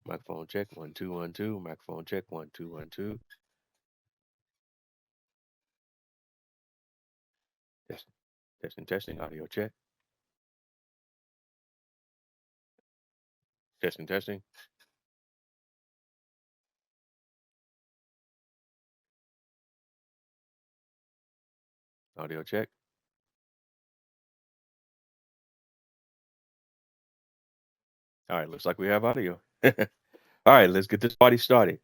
Microphone check 1 2 1 2. Microphone check 1 2 1 2. Testing, testing, testing. Audio check. Testing, testing. Audio check. All right, looks like we have audio. All right, let's get this party started.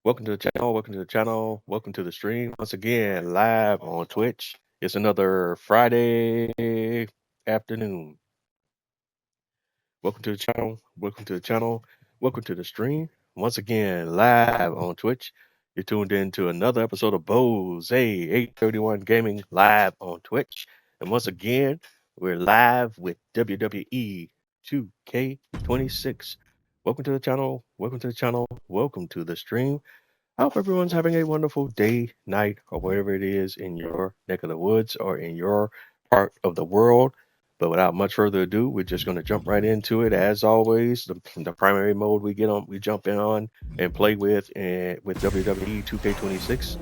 Welcome to the channel. Welcome to the channel. Welcome to the stream. Once again, live on Twitch. It's another Friday afternoon. Welcome to the channel. Welcome to the channel. Welcome to the stream. Once again, live on Twitch. You're tuned in to another episode of Bose 831 Gaming live on Twitch. And once again, we're live with WWE2K26. Welcome to the channel. Welcome to the channel. Welcome to the stream. I hope everyone's having a wonderful day, night, or whatever it is in your neck of the woods or in your part of the world. But without much further ado, we're just going to jump right into it. As always, the primary mode we jump in on and play with WWE 2K26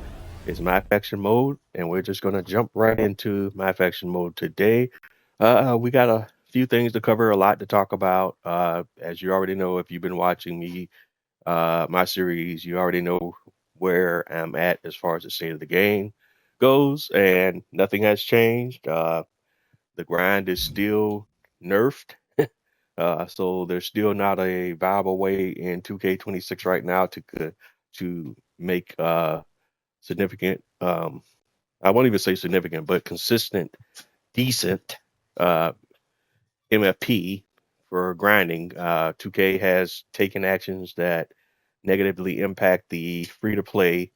is My Faction mode, and we're just going to jump right into My Faction mode today. We got a few things to cover, a lot to talk about. As you already know, if you've been watching me, my series, you already know where I'm at as far as the state of the game goes, and nothing has changed. The grind is still nerfed. So there's still not a viable way in 2K26 right now to make significant, I won't even say significant, but consistent, decent MFP for grinding. 2K has taken actions that negatively impact the free-to-play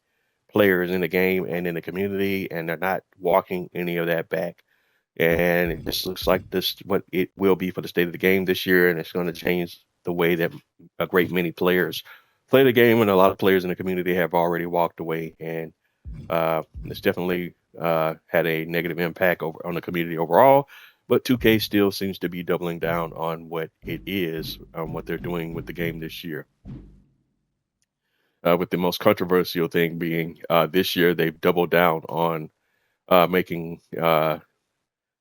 players in the game and in the community, and they're not walking any of that back. And it just looks like this what it will be for the state of the game this year, and it's going to change the way that a great many players play the game, and a lot of players in the community have already walked away, and it's definitely had a negative impact on the community overall. But 2K still seems to be doubling down on what it is, what they're doing with the game this year. With the most controversial thing being this year, they've doubled down on making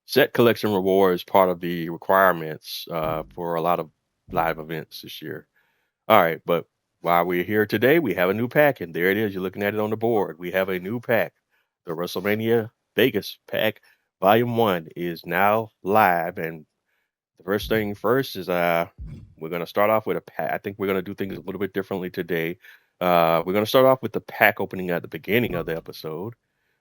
set collection rewards part of the requirements for a lot of live events this year. All right, but while we're here today, we have a new pack, and there it is. You're looking at it on the board. We have a new pack. The WrestleMania Vegas pack, Volume 1, is now live, and the first thing first is we're going to start off with a pack. I think we're going to do things a little bit differently today. We're going to start off with the pack opening at the beginning of the episode.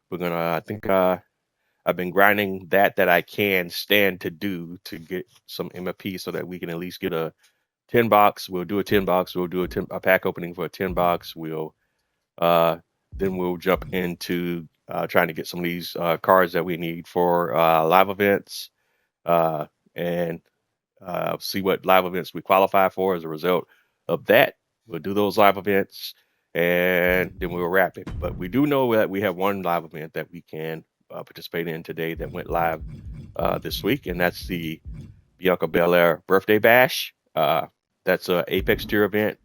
We're going to, I think, I've been grinding that I can stand to do to get some MFP so that we can at least get a 10 box. We'll do a 10 box. We'll do a pack opening for a 10 box. Then we'll jump into trying to get some of these cards that we need for live events. And see what live events we qualify for as a result of that. We'll do those live events, and then we'll wrap it. But we do know that we have one live event that we can participate in today that went live this week, and that's the Bianca Belair Birthday Bash. That's an Apex tier event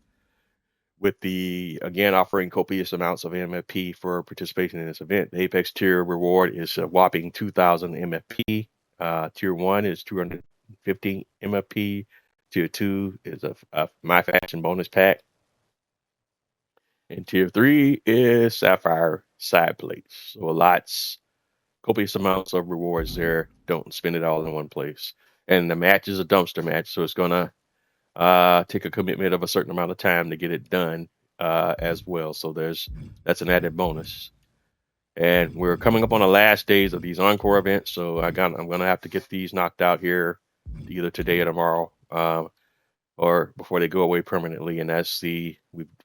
with again, offering copious amounts of MFP for participation in this event. The Apex tier reward is a whopping 2,000 MFP. Tier 1 is 250 MFP. Tier 2 is a My Faction bonus pack. And Tier 3 is Sapphire side plates. So copious amounts of rewards there. Don't spend it all in one place. And the match is a dumpster match, so it's going to take a commitment of a certain amount of time to get it done as well. So that's an added bonus. And we're coming up on the last days of these encore events, so I'm gonna have to get these knocked out here either today or tomorrow, or before they go away permanently. And that's we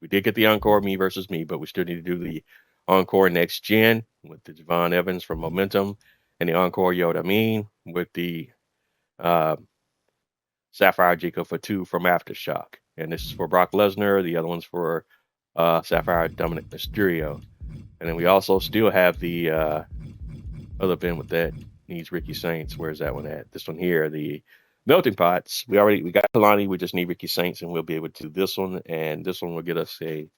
did get the encore me versus me, but we still need to do the encore next gen with the Javon Evans from Momentum, and the encore Yoda Mean with the Sapphire Jacob for 2 from Aftershock. And this is for Brock Lesnar. The other one's for Sapphire Dominic Mysterio. And then we also still have the other event with that needs Ricky Saints. Where's that one at? This one here, the melting pots. We got Kalani. We just need Ricky Saints, and we'll be able to do this one. And this one will get us a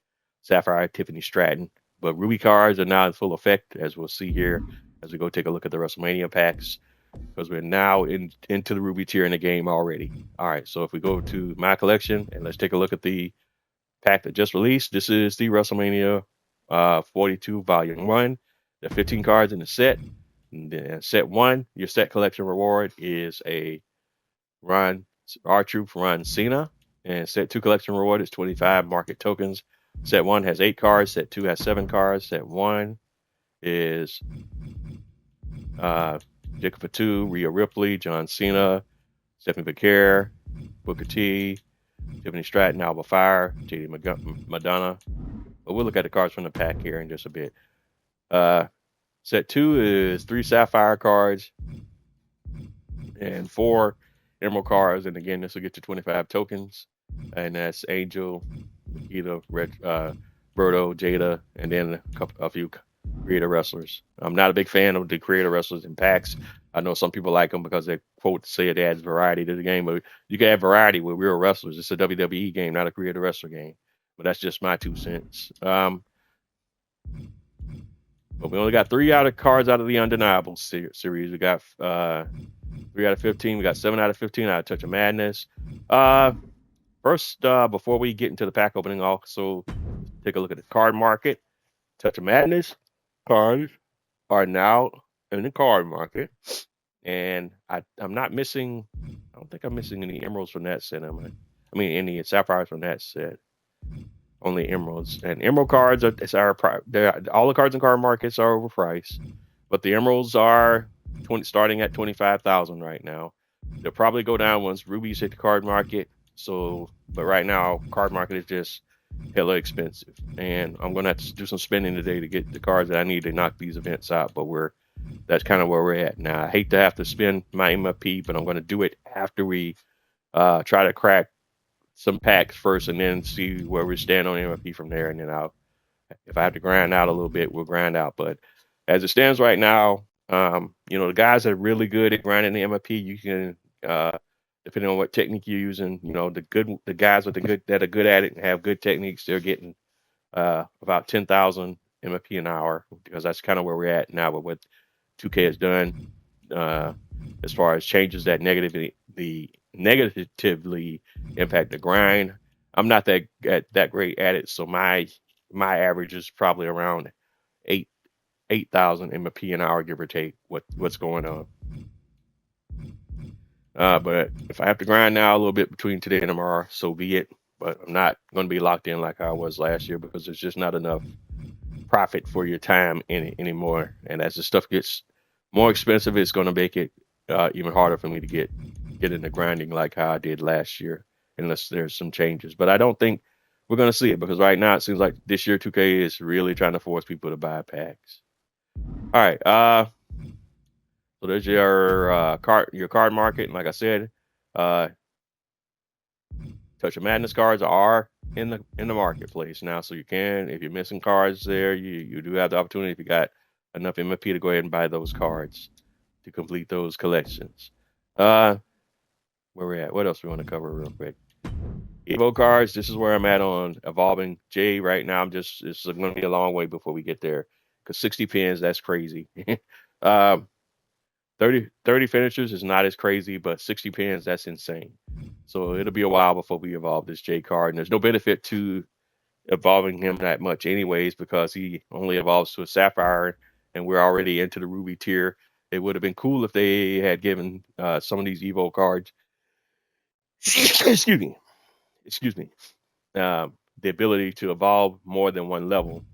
Sapphire Tiffany Stratton. But Ruby cards are now in full effect, as we'll see here as we go take a look at the WrestleMania packs, because we're now into the Ruby tier in the game already. All right, so if we go to my collection and let's take a look at the pack that just released. This is the WrestleMania 42 Volume 1. There are 15 cards in the set. And then set 1, your set collection reward is a R-Truth Ron Cena. And set 2 collection reward is 25 market tokens. Set 1 has 8 cards. Set 2 has 7 cards. Set 1 is Jacob Fatu, Rhea Ripley, John Cena, Stephanie Becker, Booker T, Tiffany Stratton, Alba Fire, JD Madonna. But we'll look at the cards from the pack here in just a bit. Set 2 is 3 Sapphire cards and 4 Emerald cards. And again, this will get you 25 tokens. And that's Angel, Nikita, Berto, Jada, and then a few creator wrestlers. I'm not a big fan of the creator wrestlers in packs. I know some people like them because they quote say it adds variety to the game, but you can add variety with real wrestlers. It's a WWE game, not a creator wrestler game. But that's just my 2 cents. But we only got 3 cards out of the Undeniable series. We got 3 out of 15. We got 7 out of 15 out of Touch of Madness. First, before we get into the pack opening, also take a look at the card market. Touch of Madness cards are now in the card market, and I'm not missing. I don't think I'm missing any emeralds from that set. I mean, any sapphires from that set. Only emeralds, and emerald cards are all the cards in card markets are overpriced, but the emeralds are starting at 25,000 right now. They'll probably go down once rubies hit the card market. So, but right now, card market is just hella expensive, and I'm gonna have to do some spending today to get the cards that I need to knock these events out. But that's kind of where we're at now. I hate to have to spend my MFP, but I'm gonna do it after we try to crack some packs first, and then see where we stand on MFP from there. And then if I have to grind out a little bit, we'll grind out. But as it stands right now, the guys that are really good at grinding the MFP, you can, depending on what technique you're using, the guys that are good at it and have good techniques, they're getting about 10,000 MFP an hour, because that's kind of where we're at now with what 2K has done as far as changes that negatively impact the grind. I'm not that great at it, so my average is probably around 8,000 MFP an hour, give or take. What's going on? But if I have to grind now a little bit between today and tomorrow, so be it. But I'm not going to be locked in like I was last year, because there's just not enough profit for your time anymore. And as the stuff gets more expensive, it's going to make it even harder for me to get into grinding like how I did last year, unless there's some changes. But I don't think we're going to see it, because right now it seems like this year 2K is really trying to force people to buy packs. All right. So there's your card market. And like I said, Touch of Madness cards are in the marketplace now. So you can, if you're missing cards there, you do have the opportunity, if you got enough MFP, to go ahead and buy those cards to complete those collections. Where we're at. What else we want to cover real quick? Evo cards. This is where I'm at on Evolving J right now. It's going to be a long way before we get there, because 60 pins, that's crazy. 30 finishers is not as crazy, but 60 pins, that's insane. So it'll be a while before we evolve this J card, and there's no benefit to evolving him that much anyways, because he only evolves to a Sapphire, and we're already into the Ruby tier. It would have been cool if they had given some of these Evo cards excuse me, the ability to evolve more than one level.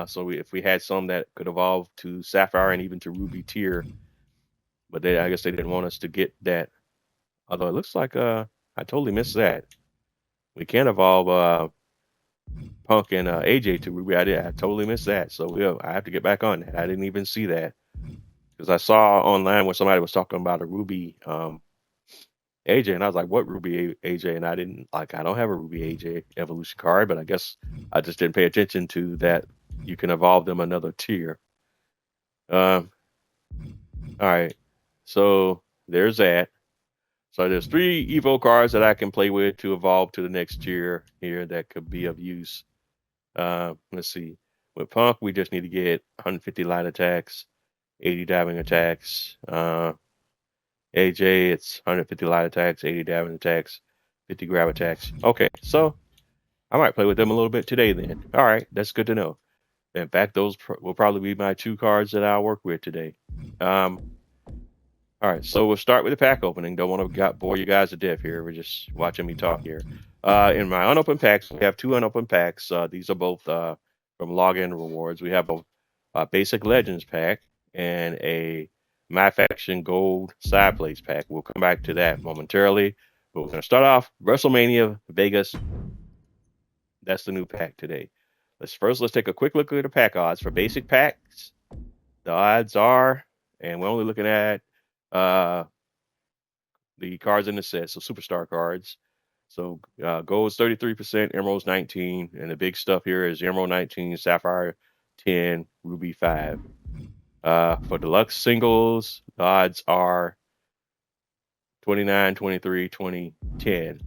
So if we had some that could evolve to Sapphire and even to Ruby tier, but I guess they didn't want us to get that. Although it looks like I totally missed that. We can't evolve Punk and AJ to Ruby. I totally missed that. So I have to get back on that. I didn't even see that, because I saw online when somebody was talking about a Ruby AJ, and I was like, what Ruby AJ? And I don't have a Ruby AJ evolution card, but I guess I just didn't pay attention to that. You can evolve them another tier. All right. So there's that. So there's 3 Evo cards that I can play with to evolve to the next tier here that could be of use. Let's see. With Punk, we just need to get 150 light attacks, 80 diving attacks. AJ, it's 150 light attacks, 80 diving attacks, 50 grab attacks. Okay, so I might play with them a little bit today then. All right, that's good to know. In fact, those will probably be my 2 cards that I'll work with today. All right, so we'll start with the pack opening. Don't want to bore you guys to death here. We're just watching me talk here. In my unopened packs, we have 2 unopened packs. These are both from login rewards. We have a basic Legends pack and a My Faction Gold side plays pack. We'll come back to that momentarily. But we're going to start off WrestleMania Vegas. That's the new pack today. Let's take a quick look at the pack odds for basic packs. The odds are, and we're only looking at the cards in the set, so superstar cards. So gold's 33%, emerald's 19, and the big stuff here is emerald 19, sapphire 10, ruby 5. For deluxe singles, the odds are 29, 23, 20, 10.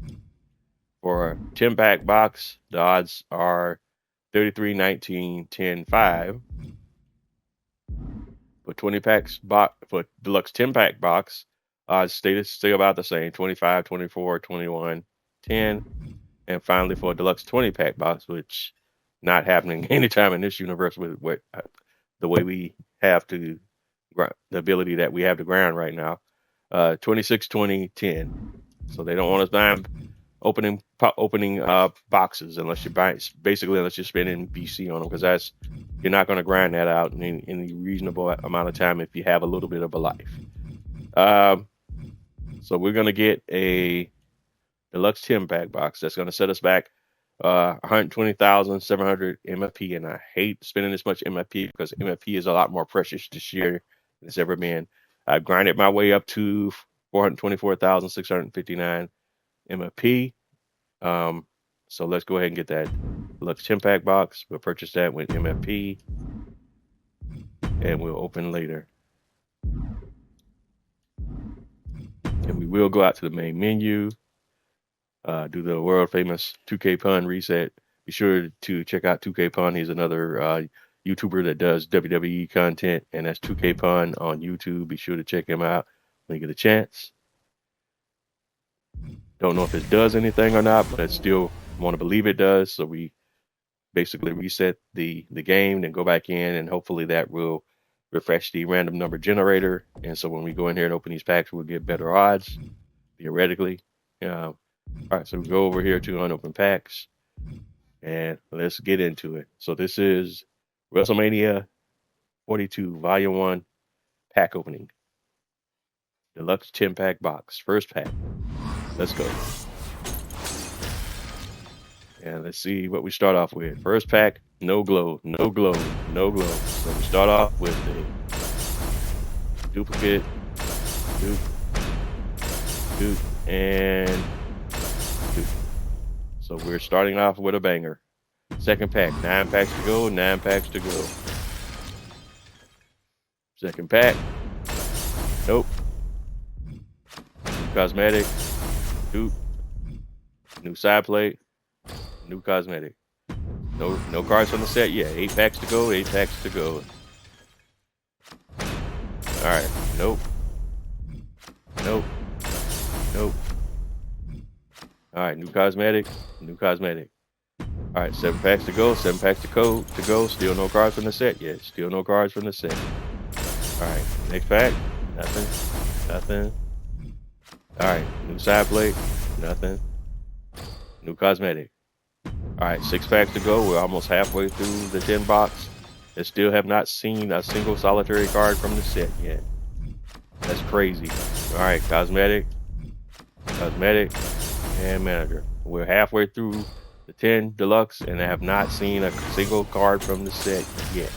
For a 10-pack box, the odds are 33, 19, 10, 5. For 20 packs for deluxe 10-pack box, odds stay about the same: 25, 24, 21, 10. And finally, for a deluxe 20-pack box, which not happening anytime in this universe with the way we have to the ability that we have to grind right now, 26, 20, 10. So they don't want us buying opening boxes unless you're spending BC on them, because you're not going to grind that out in any reasonable amount of time if you have a little bit of a life. So we're going to get a deluxe 10-pack box that's going to set us back 120,700 MFP, and I hate spending this much MFP because MFP is a lot more precious this year than it's ever been. I've grinded my way up to 424,659 MFP. So let's go ahead and get that deluxe 10-pack box. We'll purchase that with MFP, and we'll open later. And we will go out to the main menu, do the world famous 2K Pun reset. Be sure to check out 2K Pun. He's another YouTuber that does WWE content, and that's 2K Pun on YouTube. Be sure to check him out when you get a chance. Don't know if it does anything or not, but I still want to believe it does. So we basically reset the game, then go back in, and hopefully that will refresh the random number generator. And so when we go in here and open these packs, we'll get better odds, theoretically. All right, so we go over here to unopened packs, and let's get into it. So this is WrestleMania 42 Volume 1 pack opening. Deluxe 10-pack box. First pack. Let's go. And let's see what we start off with. First pack, no glow, no glow, no glow. So we start off with a duplicate, dupe, and dupe. So we're starting off with a banger. Second pack, 9 packs to go, 9 packs to go. Second pack, nope. New cosmetic, dupe, new side plate, new cosmetic. No cards from the set yet. 8 packs to go, 8 packs to go. Alright, nope. Nope. Nope. Alright, new cosmetic, new cosmetic. Alright, 7 packs to go, 7 packs to go. Still no cards from the set yet. Still no cards from the set. Alright, next pack, nothing. Alright, new side plate, nothing. New cosmetic. Alright, 6 packs to go. We're almost halfway through the 10 box. I still have not seen a single solitary card from the set yet. That's crazy. Alright, cosmetic, and manager. We're halfway through the 10 deluxe, and I have not seen a single card from the set yet.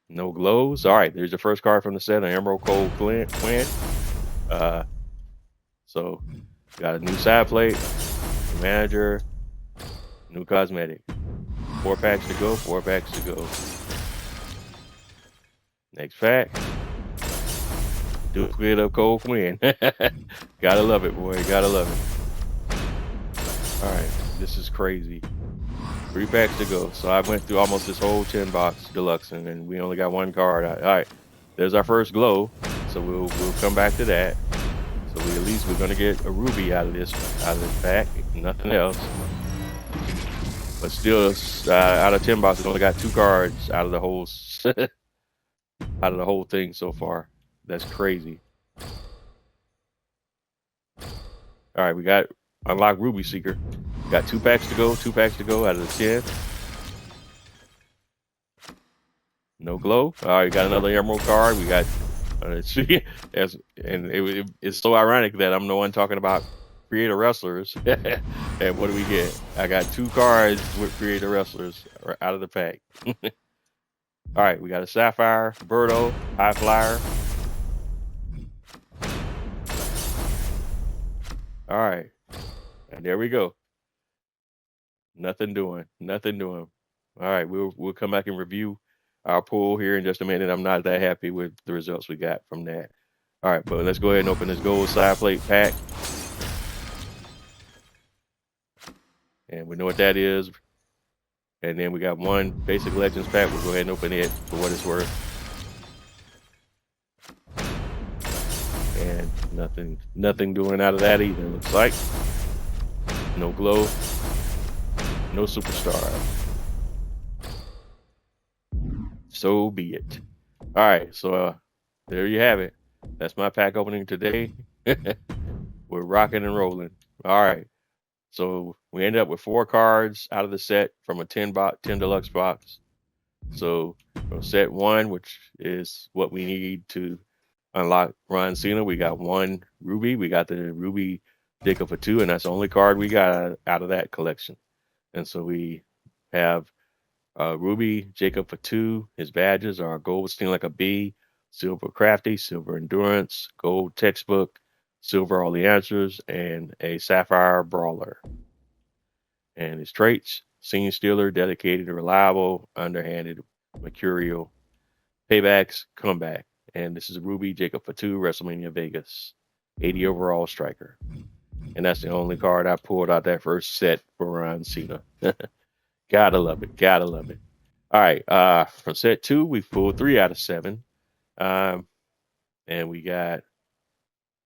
No glows. Alright, there's the first card from the set, an Emerald Cold Quinn. So got a new side plate, manager, new cosmetic. 4 packs to go, 4 packs to go. Next pack. Do it with a cold Quinn. Gotta love it, boy. Gotta love it. All right, this is crazy. 3 packs to go. So I went through almost this whole 10 box deluxe, and we only got 1 card. All right, there's our first glow. So we'll come back to that. So at least we're gonna get a ruby out of this pack, nothing else. But still, out of 10 boxes, only got 2 cards out of the whole out of the whole thing so far. That's crazy. All right, we got unlock Ruby Seeker. Got 2 packs to go. 2 packs to go out of the 10. No glow. All right, got another emerald card. We got. It's so ironic that I'm the one talking about creator wrestlers. And what do we get? I got 2 cards with creator wrestlers out of the pack. All right, we got a Sapphire, Birdo, High Flyer. All right, and there we go. Nothing doing. All right, we'll come back and review our pool here in just a minute. I'm not that happy with the results we got from that. All right, but let's go ahead and open this gold side plate pack. And we know what that is. And then we got 1 basic legends pack. We'll go ahead and open it for what it's worth. And nothing doing out of that either, looks like. No glow, no superstar. So be it. All right, so there you have it. That's my pack opening today. We're rocking and rolling. All right. So we ended up with 4 cards out of the set from a 10 deluxe box. So from set 1, which is what we need to unlock Ron Cena, we got 1 ruby. We got the ruby Jacob for 2, and that's the only card we got out of that collection. And so we have ruby Jacob for 2. His badges are gold sting like a bee, silver crafty, silver endurance, gold textbook, silver all the answers, and a sapphire brawler. And his traits: scene stealer, dedicated, reliable, underhanded, mercurial, paybacks, comeback. And this is ruby Jacob for 2, WrestleMania Vegas, 80 overall striker. And that's the only card I pulled out that first set for Ron Cena. Gotta love it. All right, from set 2, we've pulled 3 out of 7. And we got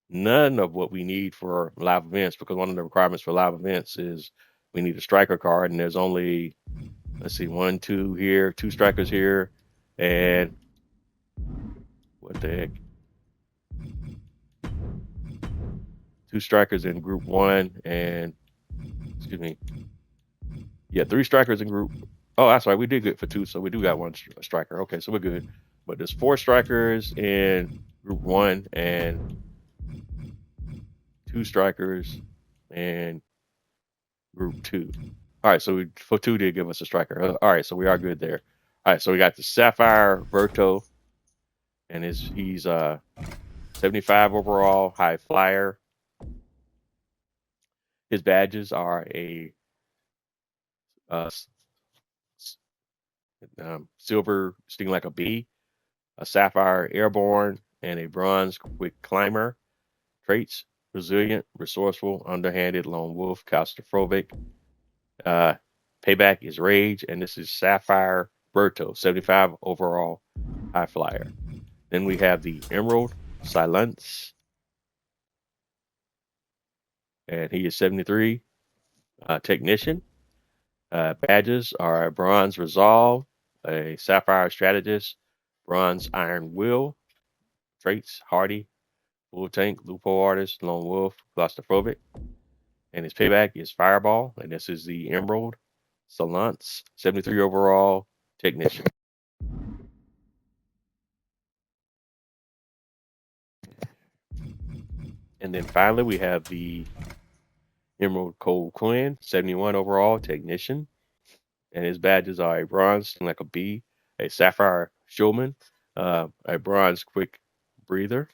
none of what we need for live events, because one of the requirements for live events is we need a striker card, and there's only, let's see, 1, 2 here, 2 strikers here, and what the heck? 2 strikers in group 1, and excuse me. Yeah, 3 strikers in group. Oh, that's right. We did good for 2, so we do got 1 striker. Okay, so we're good. But there's 4 strikers in group 1 and 2 strikers in group 2. All right, so for 2 did give us a striker. All right, so we are good there. All right, so we got the Sapphire Berto, and he's 75 overall, high flyer. His badges are a silver sting like a bee, a sapphire airborne, and a bronze quick climber. Traits: resilient, resourceful, underhanded, lone wolf, claustrophobic. Payback is rage, and this is Sapphire Berto, 75 overall, high flyer. Then we have the Emerald Silence, and he is 73, technician. Badges are a bronze resolve, a sapphire strategist, bronze iron will. Traits: hardy, full tank, loophole artist, lone wolf, claustrophobic. And his payback is fireball, and this is the Emerald Silence, 73 overall, technician. And then finally we have the Emerald Cold Quinn, 71 overall, technician. And his badges are a bronze like a bee, a sapphire showman, a bronze quick breather.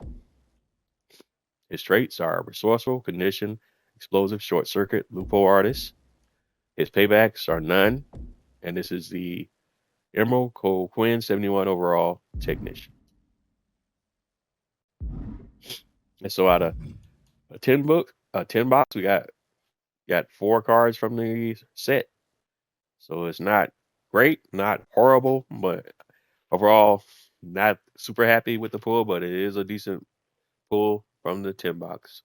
His traits are resourceful, condition, explosive, short circuit, loophole artist. His paybacks are none. And this is the Emerald Cold Quinn, 71 overall, technician. And so out of a 10 box, we got 4 cards from the set. So it's not great, not horrible, but overall, not super happy with the pull, but it is a decent pull from the 10 box.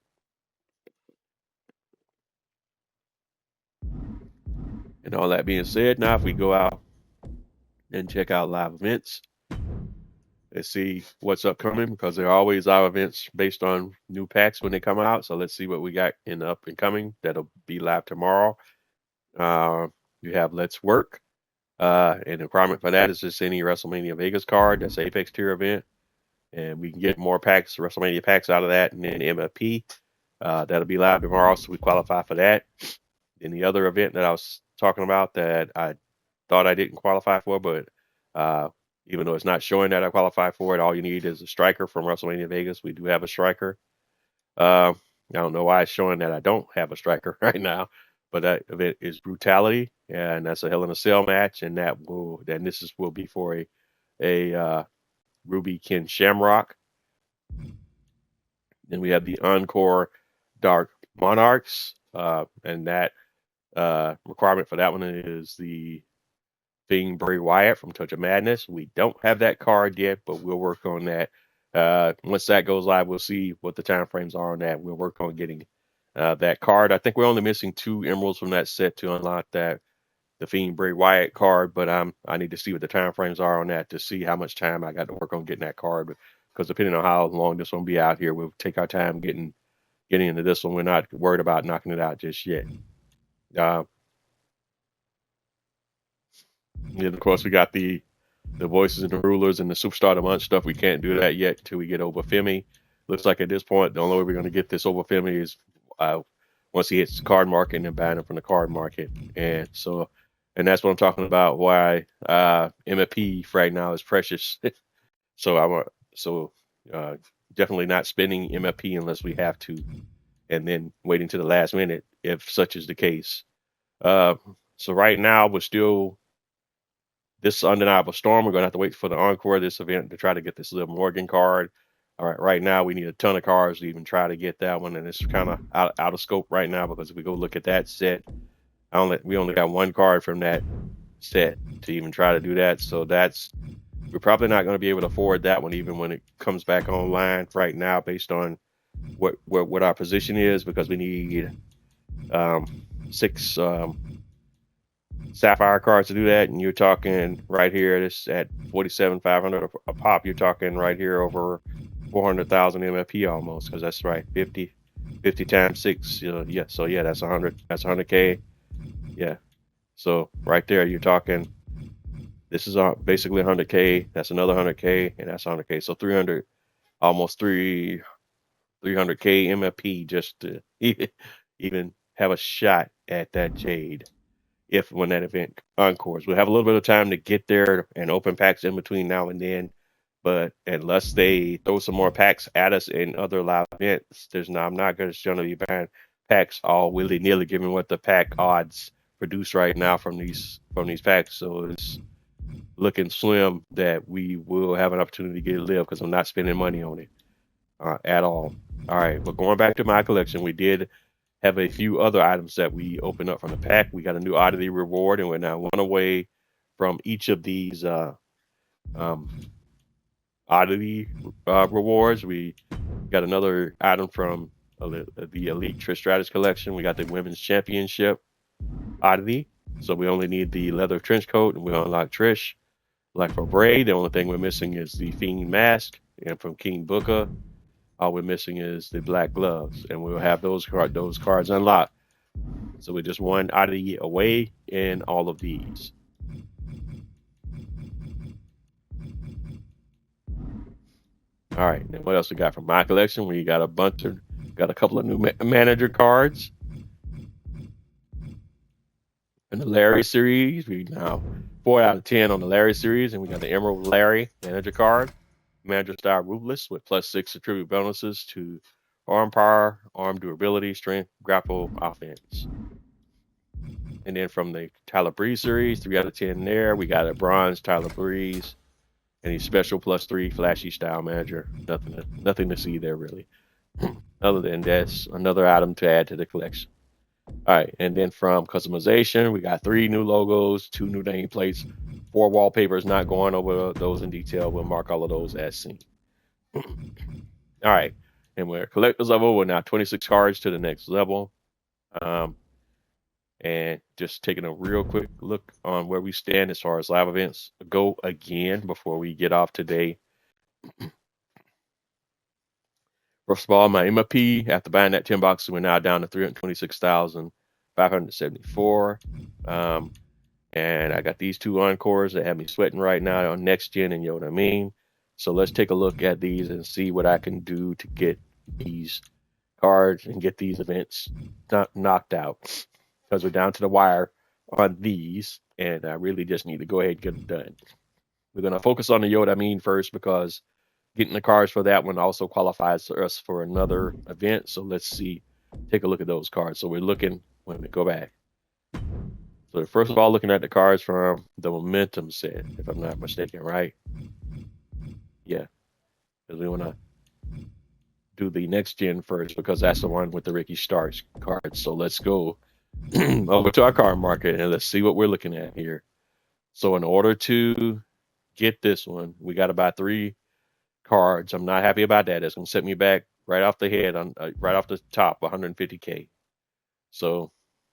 And all that being said, now if we go out and check out live events and see what's upcoming, because there are always live events based on new packs when they come out. So let's see what we got in the up and coming. That'll be live tomorrow. You have Let's Work. And the requirement for that is just any WrestleMania Vegas card. That's Apex tier event. And we can get more packs, WrestleMania packs out of that. And then MFP, that'll be live tomorrow. So we qualify for that. Then the other event that I was talking about that I thought I didn't qualify for, but even though it's not showing that I qualify for it, all you need is a striker from WrestleMania Vegas. We do have a striker. I don't know why it's showing that I don't have a striker right now, but that event is Brutality, and that's a Hell in a Cell match, and this will be for a Ruby Ken Shamrock. Then we have the Encore Dark Monarchs, and that requirement for that one is the Fiend Bray Wyatt from Touch of Madness. We don't have that card yet, but we'll work on that. Once that goes live, we'll see what the time frames are on that. We'll work on getting that card. I think we're only missing 2 emeralds from that set to unlock the Fiend Bray Wyatt card, but I need to see what the time frames are on that to see how much time I got to work on getting that card. Because depending on how long this one will be out here, we'll take our time getting into this one. We're not worried about knocking it out just yet. And of course, we got the voices and the rulers and the superstar of the month stuff. We can't do that yet until we get over Femi. Looks like at this point, the only way we're going to get this over Femi is once he hits the card market and then buying him from the card market. And that's what I'm talking about. Why MFP right now is precious. So definitely not spending MFP unless we have to, and then waiting to the last minute if such is the case. So right now we're still. This Undeniable Storm, we're going to have to wait for the encore of this event to try to get this Liv Morgan card. All right now we need a ton of cards to even try to get that one, and it's kind of out of scope right now because if we go look at that set, we only got 1 card from that set to even try to do that. So we're probably not going to be able to afford that one even when it comes back online right now based on what our position is, because we need 6 Sapphire cards to do that, and you're talking right here, this at 47,500 a pop, you're talking right here over 400,000 MFP almost, because that's right, 50 times 6, yeah, so yeah, that's 100K, yeah, so right there you're talking, this is basically 100K, that's another 100K, and that's 100K, so 300, almost 300K MFP just to even have a shot at that Jade. When that event encores, we'll have a little bit of time to get there and open packs in between now and then. But unless they throw some more packs at us in other live events, I'm not going to be buying packs all willy nilly, given what the pack odds produce right now from these packs. So it's looking slim that we will have an opportunity to get Liv, because I'm not spending money on it at all. All right, but going back to my collection, we did have a few other items that we opened up from the pack. We got a new oddity reward, and we're now 1 away from each of these oddity rewards. We got another item from the Elite Trish Stratus collection. We got the Women's Championship oddity. So we only need the leather trench coat, and we unlock Trish. Like for Bray, the only thing we're missing is the Fiend mask, and from King Booker, all we're missing is the black gloves, and we'll have those cards unlocked. So we're just 1 oddity away in all of these. All right, and what else we got from my collection? We got a couple of new manager cards. In the Larry series, we now 4 out of 10 on the Larry series, and we got the Emerald Larry manager card. Manager style Ruthless with +6 attribute bonuses to arm power, arm durability, strength, grapple, offense. And then from the Tyler Breeze series, 3 out of 10 there. We got a bronze Tyler Breeze and a special +3 flashy style manager. Nothing to see there really. Other than that's another item to add to the collection. All right, and then from customization, we got 3 new logos, 2 new nameplates, 4 wallpapers. Not going over those in detail. We'll mark all of those as seen. All right, and we're collector's level. We're now 26 cards to the next level. And just taking a real quick look on where we stand as far as live events go again before we get off today. First of all, my MFP after buying that 10 boxes, we're now down to 326,574. And I got these 2 encores that have me sweating right now on next gen, and you know what I mean. So let's take a look at these and see what I can do to get these cards and get these events knocked out, because we're down to the wire on these, and I really just need to go ahead and get them done. We're going to focus on the Yoda I mean first, because getting the cards for that one also qualifies us for another event. So let's see, take a look at those cards. So we're looking, wait a minute, go back. So first of all, looking at the cards from the Momentum set, if I'm not mistaken, right? Yeah, because we want to do the next gen first, because that's the one with the Ricky Starks cards. So let's go over to our card market and let's see what we're looking at here. So in order to get this one, we got to buy 3 cards. I'm not happy about that. It's going to set me back right off the head, on right off the top, 150K. So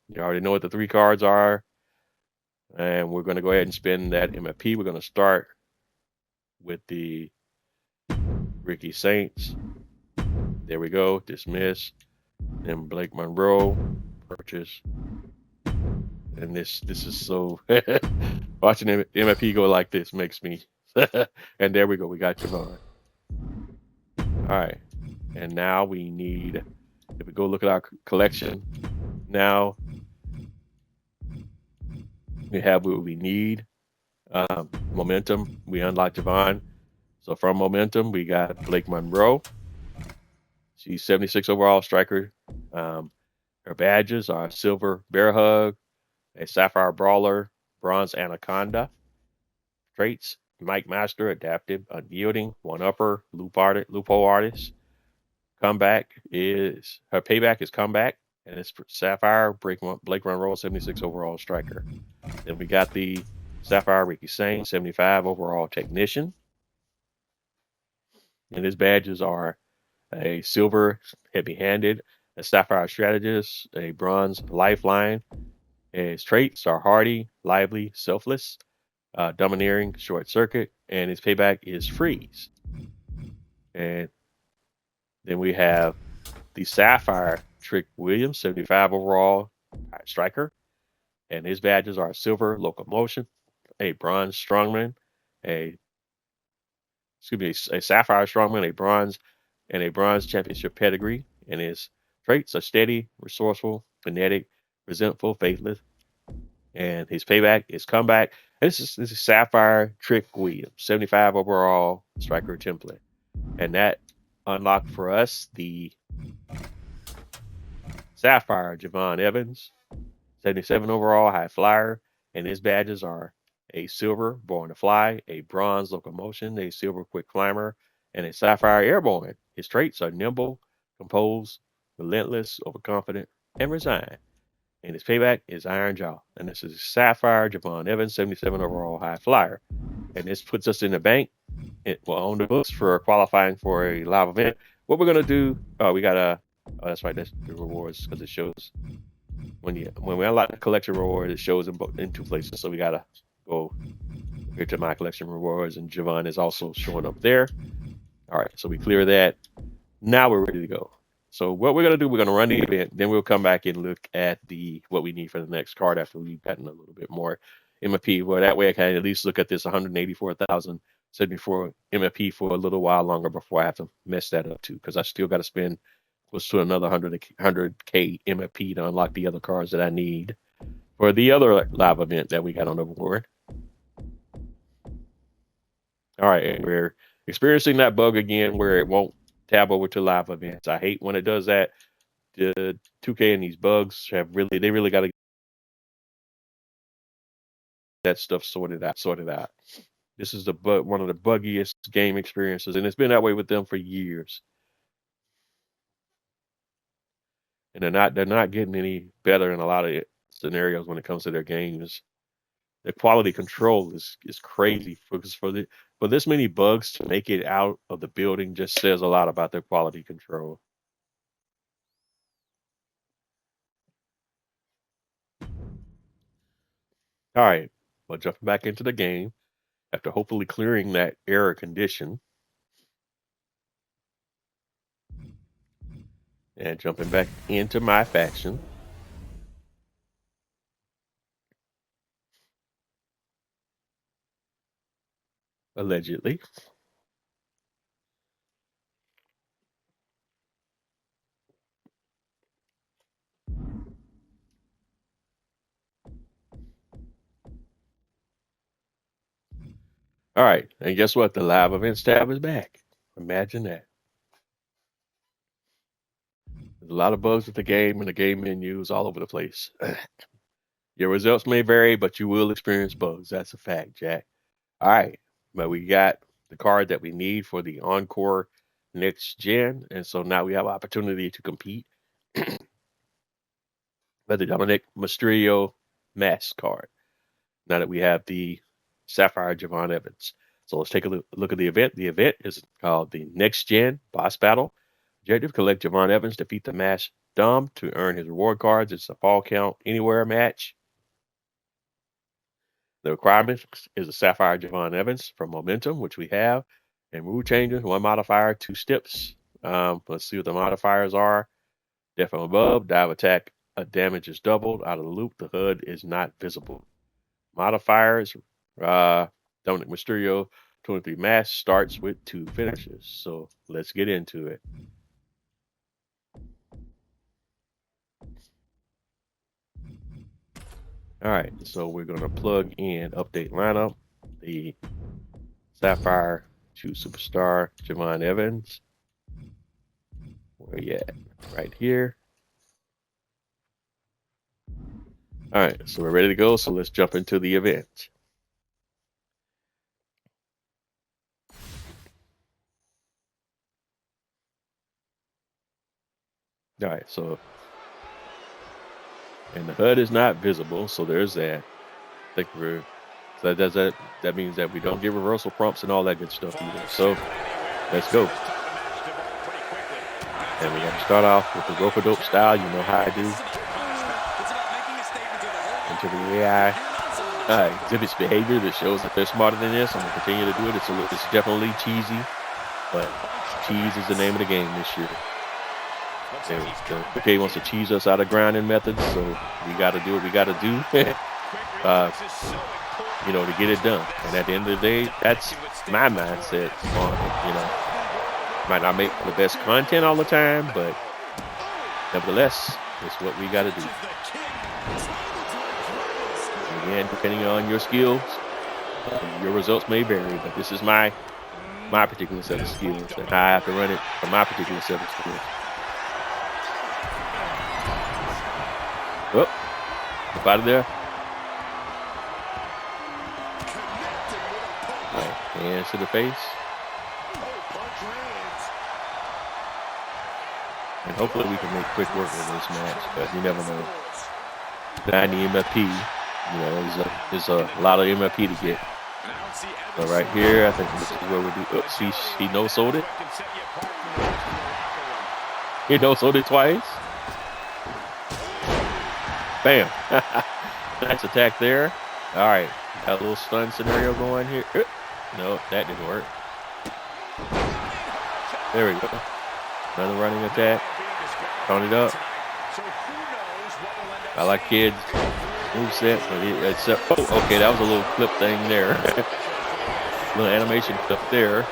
you already know what the 3 cards are, and we're going to go ahead and spend that MFP. We're going to start with the Ricky Saints. There we go. Dismiss. Then Blake Monroe. Purchase. And this is so watching MFP go like this makes me and there we go. We got Javon. All right. And now we need, if we go look at our collection, now we have what we need. Momentum. We unlocked Javon. So from Momentum, we got Blake Monroe. She's 76 overall striker. Her badges are Silver Bear Hug, a Sapphire Brawler, Bronze Anaconda. Traits: Mike Master, Adaptive, Unyielding, One-Upper, Lupo Artist. Comeback is, her payback is Comeback, and it's Sapphire Blake Monroe, 76 overall striker. Then we got the Sapphire Ricky Saint, 75 overall technician. And his badges are a Silver Heavy-Handed, a Sapphire Strategist, a Bronze Lifeline. His traits are Hardy, Lively, Selfless, Domineering, Short Circuit, and his payback is Freeze. And then we have the Sapphire Trick Williams, 75 overall striker, and his badges are Silver Locomotion, a Bronze Strongman, a Sapphire Strongman, a Bronze Championship Pedigree, and his traits are Steady, Resourceful, Kinetic, Resentful, Faithless, and his payback is Comeback. This is Sapphire Trick Williams, 75 overall striker template, and that unlocked for us the Sapphire Javon Evans, 77 overall high flyer, and his badges are a Silver Born to Fly, a Bronze Locomotion, a Silver Quick Climber, and a Sapphire Airborne. His traits are Nimble, Composed, Relentless, Overconfident, and Resign. And his payback is Iron Jaw. And this is Sapphire Javon Evans, 77 overall high flyer. And this puts us in the bank, on the books for qualifying for a live event. What we're going to do, we got to, that's right, that's the rewards, because it shows when we unlock the collection reward, it shows in 2 places. So we got to go here to my collection rewards, and Javon is also showing up there. All right, so we clear that. Now we're ready to go. So what we're going to do, we're going to run the event, then we'll come back and look at what we need for the next card after we've gotten a little bit more MFP. Well, that way I can at least look at this 184,074 MFP for a little while longer before I have to mess that up too, because I still got to spend close to another 100K MFP to unlock the other cards that I need for the other live event that we got on the board. All right, and we're experiencing that bug again where it won't tab over to live events. I hate when it does that. The 2K and these bugs they really got to get that stuff sorted out. This is one of the buggiest game experiences, and it's been that way with them for years. and they're not getting any better in a lot of scenarios when it comes to their games. The quality control is crazy because for this many bugs to make it out of the building just says a lot about their quality control. All right, well, jumping back into the game after hopefully clearing that error condition and jumping back into my faction. Allegedly. All right, and guess what? The live events tab is back. Imagine that. There's a lot of bugs with the game, and the game menus all over the place. Your results may vary, but you will experience bugs. That's a fact, Jack. All right, but we got the card that we need for the Encore next gen, and so now we have opportunity to compete. But the Dominic Mysterio mask card. Now that we have the Sapphire Javon Evans. So let's take a look at the event. The event is called the Next Gen Boss Battle. Objective: collect Javon Evans, defeat the Mask Dom to earn his reward cards. It's a fall count anywhere match. The requirement is a Sapphire Javon Evans from Momentum, which we have, and rule changes: 1 modifier, 2 steps. Let's see what the modifiers are. Death from above, dive attack, damage is doubled. Out of the loop, the HUD is not visible. Modifiers, Dominic Mysterio 23 Mask starts with 2 finishes. So let's get into it. All right, so we're going to plug in update lineup, the Sapphire to Superstar Javon Evans. Where you at? Right here. All right, so we're ready to go. So let's jump into the event. All right, so and the HUD is not visible, so there's that. I think so that means that we don't get reversal prompts and all that good stuff either. So let's go. And we have to start off with the rope-a-dope style. You know how I do. Into the AI exhibits behavior that shows that they're smarter than this. I'm gonna continue to do it. It's definitely cheesy, but cheese is the name of the game this year. The UK wants to cheese us out of grinding methods, so we got to do what we got to do, to get it done. And at the end of the day, that's my mindset on it. Might not make the best content all the time, but nevertheless, it's what we got to do. And again, depending on your skills, your results may vary, but this is my particular set of skills, and I have to run it for my particular set of skills. Oh, up out of there. Right, hands to the face. And hopefully we can make quick work of this match, but you never know. 90 MFP, there's a lot of MFP to get. So right here, I think this is where we do. Oops, he no-sold it. He no-sold it twice. Bam. Nice attack there. All right. Got a little stun scenario going here. No, that didn't work. There we go. Another running attack. Count it up. I like kids moveset, but except okay, that was a little flip thing there. Little animation clip there.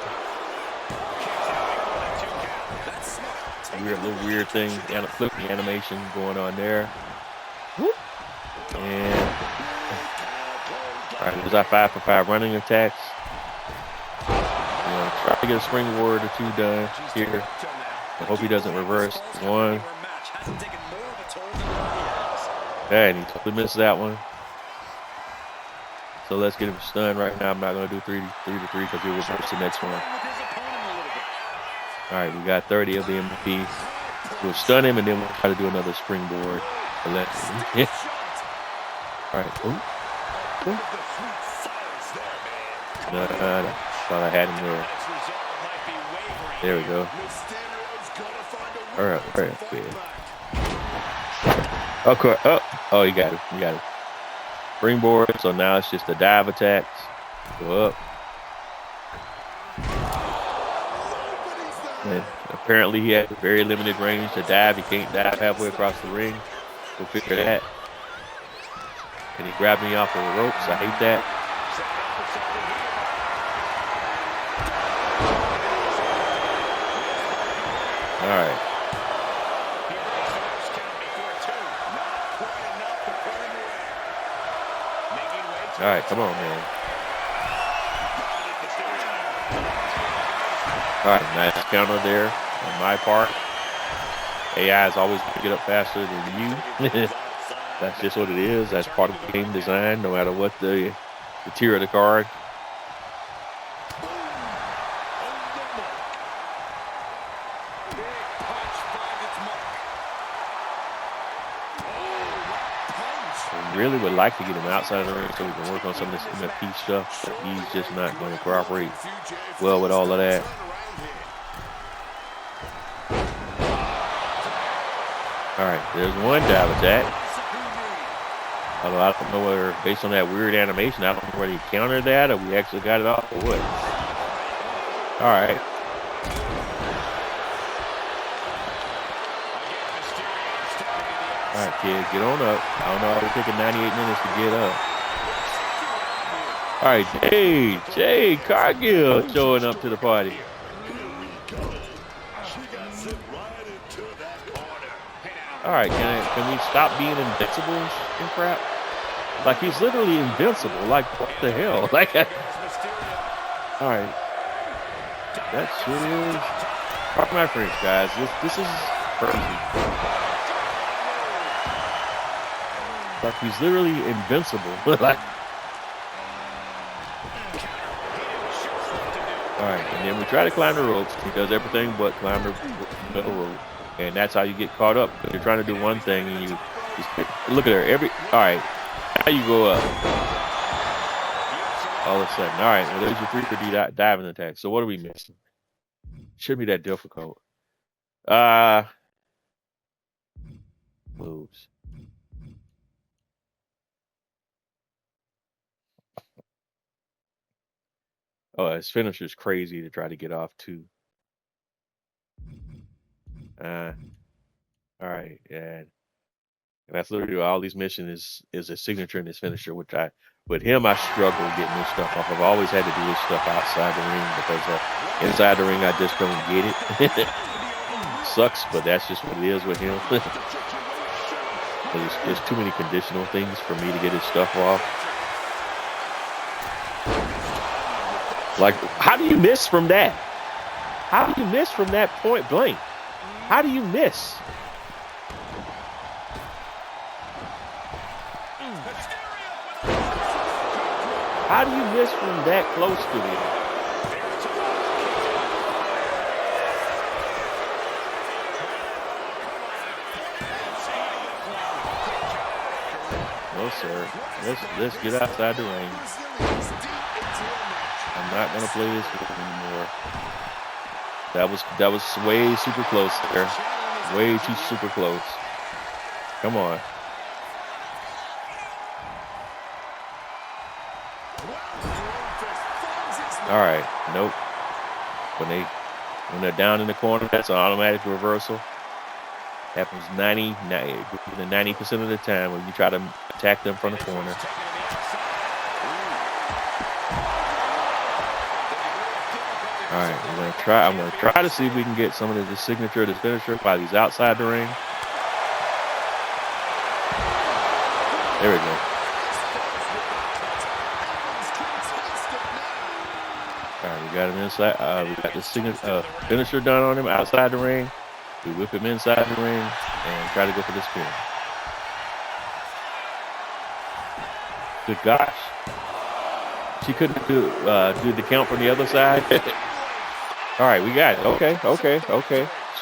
Weird thing, flipping animation going on there. And all right, there's our 5 for 5 running attacks. Try to get a springboard or 2 done here. I hope he doesn't reverse 1. And he totally missed that one. So let's get him stunned right now. I'm not going to do 3 to 3 because he'll reverse the next one. All right, we got 30 of the MVP. We'll stun him, and then we'll try to do another springboard. Yeah. All right. Ooh. Ooh. Thought I had him there. There we go. All right. Yeah. Okay. Oh, you got it. You got it. Springboard. So now it's just the dive attacks. Go up. And apparently he has very limited range to dive. He can't dive halfway across the ring. We'll figure that. And he grabbed me off of the ropes. I hate that. All right. All right, come on, man. All right, nice counter there on my part. AI is always going to get up faster than you. That's just what it is. That's part of the game design, no matter what the tier of the card. Really would like to get him outside of the ring so we can work on some of this MFP stuff, but he's just not going to cooperate well with all of that. All right, there's one dive attack. Although I don't know whether, based on that weird animation, I don't know whether he countered that or we actually got it off or what. All right. All right, kid, get on up. I don't know. It'll take 98 minutes to get up. All right, Jay Cargill showing up to the party. All right, can we stop being invincibles in crap? Like, he's literally invincible. Like, what the hell? Like, all right. That shit is. Pardon my French, guys. This is crazy. Like, he's literally invincible. Like, all right, and then we try to climb the ropes. He does everything but climb the middle rope, and that's how you get caught up. You're trying to do one thing, and you just look at her. All right, now you go up. All of a sudden, all right. Well, there's your 3 for D diving attack. So what are we missing? Shouldn't be that difficult. Moves. Oh, his finisher's crazy to try to get off too. All right, and that's literally all these missions is a signature in his finisher, which with him I struggle getting this stuff off. I've always had to do this stuff outside the ring because inside the ring I just don't get it. Sucks, but that's just what it is with him. There's just too many conditional things for me to get his stuff off. Like, how do you miss from that? How do you miss from that point blank? How do you miss? How do you miss from that close to me? No, sir. Let's get outside the ring. I'm not gonna play this anymore. That was way super close there. Way too super close. Come on. All right. Nope. When they're down in the corner, that's an automatic reversal. Happens 90% of the time when you try to attack them from the corner. All right, I'm gonna try to see if we can get some of the signature, the finisher while he's outside the ring. There we go. All right, we got him inside. We got the signature finisher done on him outside the ring. We whip him inside the ring and try to go for the spin. Good gosh. She couldn't do the count from the other side. All right, we got it. Okay.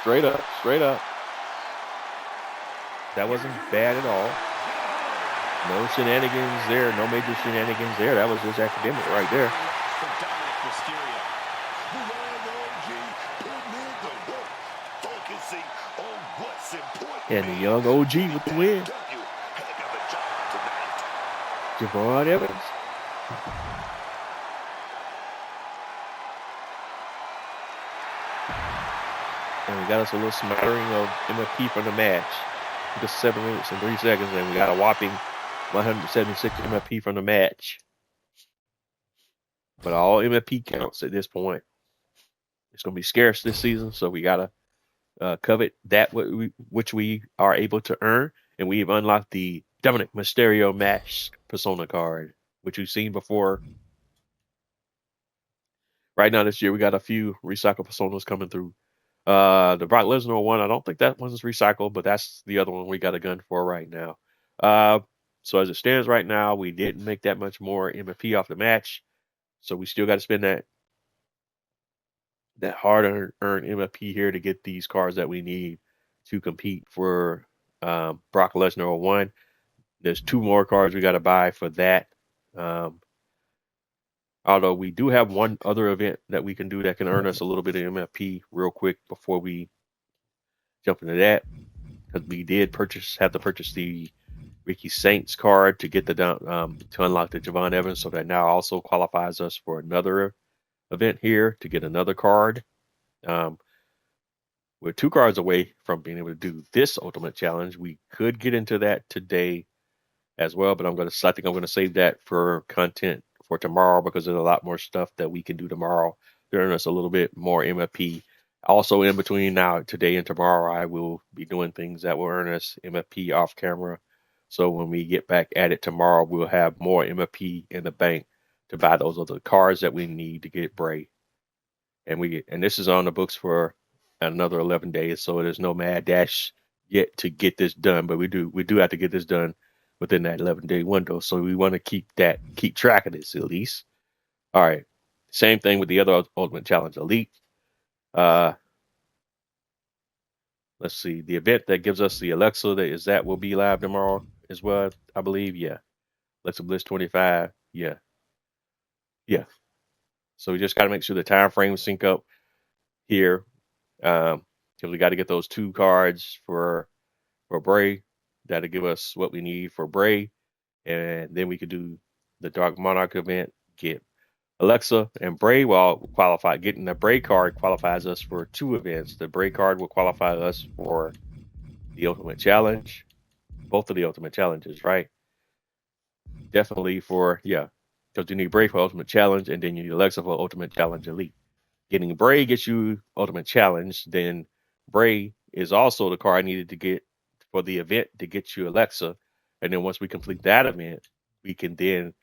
Straight up. That wasn't bad at all. No shenanigans there. No major shenanigans there. That was just academic right there. And the young OG with the win. Javon Evans. And we got us a little smattering of MFP from the match. Just 7 minutes and 3 seconds, and we got a whopping 176 MFP from the match. But all MFP counts at this point. It's going to be scarce this season, so we got to covet that which we are able to earn. And we've unlocked the Dominic Mysterio Match Persona card, which we've seen before. Right now this year, we got a few recycled Personas coming through. The Brock Lesnar one, I don't think that one's recycled, but that's the other one we got a gun for right now. So as it stands right now, we didn't make that much more MFP off the match. So we still got to spend that hard-earned MFP here to get these cards that we need to compete for Brock Lesnar 01. There's 2 more cards we got to buy for that. Although we do have one other event that we can do that can earn us a little bit of MFP real quick before we jump into that. Because we did have to purchase the Ricky Saints card to get the to unlock the Javon Evans, so that now also qualifies us for another event here to get another card. We're 2 cards away from being able to do this Ultimate Challenge. We could get into that today as well, but I think I'm going to save that for content for tomorrow, because there's a lot more stuff that we can do tomorrow to earn us a little bit more MFP. Also, in between now, today and tomorrow, I will be doing things that will earn us MFP off camera. So when we get back at it tomorrow, we'll have more MFP in the bank to buy those other cards that we need to get Bray. And this is on the books for another 11 days, so there's no mad dash yet to get this done. But we do have to get this done within that 11-day window. So we want to keep track of this at least. All right. Same thing with the other Ultimate Challenge Elite. Let's see. The event that gives us the Alexa that will be live tomorrow as well, I believe. Yeah. Alexa Bliss 25. Yeah. Yeah. So we just got to make sure the time frames sync up here. Because we got to get those 2 cards for Bray. That'll give us what we need for Bray. And then we could do the Dark Monarch event, get Alexa and Bray will qualify. Getting the Bray card qualifies us for 2 events. The Bray card will qualify us for the Ultimate Challenge. Both of the Ultimate Challenges, right? Definitely because you need Bray for Ultimate Challenge, and then you need Alexa for Ultimate Challenge Elite. Getting Bray gets you Ultimate Challenge, then Bray is also the card needed to get for the event to get you Alexa. And then once we complete that event, we can then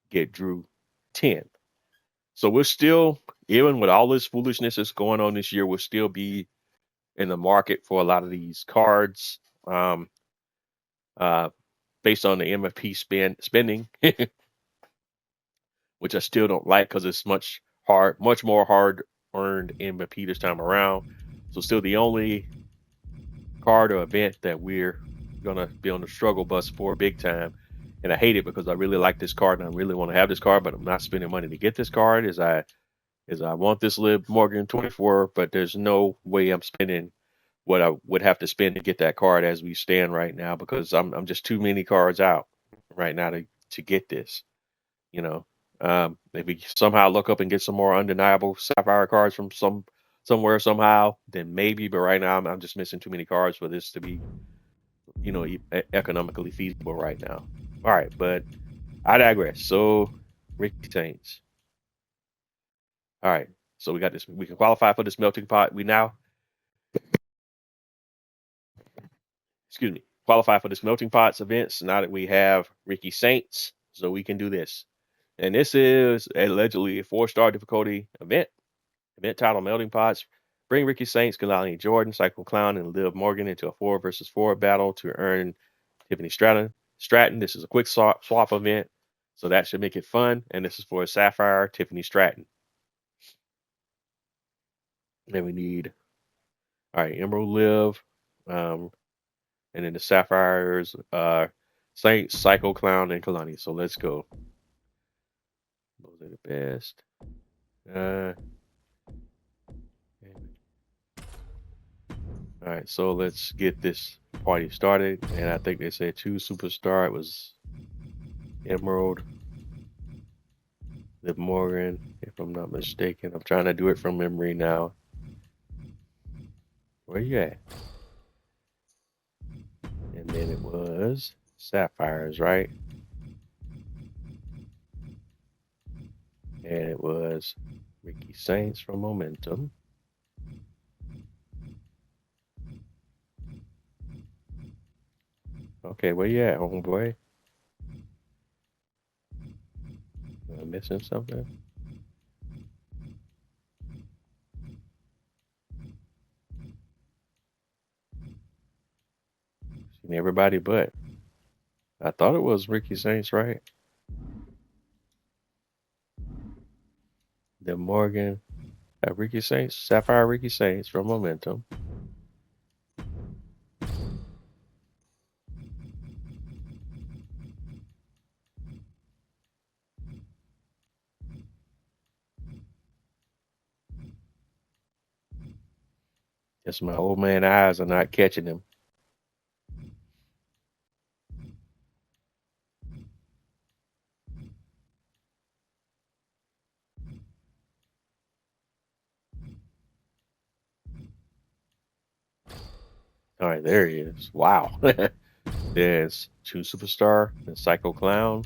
get Drew 10. So we're still, even with all this foolishness that's going on this year, we'll still be in the market for a lot of these cards based on the MFP spending, which I still don't like because it's much more hard-earned MFP this time around. So still the only card or event that we're going to be on the struggle bus for big time. And I hate it because I really like this card and I really want to have this card, but I'm not spending money to get this card as I want this Liv Morgan 24, but there's no way I'm spending what I would have to spend to get that card as we stand right now, because I'm just too many cards out right now to get this. If we somehow look up and get some more undeniable Sapphire cards from somewhere somehow, then maybe, but right now I'm just missing too many cards for this to be economically feasible right now. All right, but I digress. So Ricky Saints. All right, so we got this. We can qualify for this melting pot. We now, qualify for this melting pots events. Now that we have Ricky Saints, so we can do this. And this is allegedly a 4-star difficulty event. Event title: Melting Pots. Bring Ricky Saints, Kalani Jordan, Cycle Clown, and Liv Morgan into a 4 versus 4 battle to earn Tiffany Stratton. This is a quick swap event, so that should make it fun. And this is for a Sapphire Tiffany Stratton. Then we need, all right, Emerald Liv. And then the Sapphires, Saint, Psycho Clown, and Kalani. So let's go. Those are the best. All right, so let's get this party started. And I think they said 2 superstar. It was Emerald, Liv Morgan, if I'm not mistaken. I'm trying to do it from memory now. Where you at? And then it was Sapphires, right? And it was Ricky Saints from Momentum. Okay, where you at, homeboy? Am I missing something? Seen everybody but. I thought it was Ricky Saints, right? Then Morgan, Ricky Saints, Sapphire Ricky Saints from Momentum. Yes, my old man eyes are not catching him. All right, there he is. Wow. There's 2 superstar and Psycho Clown.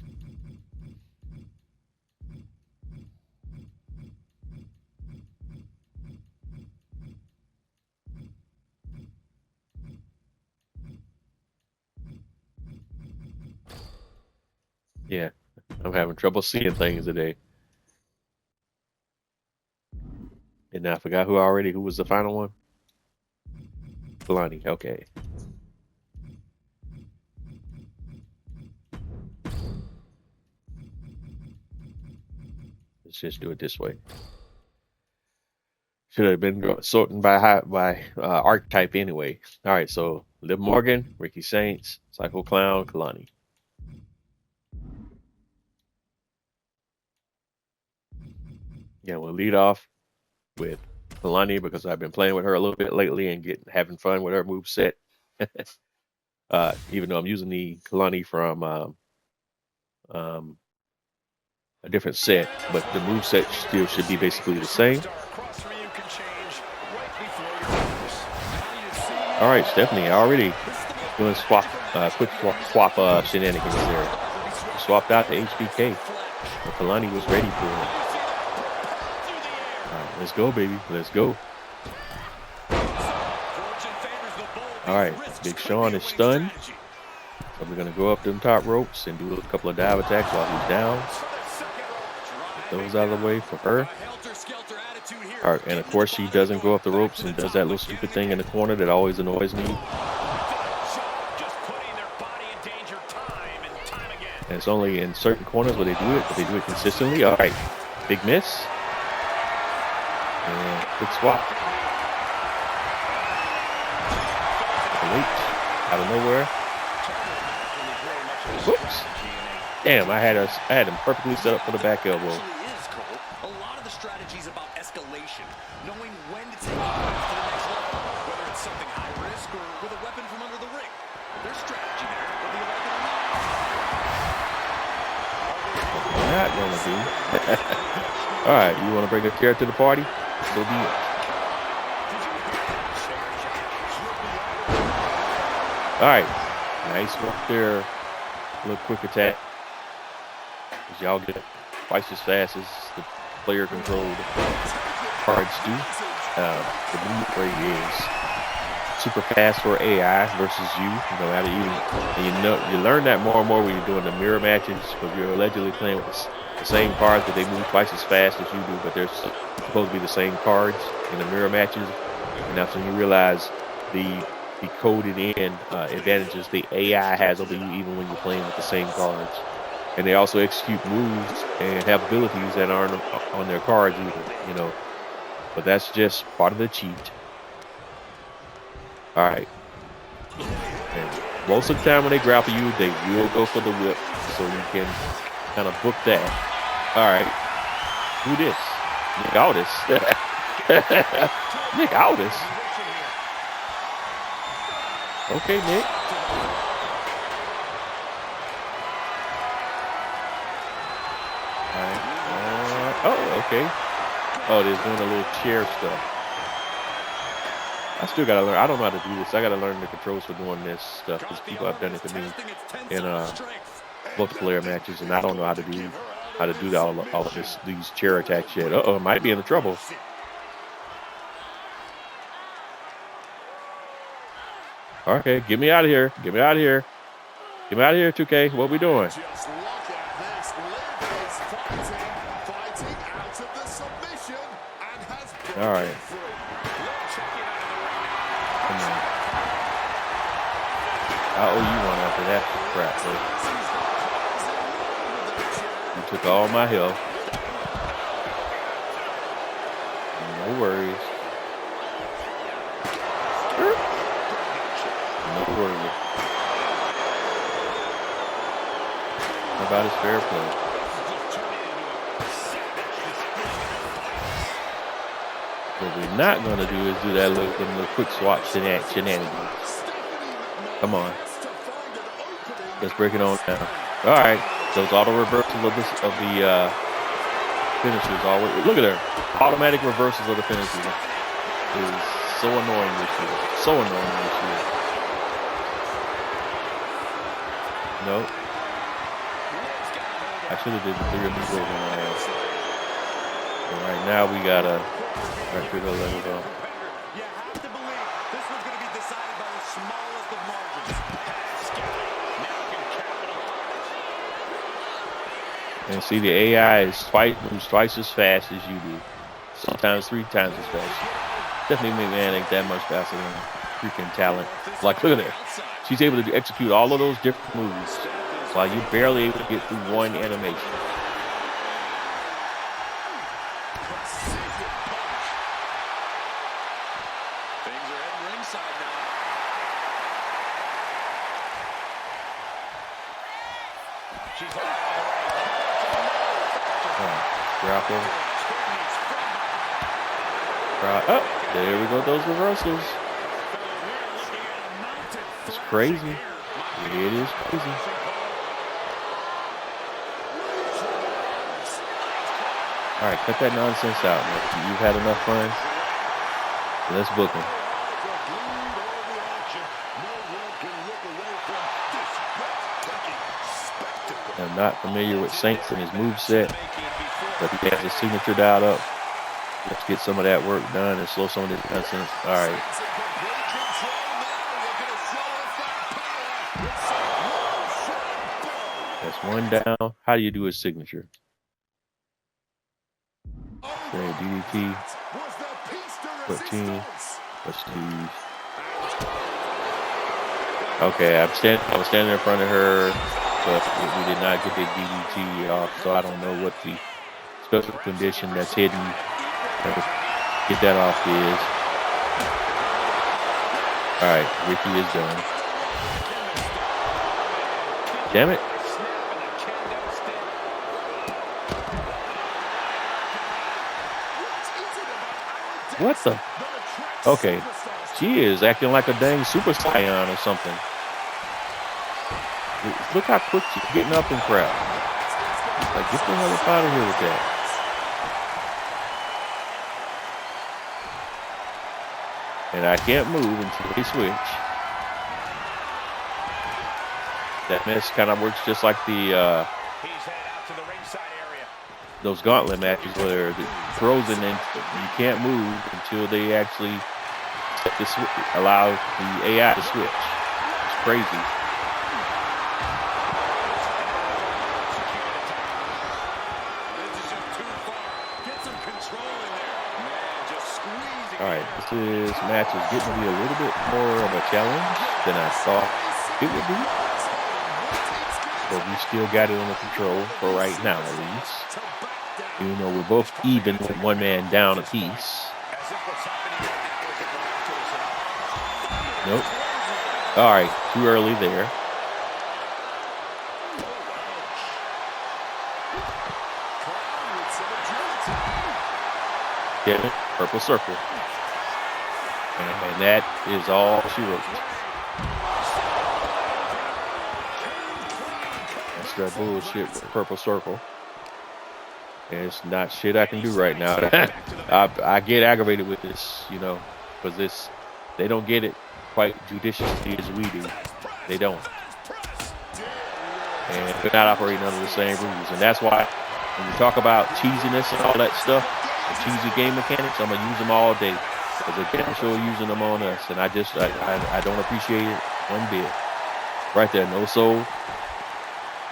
Yeah, I'm having trouble seeing things today. And I forgot who was the final one? Kalani, okay. Let's just do it this way. Should have been sorting by archetype anyway. All right, so Liv Morgan, Ricky Saints, Psycho Clown, Kalani. Yeah, we'll lead off with Kalani because I've been playing with her a little bit lately and having fun with her moveset. Even though I'm using the Kalani from a different set, but the moveset still should be basically the same. All right, Stephanie, already doing quick swap shenanigans there. Swapped out to HBK. But Kalani was ready for it. All right, let's go, baby. Let's go. All right, Big Sean is stunned. So we're going to go up them top ropes and do a couple of dive attacks while he's down. Get those out of the way for her. All right, and of course she doesn't go up the ropes and does that little stupid thing in the corner that always annoys me. And it's only in certain corners where they do it, but they do it consistently. All right, big miss. And quick swap. Wait, out of nowhere. Whoops. Damn, I had him perfectly set up for the back elbow. A lot of the strategies about escalation, knowing when to take it to the next level, whether it's something high risk or with a weapon from under the ring. There's strategy there, whether you like it or not. Not gonna be. All right, you want to bring a chair to the party? So be it. All right, nice work there. A little quick attack. As y'all get twice as fast as the player controlled cards do. The move rate is super fast for AI versus you. No matter you learn that more and more when you're doing the mirror matches because you're allegedly playing with the same cards, but they move twice as fast as you do. But they're supposed to be the same cards in the mirror matches, and that's when you realize the coded in advantages the AI has over you, even when you're playing with the same cards. And they also execute moves and have abilities that aren't on their cards either, But that's just part of the cheat. All right. And Most of the time when they grapple you, they will go for the whip, so you can kind of book that. All right, do this. Nick Aldis. Nick Aldis. Okay, Nick. All right. Oh, okay. Oh, they're doing a little chair stuff. I still gotta learn. I don't know how to do this. I gotta learn the controls for doing this stuff because people have done it to me in multiplayer matches, and I don't know how to do all of these chair attacks yet. Uh-oh, might be in trouble. Okay, get me out of here. Get me out of here. Get me out of here, 2K. What we doing? All right. Come on. I owe you one after that crap, bro. You took all my health. No worries. No worries. How about his fair play? What we're not going to do is do that little quick swap shenanigans. Come on. Let's break it on down. All right. Those auto reversals of the finishers always. Look at her. Automatic reversals of the finishers is so annoying this year. So annoying this year. Nope. I should have did the 3 amigos on my ass. But right now we gotta right through the level though. You have to believe this was going to be decided by the smallest of margins. Now can capitalize. And see, the AI moves twice as fast as you do. Sometimes 3 times as fast. Definitely McMahon ain't that much faster than freaking talent. Like, look at her. She's able to execute all of those different moves while you're barely able to get through one animation. Things are heading ringside now. She's grapple. Oh, there we go. Those reversals. It's crazy. It is crazy. All right, cut that nonsense out, man. You've had enough fun. Let's book him. I'm not familiar with Saints and his moveset, but he has his signature dialed up. Let's get some of that work done and slow some of this nonsense. All right. That's one down. How do you do his signature? Okay, DDT. 14. Let's do. Okay, I was standing in front of her, but we did not get the DDT off, so I don't know what the special condition that's hidden. Get that off is. All right, Ricky is done. Damn it. What the? Okay. She is acting like a dang Super Saiyan or something. Look how quick she's getting up and crap. Like, get the hell up out of here with that. And I can't move until they switch. That mess kind of works just like the those gauntlet matches where the frozen and you can't move until they actually allow the AI to switch. It's crazy. All right, this match is getting to be a little bit more of a challenge than I thought it would be. But we still got it under control for right now, at least. Even though we're both even with one man down apiece. Nope. All right, too early there. Kevin, purple circle. And that is all she wrote. That's that bullshit with the purple circle. And it's not shit I can do right now. I get aggravated with this, you know, because they don't get it quite judiciously as we do. They don't. And they're not operating under the same rules. And that's why when you talk about cheesiness and all that stuff, the cheesy game mechanics, I'm going to use them all day. Because they're damn sure using them on us. And I don't appreciate it one bit. Right there, no soul.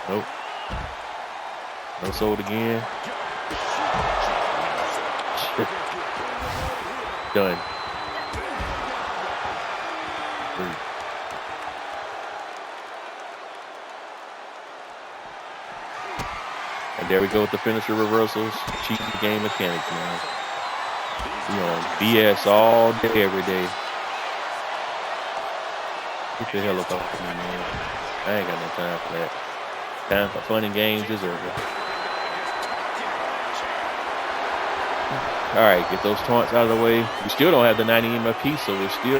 Nope. No soul again. Done. And there we go with the finisher reversals. Cheating game mechanics, man. We on BS all day, every day. Get the hell up off me, man. I ain't got no time for that. Time for fun and games is over. All right, get those taunts out of the way. We still don't have the 90 MFP, so we're still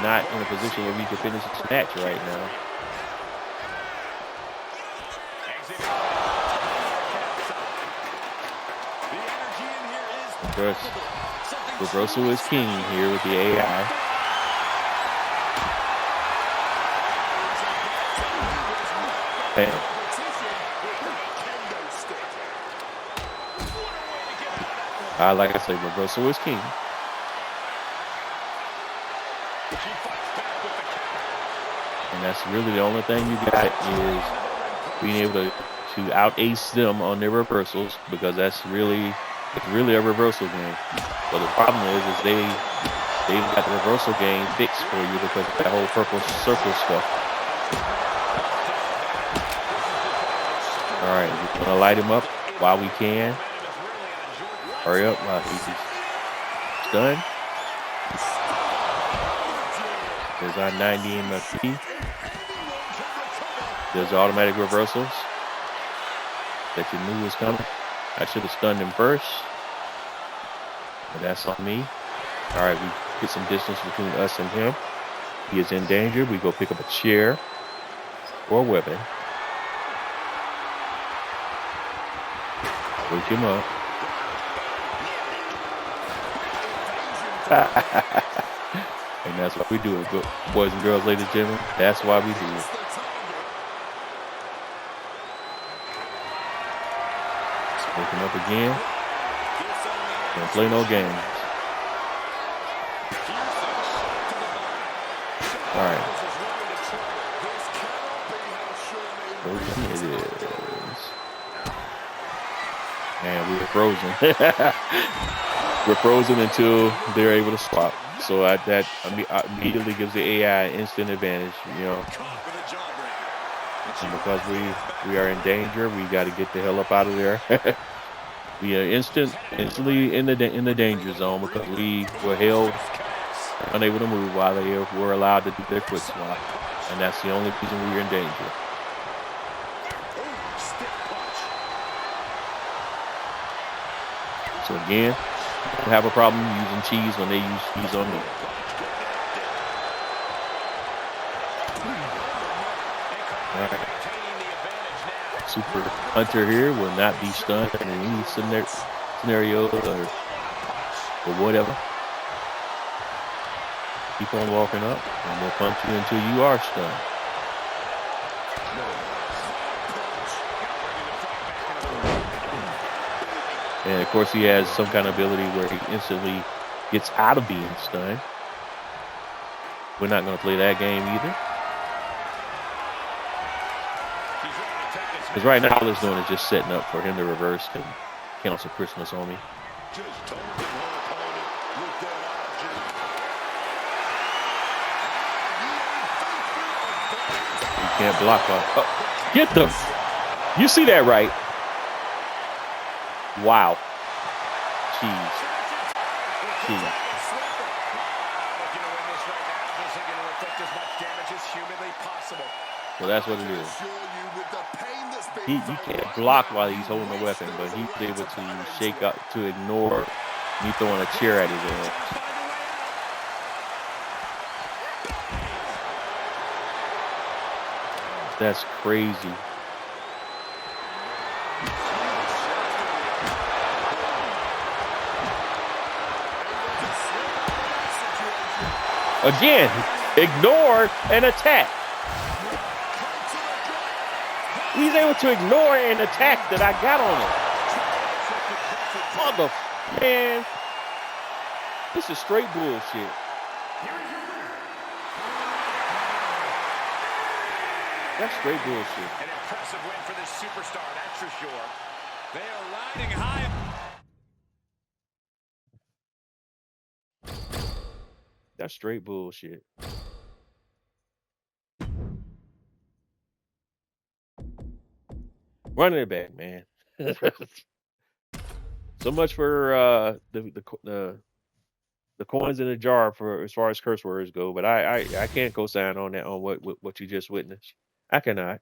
not in a position where we can finish this match right now. Of course, reversal is king here with the AI. Bam. Like I said, reversal is king. And that's really the only thing you got is being able to out-ace them on their reversals, because it's really a reversal game. But the problem is they've got the reversal game fixed for you because of that whole purple circle stuff. All right, we're gonna light him up while we can. Hurry up while he's done. There's our 90 MFP. There's automatic reversals that you knew was coming. I should have stunned him first, but that's on me. All right, we get some distance between us and him. He is in danger. We go pick up a chair or a weapon. Wake him up. And that's why we do it, boys and girls, ladies and gentlemen. That's why we do it. Wake him up again. Don't play no games. All right. Frozen it is. And we're frozen. We're frozen until they're able to swap. So that immediately gives the AI instant advantage, you know. And because we are in danger, we got to get the hell up out of there. We are instantly in the danger zone because we were held unable to move while they were allowed to do their quick swap, and that's the only reason we were in danger. So again, don't have a problem using cheese when they use cheese on me. All right. Super Hunter here will not be stunned in any scenario or whatever. Keep on walking up, and we'll punch you until you are stunned. And of course, he has some kind of ability where he instantly gets out of being stunned. We're not going to play that game either. Because right now, all it's doing is just setting up for him to reverse and cancel Christmas on me. You can't block off. Oh, get them. You see that, right? Wow. Cheese. inflict as much damage as humanly possible. So that's what it is. You can't block while he's holding the weapon, but he was able to shake up, to ignore me throwing a chair at his ass. That's crazy. Again, ignore an attack. He's able to ignore an attack that I got on him. Man, this is straight bullshit. That's straight bullshit. An impressive win for this superstar, that's for sure. They are riding high. That's straight bullshit. Running it back, man. So much for the coins in the jar for as far as curse words go, but I can't co-sign on that, on what you just witnessed. I cannot.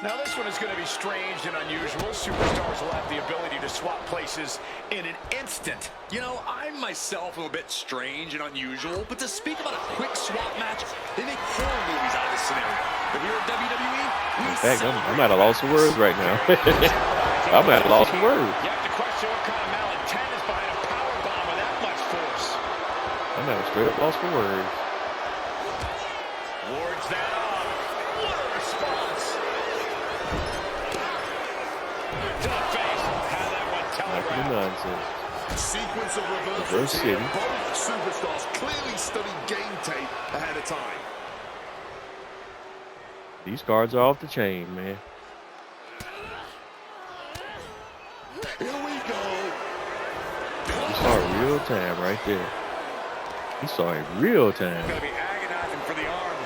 Now this one is going to be strange and unusual. Superstars will have the ability to swap places in an instant. You know, I myself am a bit strange and unusual, but to speak about a quick swap match, they make horror movies out of this scenario. But here at WWE, in fact, I'm at a loss of words right now. I'm at a loss of words. You have to question what kind of malintent is behind a power bomb with that much force. I'm at a straight up loss for words. Wards that off. What a response. To the face. Had that one telegraphed. Nonsense. Sequence of reversals here. Both superstars clearly studied game tape ahead of time. These cards are off the chain, man. Here we go. You saw it real time right there. You saw it real time. Gonna be agonizing for the arm.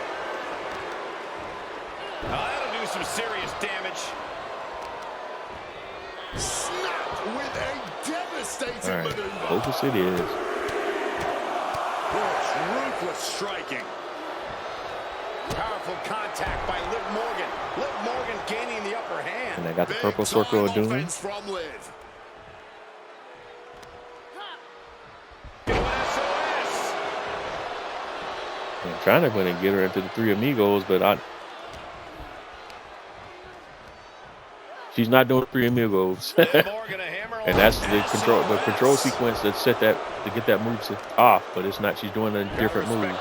That'll do some serious damage. Snap with a devastating maneuver. Focus it is. Ruthless striking. Powerful contact by Liv Morgan. Liv Morgan gaining the upper hand. And I got the purple circle of doom. From Liv. I'm trying to go and get her into the Three Amigos, but she's not doing Three Amigos. And that's the control sequence that set that to get that move off, but it's not. She's doing a different move.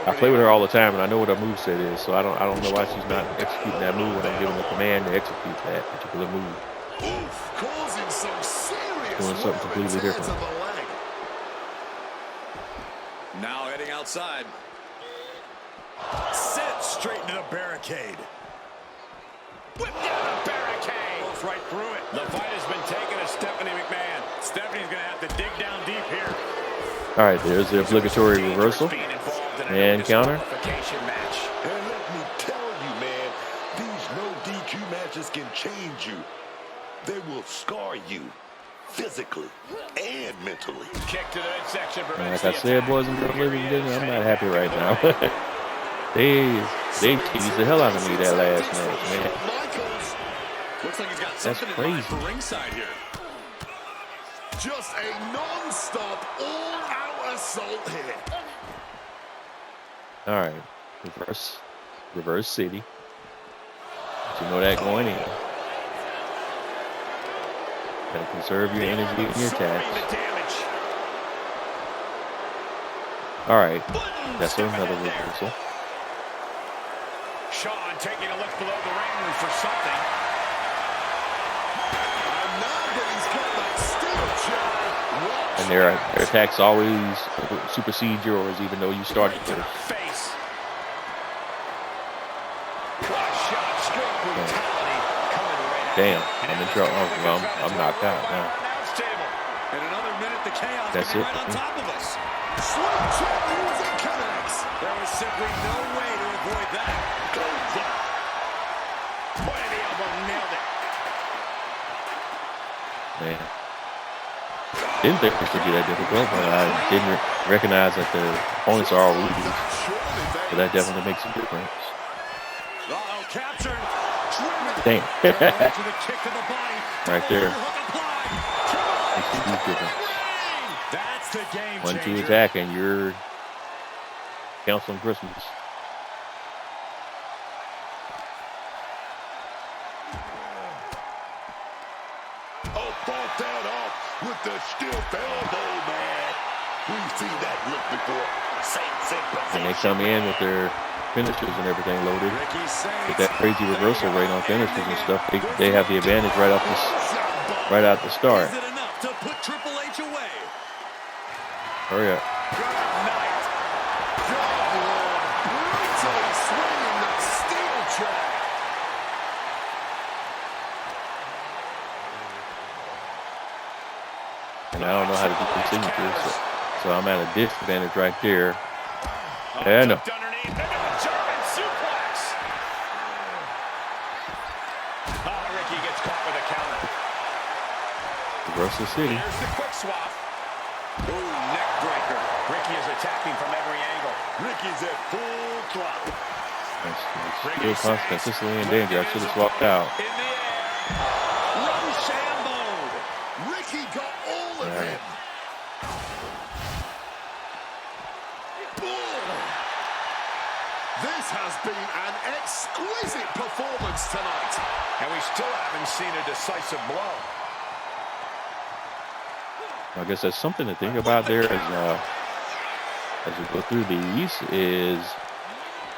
I play with her all the time, and I know what her moveset is, so I don't know why she's not executing that move when I'm giving the command to execute that particular move. Causing some serious doing something completely different. Now heading outside. Sent straight into the barricade. Whip down the barricade. Goes right through it. The fight has been taken to Stephanie McMahon. Stephanie's going to have to dig down deep here. All right, there's the obligatory reversal and counter. And let me tell you, man, these no DQ matches can change you. They will scar you physically and mentally. Kick to the midsection. Like I said, boys and girls, ladies and gentlemen, I'm not happy right now. they teased the hell out of me that last match, man. Looks like he's got That's crazy. For ringside here. Just a non-stop, all-out assault here. All right, reverse city. But you know that going in. Gotta conserve your energy and your attacks. All right, that's another reversal. Shawn taking a look below the ring for something. And their attacks always supersede yours, even though you started first. Damn, I'm in trouble. I'm knocked out now. That's it. There was simply no way to avoid that. Point of the elbow, nailed it. Man. Didn't think this would be that difficult, but I didn't recognize that the opponents are all rookies. So that definitely makes a difference. Damn. Right there. Makes a huge difference. 1-2 attack and you're counseling Christmas. Oh, fought that off with the stiff elbow, man. We've seen that look before. And they come in with their finishers and everything loaded. With that crazy reversal rate on finishers and stuff, they have the advantage right out the start. Is it enough to put Triple H away? Hurry up. Good night. Brutally swinging that steel trap. And I don't know how to do these signatures, so I'm at a disadvantage right there. Yeah, no. Underneath, and a German suplex. Ricky gets caught with a counter. Reversal City. Here's the quick swap. Ooh, neck breaker. Ricky is attacking from every angle. Ricky's at full throttle. Still consistently in danger. I should have swapped out. In the air. Rochambeau. Ricky got all of him. This has been an exquisite performance tonight. And we still haven't seen a decisive blow. I guess that's something to think about there as we go through these is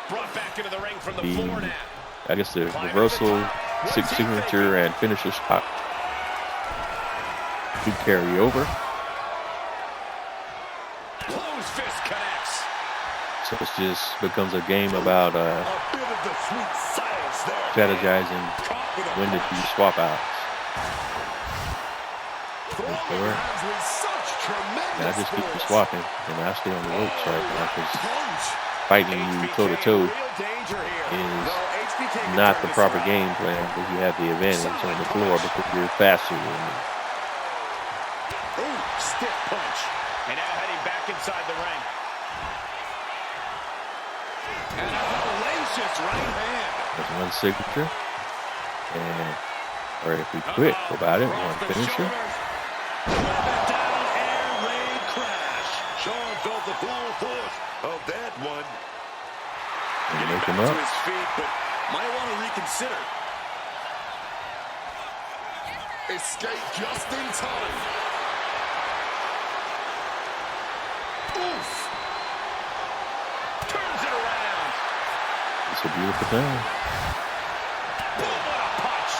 Brought back into the ring from the floor now. I guess the reversal, signature, and finisher spot could carry over. Close fist connects. So it just becomes a game about strategizing when to do swap outs. And I just keep swapping, and I stay on the ropes right now because fighting you toe-to-toe is not the proper game plan because you have the advantage on the floor because you're faster than me. Ooh, stiff punch. And now heading back inside the ring. And a hellacious right hand. There's one signature. And, or if we quit about it, one finisher. Down air raid crash. Sean felt the full force of that one. And make him up. To his feet, but might want to reconsider. Escape just in time. Oof. Turns it around. It's a beautiful thing. Boom, what a punch.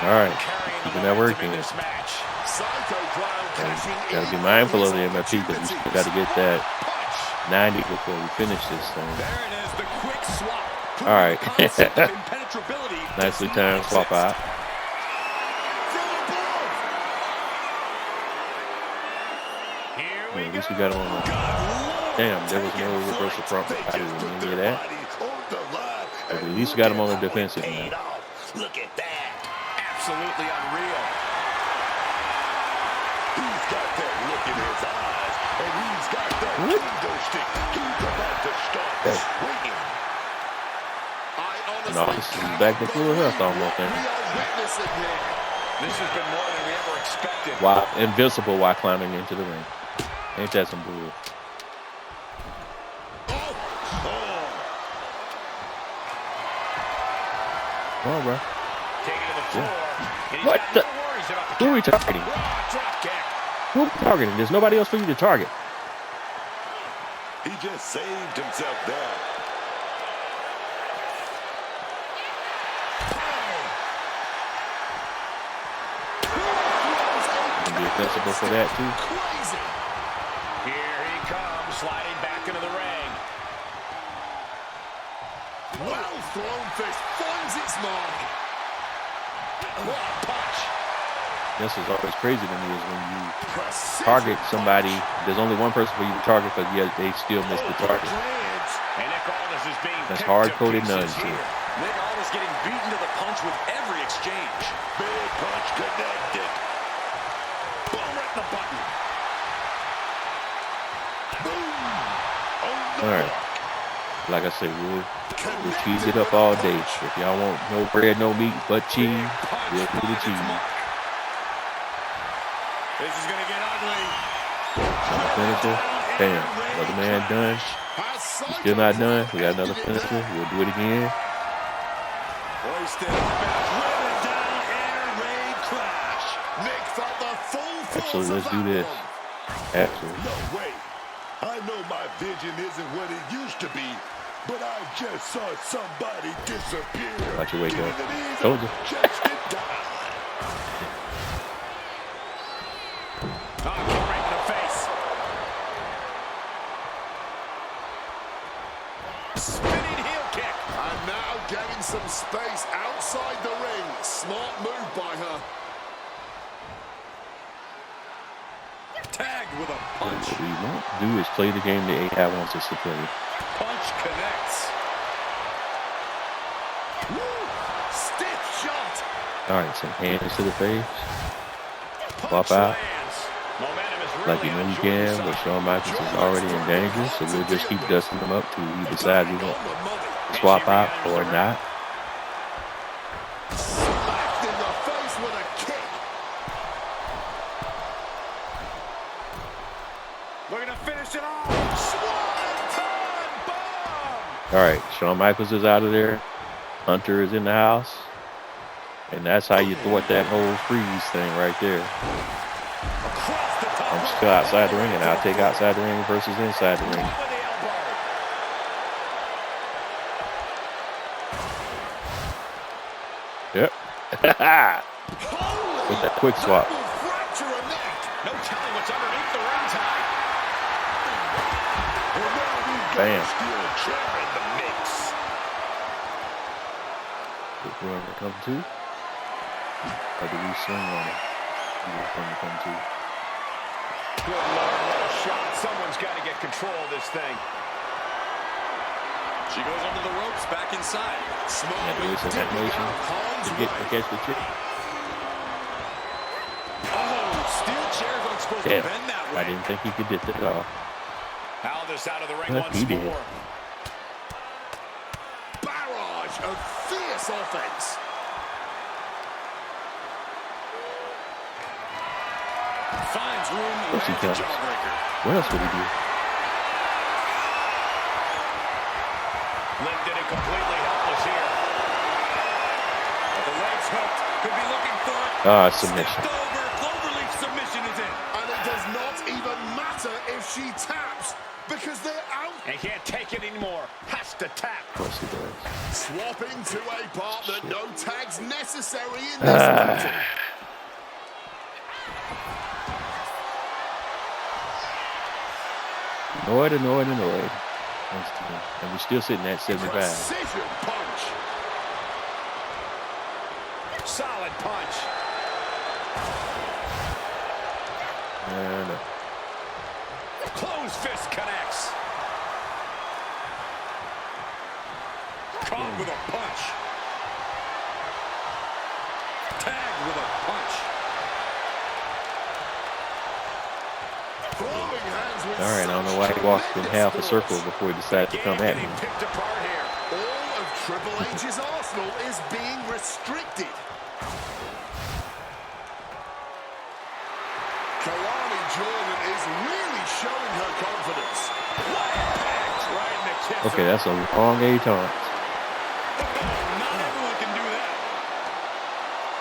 All right, keeping that working. This match. Got to be mindful of the MFP because we still got to get that 90 before we finish this thing. There it is, the quick swap. All right. Impenetrability. Nicely timed swap out. Well, at least we got him on the... Damn, there was no reversal front. I didn't hear that. But at least we got him on the defensive now. Look at that. Absolutely unreal. He's got that look in his eyes, and he's got that kendo stick. He's about to start swinging. No, this is back to full health almost. This has been more than we ever expected. Wow, invincible while climbing into the ring. Ain't that some bull? Come on, bro. Taking to the floor. Yeah. What the? Who are we targeting? Who are we targeting? There's nobody else for you to target. He just saved himself there. You can be defensible for that, too. Here he comes, sliding back into the ring. Well thrown fist finds its mark. What a punch. This is always crazy to me is when you target somebody, there's only one person for you to target, but yet they still miss the target. And Nick Aldis is being That's hard-coded nuns here. Nick Aldis getting beaten to the punch with every exchange. Big punch connected. Boom, right the button. All right. Like I said, we'll cheese it up all day. If y'all want no bread, no meat, but cheese, we'll do the cheese. This is going to get ugly. Finisher. Bam. Another man done. He's still not done. We got another finisher. We'll do it again. Actually, let's do this. Actually. No way. I know my vision isn't what it used to be, but I just saw somebody disappear. Watch you wake up. Told you. Just in time. Right in the face. Spinning heel kick. And now getting some space outside the ring. Smart move by her. Tagged with a punch. What we won't do is play the game that AI wants us to play. Punch connects. Woo! Stiff shot. All right, some hands to the face. Punch Swap out. lands. Momentum is Like you really know you on can, Jordan's but side. Shawn Michaels is already in danger, so we'll just keep dusting him up till he decides we want to swap out or not. Smacked in the face with a kick. Looking to finish it off. Swanton bomb. All right, Shawn Michaels is out of there. Hunter is in the house. And that's how you thwart that whole freeze thing right there. Across the top. I'm still outside the ring, and I'll take outside the ring versus inside the ring. With the elbow. Yep. With that quick swap. Fracture a neck. No telling what's underneath the ring tie. And now we've got Bam. a steel chair in the mix. Is going to come to? Or do we swing on it? Is going to come to? Good Lord, what a shot. Someone's got to get control of this thing. She goes under the ropes, back inside. Smart Yeah, there is with some dipping animation out Khan's to get way. to catch the trick. Oh, steel chairs aren't supposed to Yeah, bend that I way. didn't think he could get that at all. Aldous out of the ring But once he did. more. Barrage of fierce offense. Finds room to What's he land the got? jawbreaker. What else would he do? Lifted and completely helpless here. But the legs hooked. Could be looking for it. Submission. Stepped over. Cloverleaf submission is in. And it does not even matter if she taps because they're out. And can't take it anymore. Has to tap. Of course he does. Swapping to a partner. No tags necessary in this meeting. Annoyed. And we're still sitting at 75. Precision punch. Solid punch. No. Closed fist connects. Caught with a punch. Tagged with a punch. Throwing hands with All right, I don't know why he such walked in half a tremendous circle force. before he decided to come at me. Getting picked apart here. All of Triple H's arsenal is being restricted. Kalani Jordan is really showing her confidence. Packed right in the kiss. Okay, that's a long A taunt. Not everyone can do that.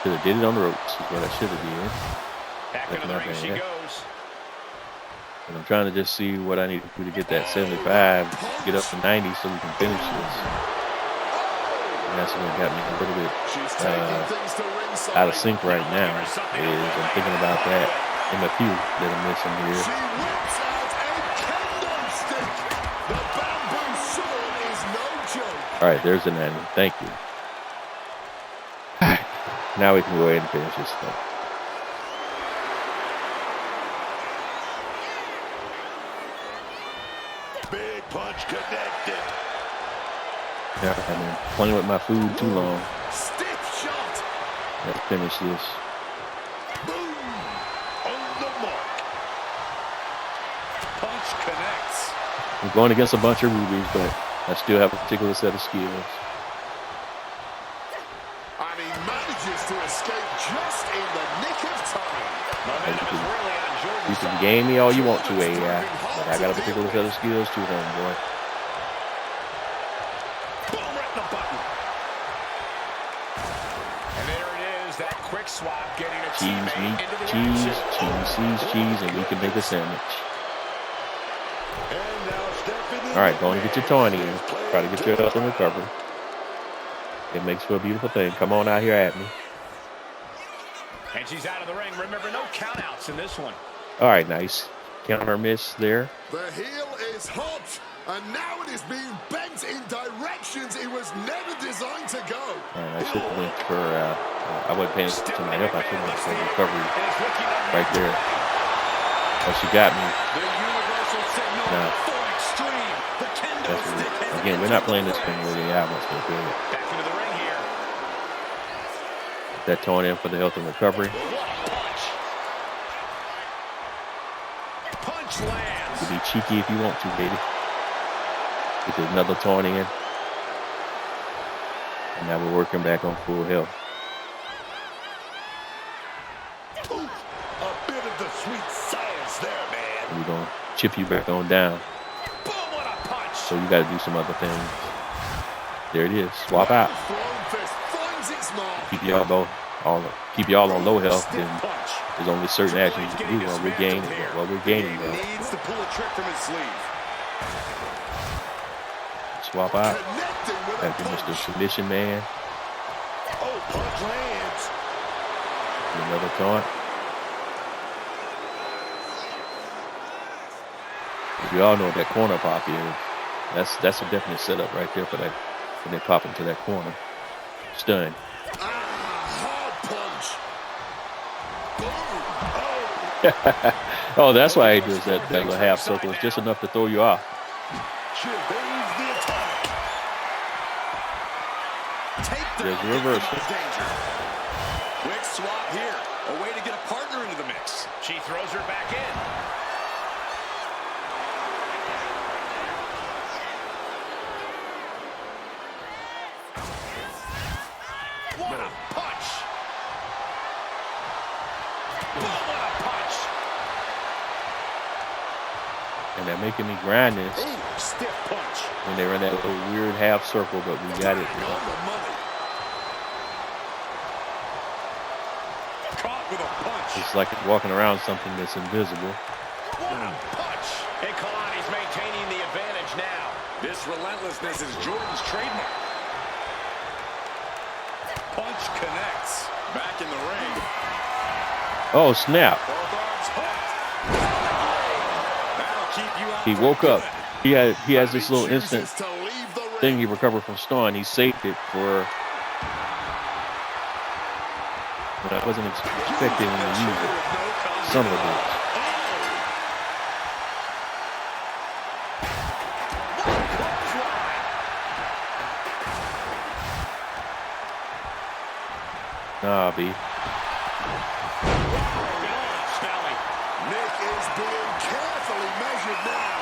Should have did it on the ropes. Is what I should have did. Back That's into the not ring she bad. goes. And I'm trying to just see what I need to do to get that 75, get up to 90 so we can finish this. And that's what got me a little bit She's taking things to ringside. out of sync right now. Is I'm thinking about that MFU that I'm missing here. She whips out a kendo stick. The bamboo sword is no joke. All right, there's the 90. Thank you. Now we can go ahead and finish this stuff. Big punch connected. Yeah, I've been playing with my food too long. Stiff shot. Let's finish this. Boom. On the mark. I'm going against a bunch of rubies, but I still have a particular set of skills. And he manages to escape just in the nick of time. You can game me all you want to, AI, but I got a particular set of skills too, homeboy. Boom, right in the button. And there it is, that quick swap getting a Cheese, teammate meat, into the cheese, action. cheese, and we can make a sandwich. And now stepping in. All right, go and get your tawny in. Try to get your health and recovery. It makes for a beautiful thing. Come on out here at me. And she's out of the ring. Remember, no countouts in this one. All right, nice. Counter miss there. The heel is hot, and now it is being bent in directions it was never designed to go. All right, I should have went for, I wasn't paying attention to my health. I should have went for recovery right there. Oh, she got me. The universal signal Nah. for extreme. The kendo That's stick weird. has Again, we're not playing this thing entered. really out. Let's go good. Back into the ring here. That taunt in for the health and recovery. What a punch. Punch lands. You can be cheeky if you want to, baby. Get another taunt in. And now we're working back on full health. Ooh, a bit of the sweet science there, man. And we're going to chip you back on down. Boom, what a punch. So you got to do some other things. There it is. Swap out. Thrown fist finds its mark. Keep y'all on low health. Then Stiff punch. there's only certain actions you can do while we're gaining. While we're gaining He health. needs to pull a trick from his sleeve. Swap out. Connecting with a Got to Mr. punch. Submission Man. Oh, punch lands. Do another taunt. We all know what that corner pop is. That's a definite setup right there for that when they pop into that corner. Stun. Hard punch. Boom. Oh, that's why he does that little half circle. It's just enough to throw you off. She evades the attack. Take the There's the reversal. danger. Quick swap here. A way to get a partner into the mix. She throws her back in. What a punch. Boom, what a punch. And they're making me grind this Ooh, stiff punch. when they run that little weird half circle, but we got it. On the money. Caught with a punch. It's like walking around something that's invisible. What a punch. And Kalani's maintaining the advantage now. This relentlessness is Jordan's trademark. Punch connects. Back in the ring. Oh, snap. Both arms hooked. That'll keep you out He for woke up. good. He has this little Chooses instant to leave the ring. thing he recovered from stun. He saved it for when I wasn't expecting him to use it. Son of a bitch. Nah, B. Nick is being carefully measured now.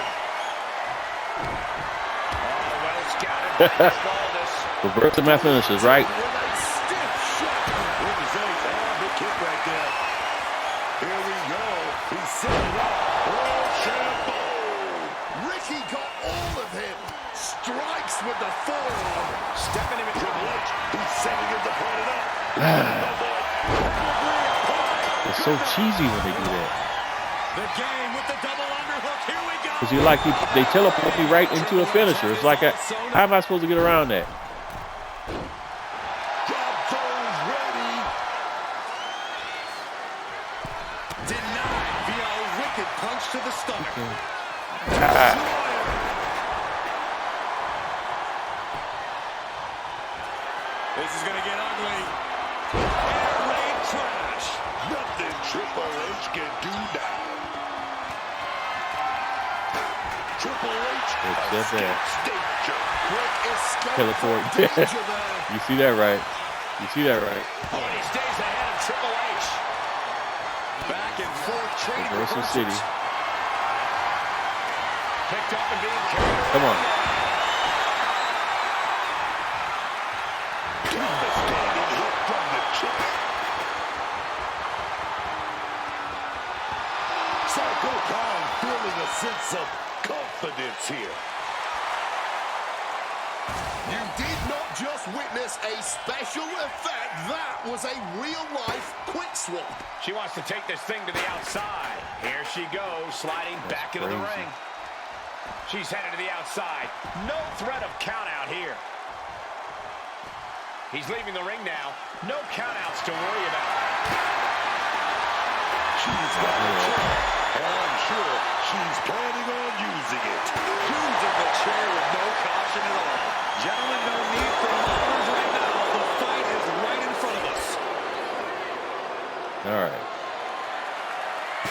Reversing my finishes, right? With a stiff shot. What is that? Big kick right there. Here we go. He's setting up. Oh, shampoo. Ricky got all of him. Strikes with the forearm. Stepping him in Triple H, he's setting him to point it up. It's so cheesy when they do that. The game with the double underhook. Here we go. Because you like they teleport me right into a finisher. It's like, how am I supposed to get around that? Jab throws ready. Denied via a wicked punch to the stomach. This is going to get ugly. Air raid trash. Nothing Triple H can do now. Triple H It's just that. danger. Quick escape Teleport. from danger there. You see that right? You see that right? Oh, and he stays ahead of Triple H. Back and forth trade Reversal reversals. City. picked up and being carried. Come on. Devastating hit from the chest. Psycho Khan feeling a sense of confidence here. You did not just witness a special effect. That was a real-life quick swap. She wants to take this thing to the outside. Here she goes, sliding back into the ring. She's headed to the outside. No threat of count out here. He's leaving the ring now. No countouts to worry about. She's got the chair, and I'm sure she's planning on using it. Using the chair with no caution at all. Gentlemen, no need for markers right now. The fight is right in front of us. All right.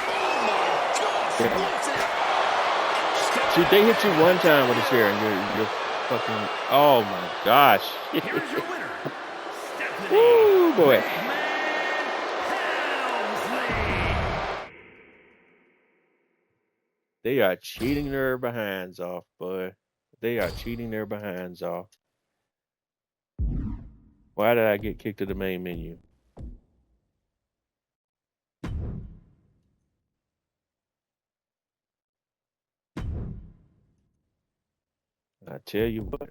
Oh my gosh, what's it? See, they hit you one time with a chair and you're fucking, oh my gosh. Here's your winner, Stephanie. Woo, boy. They are cheating their behinds off, boy. They are cheating their behinds off. Why did I get kicked to the main menu? I tell you what.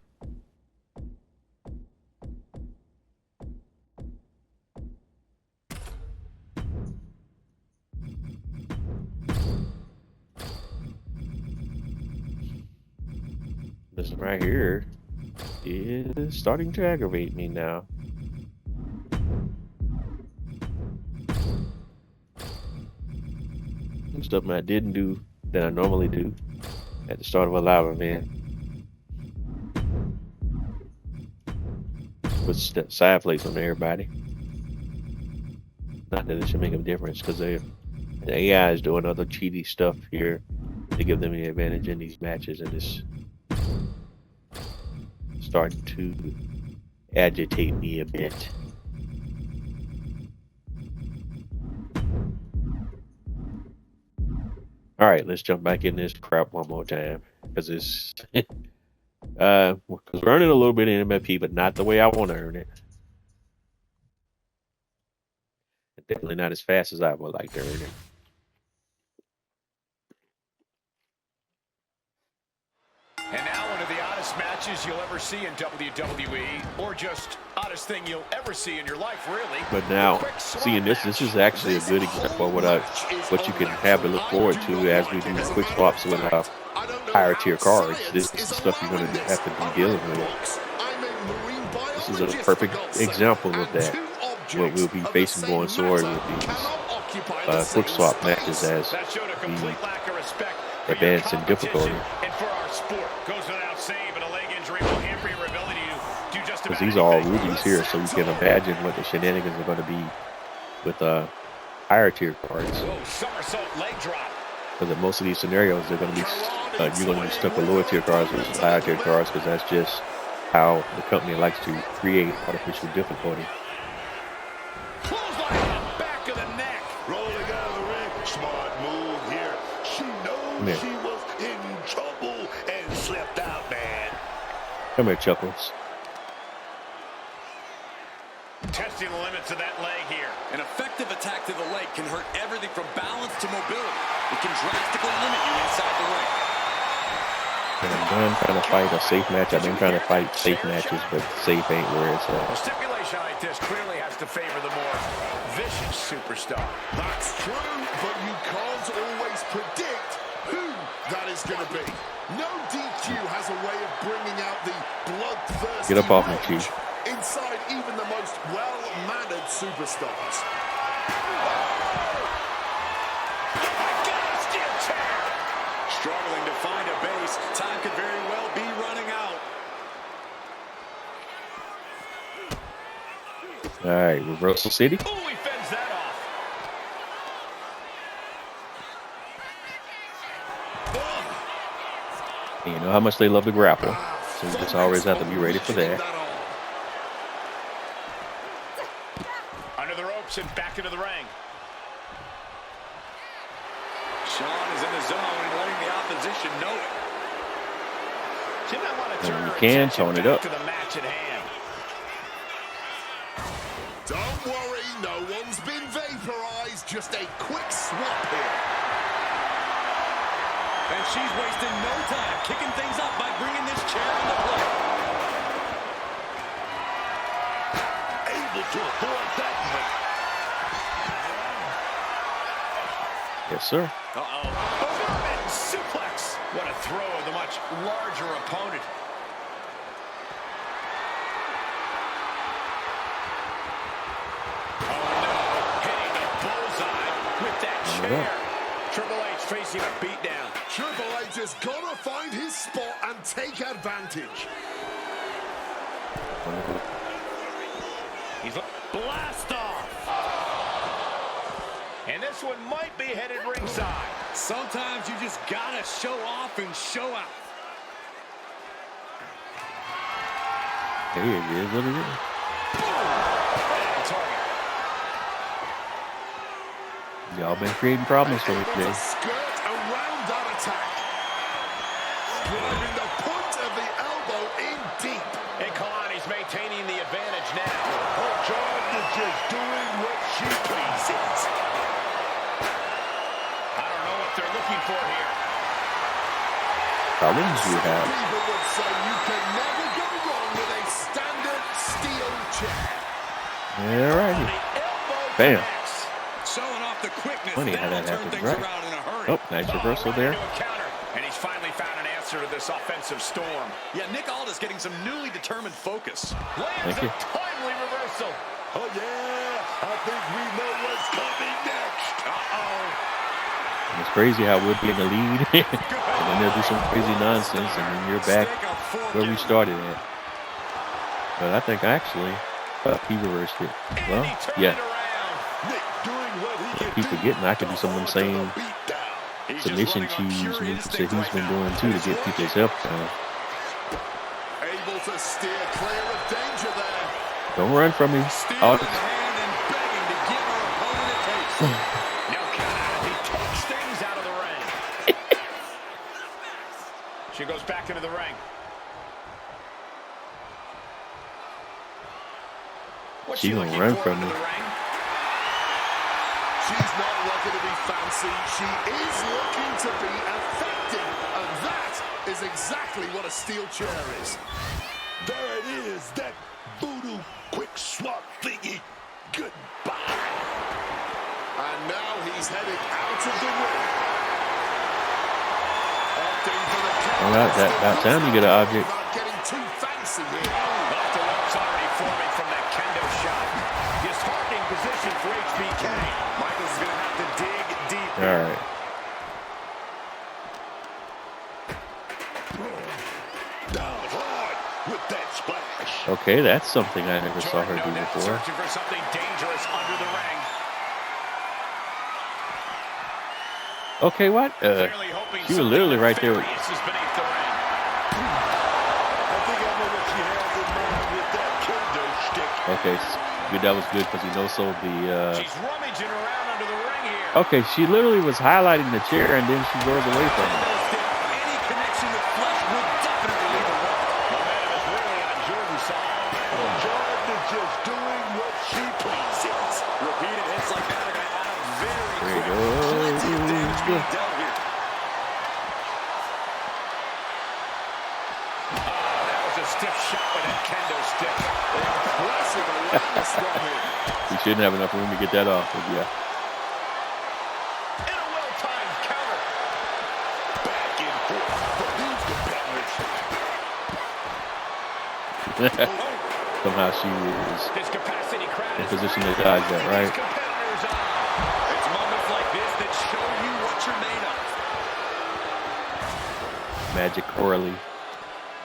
This right here is starting to aggravate me now. Some stuff I didn't do that I normally do at the start of a live event. Put side plates on everybody. Not that it should make a difference because the AI is doing other cheaty stuff here to give them the advantage in these matches, and it's starting to agitate me a bit. All right, let's jump back in this crap one more time because it's because we're earning a little bit in MFP, but not the way I want to earn it. Definitely not as fast as I would like to earn it. And now one of the oddest matches you'll ever see in WWE, or just oddest thing you'll ever see in your life, really. But now, seeing this is actually a good example of what you can have to look forward to as we do quick swaps with higher tier cards. This is the stuff you're going to have to be dealing with. This is a perfect example of that. What we'll be facing going forward with these quick swap matches as we advance in difficulty. Because these are all rubies here, so you can imagine what the shenanigans are going to be with higher tier cards. Because in most of these scenarios, they're going to be you're going to be stuck with lower tier cards versus higher tier cards, because that's just how the company likes to create artificial difficulty. Back of the neck. Rolling out of the ring. Smart move here. She knows she was in trouble and slipped out, man. Come here, Chuckles. Testing the limits of that leg here. An effective attack to the leg can hurt everything from balance to mobility. It can drastically limit you inside the ring. And I'm done trying to fight a safe match. I've been trying to fight safe matches, but safe ain't where it's at. A stipulation like this clearly has to favor the more vicious superstar. That's true, but you can't always predict who that is going to be. No DQ has a way of bringing out the bloodthirsty Get up off me, Chief. inside even the most well-mannered superstars. Struggling to find a base. Time could very well be running out. All right, Reversal City. Oh, he fends that off. And you know how much they love to grapple, so you just always have to be ready for that. Under the ropes and back into the ring. Sean is in the zone and letting the opposition know it. And you can tone it up. To the match at hand. Don't worry, no one's been vaporized. Just a quick swap here. And she's wasting no time kicking things up by bringing this chair into play. Able to avoid that one. Yes, sir. Uh-oh. Overman suplex. What a throw of the much larger opponent. Oh, no. Hitting the bullseye with that chair. Triple H facing a beatdown. Triple H has got to find his spot and take advantage. He's blast off. And this one might be headed ringside. Sometimes you just gotta show off and show out. Hey, it is what it is. Target. Y'all been creating problems for me Able today. to skirt around that attack. Driving the point of the elbow in deep. And Kalani's maintaining the advantage now. Her job is just doing what she pleases. I don't know what they're looking for here. Problems you have. People would say you can never go wrong with a standard steel chair. All righty. The elbow Bam. connects. Showing off the quickness. Funny how That'll that turn happens, things right? around in a hurry. Oh, nice reversal Right there. into a counter. And he's finally found an answer to this offensive storm. Yeah, Nick Aldis getting some newly determined focus. Lands Thank you. a timely reversal. Oh, yeah. I think we know what's coming next. Uh-oh. And it's crazy how we'll be in the lead, and then they'll do some crazy nonsense, and then you're back where we started at. But I think actually, he reversed it. Well, And he turned yeah. it around. Nick doing what he can Keep forgetting I can do some of them same He's just submission running on cheese pure moves that instinct he's right been now. doing too to get people's help down. able to steer clear of danger there. Don't run from me. Stealing Oh, the hand and begging to give her opponent a taste. No count out as he takes things out of the ring. She goes back into the ring. What's She she gonna looking run for from into me. the ring? She's not looking to be fancy. She is looking to be effective. And that is exactly what a steel chair is. There it is, that voodoo quick swap thingy. Goodbye. And now he's heading out of the ring. Opting for the Well, about time you get an object. Not getting too fancy here. Off the ropes already forming from that kendo shot. Disheartening position for HBK. Michaels is going to have to dig deep. all right. Down hard with that splash. Okay, that's something I never saw her do Jordan now before. searching for something dangerous under the ring. Okay, what? Clearly hoping she was literally right there. nefarious is beneath the ring. I think I know what she has in mind with that kendo stick. Okay, good. That was good because he no-sold the. She's rummaging around under the ring here. Okay, she literally was highlighting the chair and then she goes away from it. Any connection with flesh would definitely leave a mark. Momentum is really on Jordan's side. Jordan is just doing what she pleases. Repeated hits like that are going to add up very There you quick. go. Plenty of damage being dealt here. That was a stiff shot with that kendo stick. Impressive awareness from him. He shouldn't have enough room to get that off, but yeah. And a well-timed counter. Back and forth for these competitors. Somehow she is His capacity crowd in is position to really dodge that, rooting right? his competitors on. It's moments like this that show you what you're made of. Magic Coralie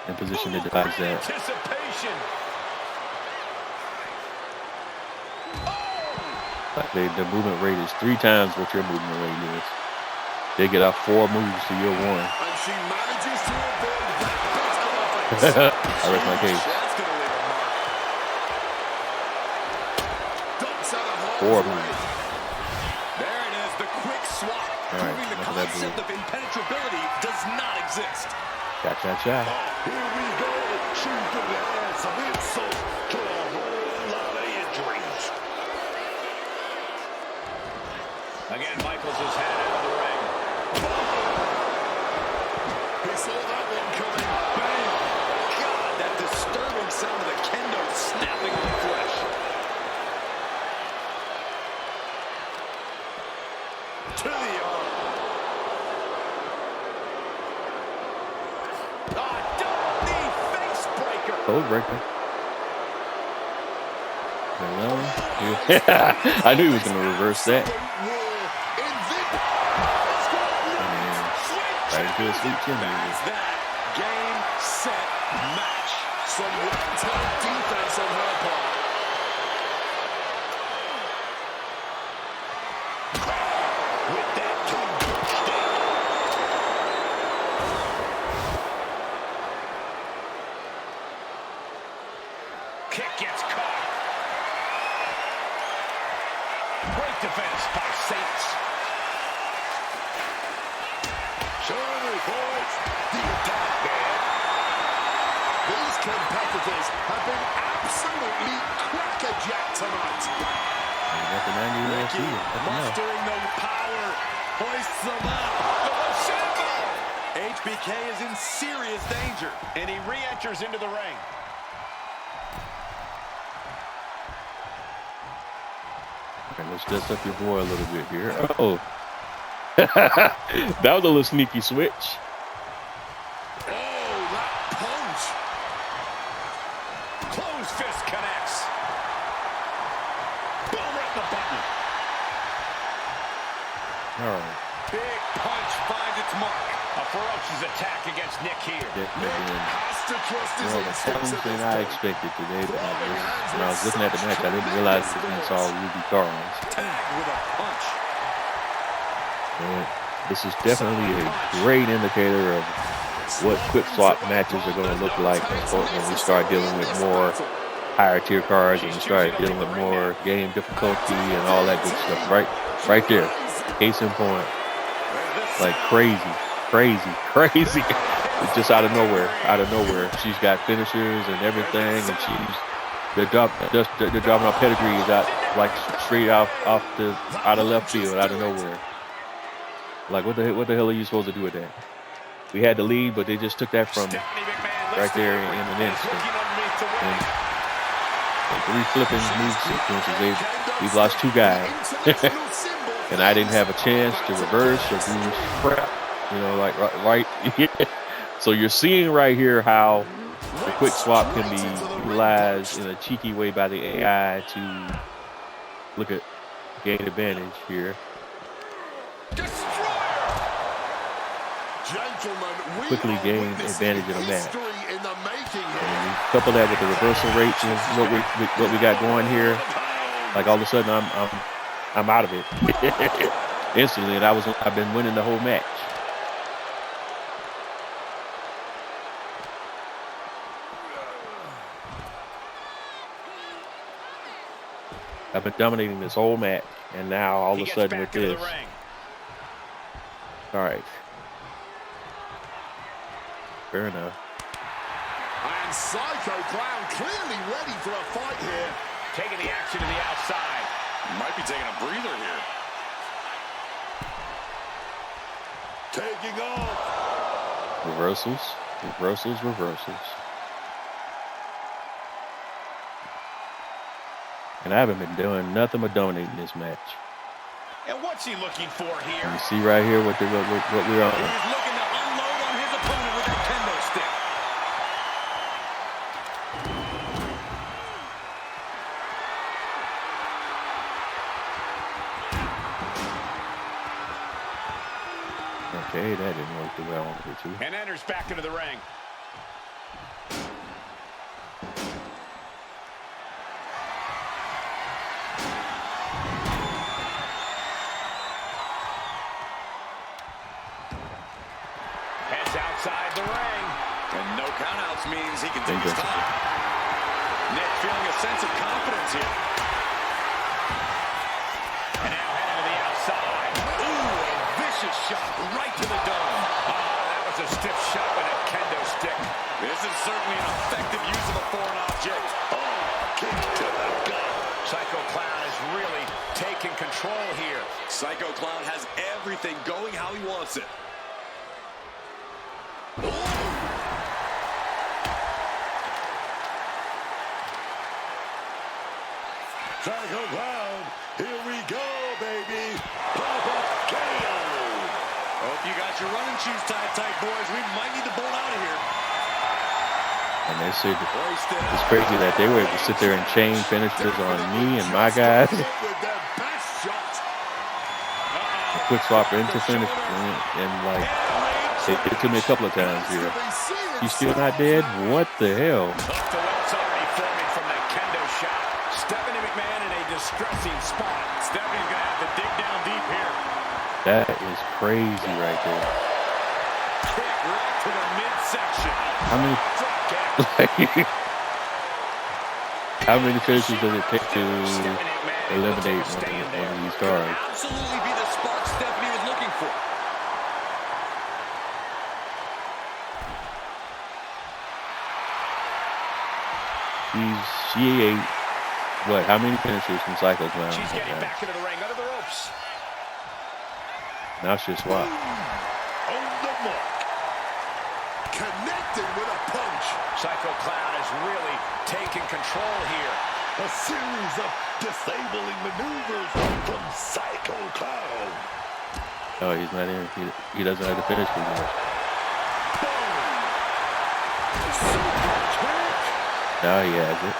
in position to dodge that. Anticipation. The movement rate is 3 times what your movement rate is. They get out 4 moves to your 1. And she manages to avoid that bit of offense. I rest my case. That's going to leave a mark. Dumps out of 4 harm's way. moves. There it is, the quick swap. All right, Proving the enough of that concept of impenetrability does not exist. Cha-cha-cha. Here we go. She's going to add some insult to a whole lot of injuries. Again, Michaels has had out of the ring. He saw that one coming. Bang! God, that disturbing sound of the kendo snapping on the flesh. To the arm. Double knee face breaker. Code breaker. Hello. I knew he was going to reverse that. Right into a sweet chin. That's that. Game, set, match. Some well-timed defense on her part. With that two-punch stick. Kick gets caught. Great defense by Saints. Surely, boys, the attack there. These competitors have been absolutely crackerjacked tonight. Ricky mustering the power, hoists them up. HBK is in serious danger. And he re-enters into the ring. Okay, let's dust up your boy a little bit here. Uh-oh. That was a little sneaky switch. Oh, that punch. Closed fist connects. Boom, right in the button. All right. Big punch finds its mark. A ferocious attack against Nick here. Has to trust his Well, the instincts same at thing this I point. expected today, but when I was looking at the match, I didn't realize that I saw Ruby Carnes. Tag with a punch. And this is definitely a great indicator of what quick swap matches are going to look like when we start dealing with more higher tier cards and we start dealing with more game difficulty and all that good stuff. Right there, case in point, like crazy. It's just out of nowhere. She's got finishers and everything, and they're dropping our pedigrees out like straight out of left field, out of nowhere. Like what the hell are you supposed to do with that? We had the lead, but they just took that from right there in an instant. And 3 flipping move sequences. We've lost 2 guys, and I didn't have a chance to reverse or do crap. You know, like right. So you're seeing right here how the quick swap can be utilized in a cheeky way by the AI to look at gain advantage here. Quickly gain advantage in a match. And you couple that with the reversal rates and what we got going here. Like all of a sudden I'm out of it instantly, and I've been winning the whole match. I've been dominating this whole match, and now all of a sudden with this. All right. Fair enough. And Psycho Clown clearly ready for a fight here. Taking the action to the outside. Might be taking a breather here. Taking off. Reversals. And I haven't been doing nothing but dominating this match. And what's he looking for here? You see right here what we're on. He's looking to unload on his opponent with that kendo stick. Okay, that didn't work the way I wanted it to. And enters back into the ring. Heads outside the ring. And no countouts means he can take his time. Nick feeling a sense of confidence here. And now heading to the outside. Ooh, a vicious shot right to the dome. Oh, that was a stiff shot with a kendo stick. This certainly an effective use of a foreign object. Oh, kick to the gut. Psycho Clown is really taking control here. Psycho Clown has everything going how he wants it. Psycho Clown, here we go, baby. Papa KO. Hope you got your running shoes tied tight, boys. We might need to bolt out of here. And they said it's crazy that they were able to sit there and chain finishers on me and my guys. Quick swap into finish, and like it took me a couple of times here. You still not dead? What the hell? The web's already forming from that kendo shot. Stephanie McMahon in a distressing spot. Stephanie's going to have to dig down deep here. That is crazy right there. Kick right to the midsection. How many finishes does it take to eliminate one of these stars? Absolutely be the spark Stephanie was looking for. She ate what? How many finishers from Psycho Clown? She's getting back into the ring, under the ropes. Now she'll swap. On the mark. Connecting with a punch. Psycho Clown is really taking control here. A series of disabling maneuvers from Psycho Clown. Oh, he's not in. He doesn't have to finish anymore. Now he has it.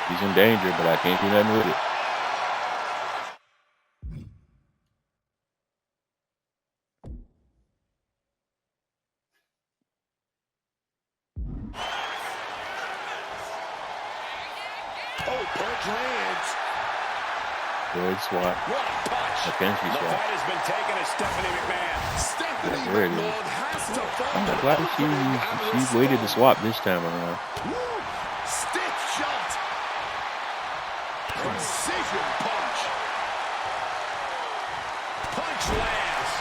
He's in danger, but I can't do nothing with it. Oh, punch lands. Good swat. What a punch. A pinchy The swat. fight has been taken as Stephanie McMahon. Stephanie There it is. McMahon has to fall. I'm glad she waited to swap this time around. Woo! Stiff shot. Precision punch. Punch lands.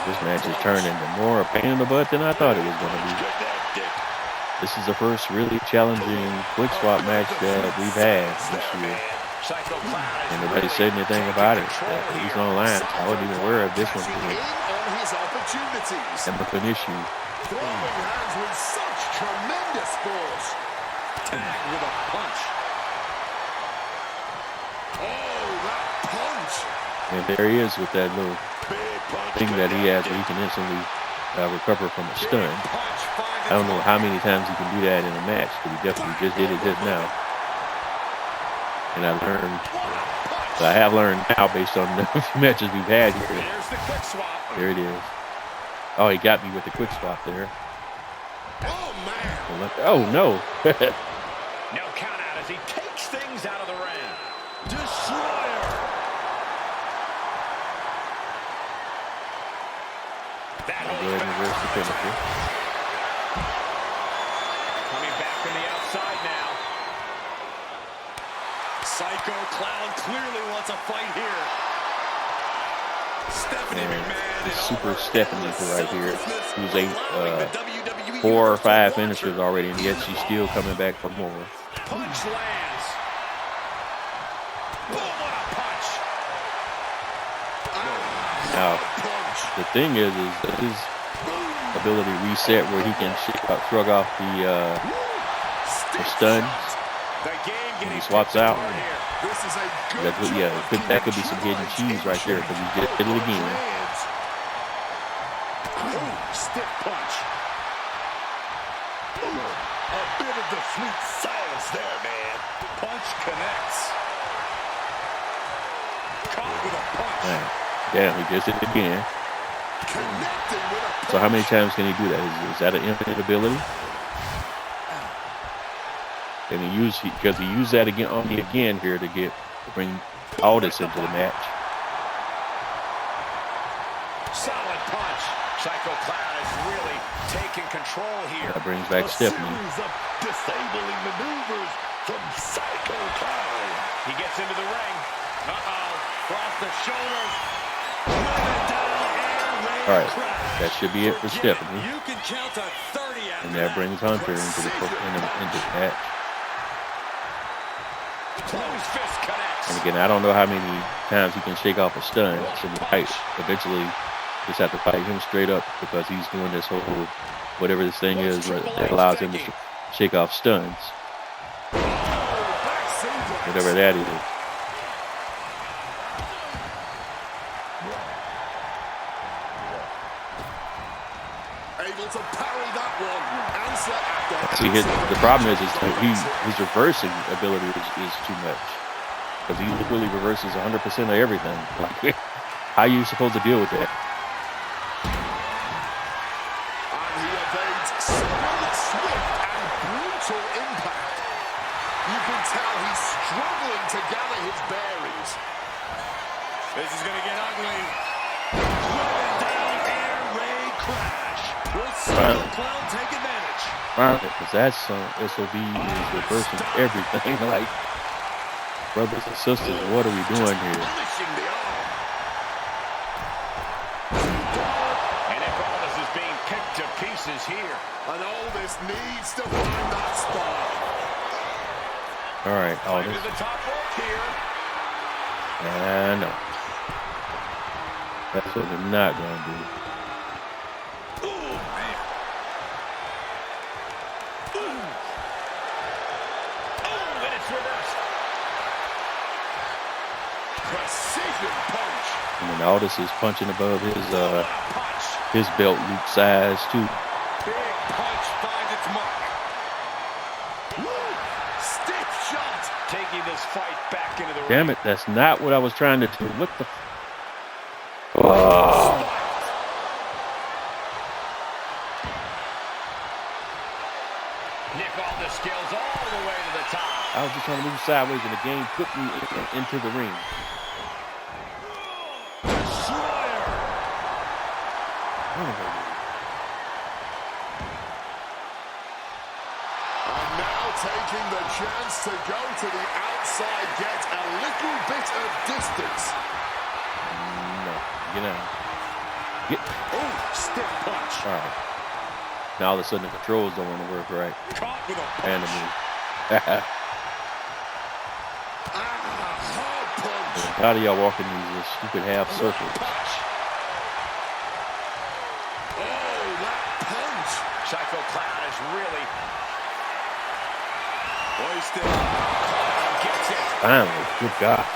This match is turning into more a pain in the butt than I thought it was going to be. This is the first really challenging quick swap match that we've had this year. Psycho Clown And nobody said anything about it. At least online, I wasn't even aware of this one being On his opportunities. an issue. Throwing hands with such tremendous force. Tagged with a punch. Oh, that punch. And there he is with that little Big punch. thing that he has where he can instantly recover from a stun. Punch finds I don't know how many times he can do that in a match, but he definitely just did it just now. And I have learned now based on the matches we've had here. There's the quick swap. There it is. Oh, he got me with the quick swap there. Oh, man. Oh, no. No count out as he takes things out of the ring. Destroyer. That Go holds ahead and back. reverse the finisher. Coming back from the outside now. Psycho Clown clearly wants a fight here. Stephanie McMahon This in super all her Stephanie endless right here, selflessness, who's allowing the WWE 4 or 5 Universe to finishers watch her. already, and yet she's still coming back for more. Punch lands. Boom, what a punch. Now, the thing is that his ability to reset where he can shrug off the stuns. The game When getting he swaps out, here. This is a good that's what, that could be some hidden cheese right there because he just did it again. Ooh, stiff punch. Ooh, a bit of the sweet science there, man. Punch connects. Caught with a punch. Man, damn, he just did it again. Connecting with a punch. So how many times can he do that? Is that an infinite ability? And because he used that again on me again here to bring Aldis into the match. Solid punch. Psycho Clown has really taken control here. That brings back Stephanie. Series of disabling maneuvers from Psycho Clown. He gets into the ring. Cross the shoulders. All right, that should be it for Stephanie. You can count to 30 after And that brings Hunter into the match. Closed fist connects. And again, I don't know how many times he can shake off a stun. So we might eventually just have to fight him straight up because he's doing this whole whatever this thing is that allows him to shake off stuns. Whatever that is. Able to parry that one. Answer after See, the problem is his reversing ability is too much. Because he literally reverses 100% of everything. How are you supposed to deal with that? And he evades several swift and brutal impact. You can tell he's struggling to gather his bearings. This is going to get ugly. Down air raid crash. Will Psycho Clown take advantage? Because that's SOB is reversing everything. Like, brothers and sisters, what are we doing here? Punishing the arm. And Nicholas is being picked to pieces here. And Aldis needs to find that spot. All right, To Aldis. the top rope here. No. That's what we're not going to do. Ooh, man. And it's reversed. Precision punch. And then Aldis is punching above Punch. his belt loop size too. Big punch finds its mark. Woo. Stiff shot. Taking this fight back into the ring. Damn it, that's not what I was trying to do. What the? Oh. Nick Aldis scales all the way to the top. I was just trying to move sideways, and the game put me into the ring. And now taking the chance to go to the outside, get a little bit of distance. No, get out. Get. Oh, stiff punch. All right. Now all of a sudden the controls don't want to work right. Caught with a punch. And me. Hard punch. How do y'all walk in these stupid half circles? Punch. Oh, that punch. Psycho Clown is really Hoisted. gets it. Finally, good gosh.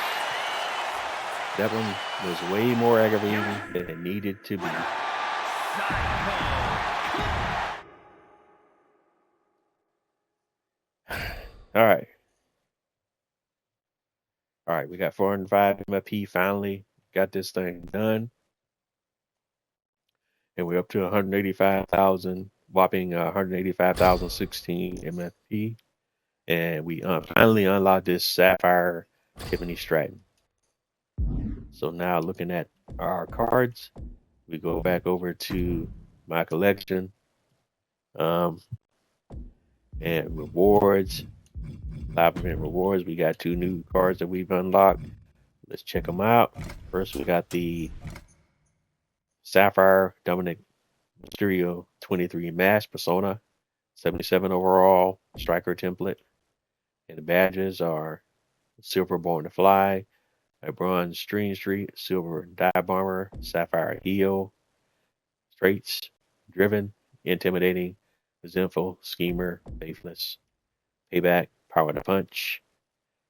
That one was way more aggravating than it needed to be. All right. All right, we got 405 MFP finally. Got this thing done. And we're up to 185,000, whopping 185,016 MFP. And we finally unlocked this Sapphire Tiffany Stratton. So now looking at our cards, we go back over to my collection. And rewards. Live event rewards. We got 2 new cards that we've unlocked. Let's check them out. First, we got the Sapphire Dominic Mysterio 23 Mask Persona, 77 overall striker template. And the badges are Silver Born to Fly, a Bronze Stream Street, Silver Die Bomber, Sapphire Heel, Straits, Driven, Intimidating, Resentful, Schemer, Faithless, Payback, Power to Punch.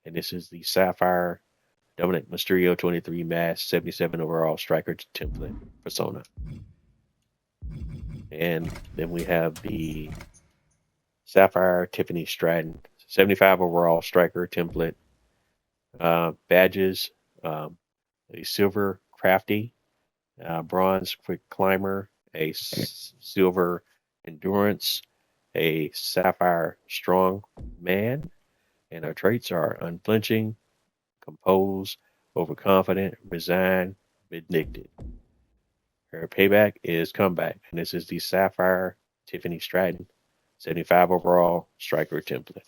And this is the Sapphire Dominic Mysterio 23 Mask, 77 overall striker template persona. And then we have the Sapphire Tiffany Stratton, 75 overall striker template. Badges, a Silver Crafty, Bronze Quick Climber, a Silver Endurance, a Sapphire Strong Man, and our traits are Unflinching, Composed, Overconfident, Resigned, Vindictive. Her payback is comeback, and this is the Sapphire Tiffany Stratton, 75 overall striker template.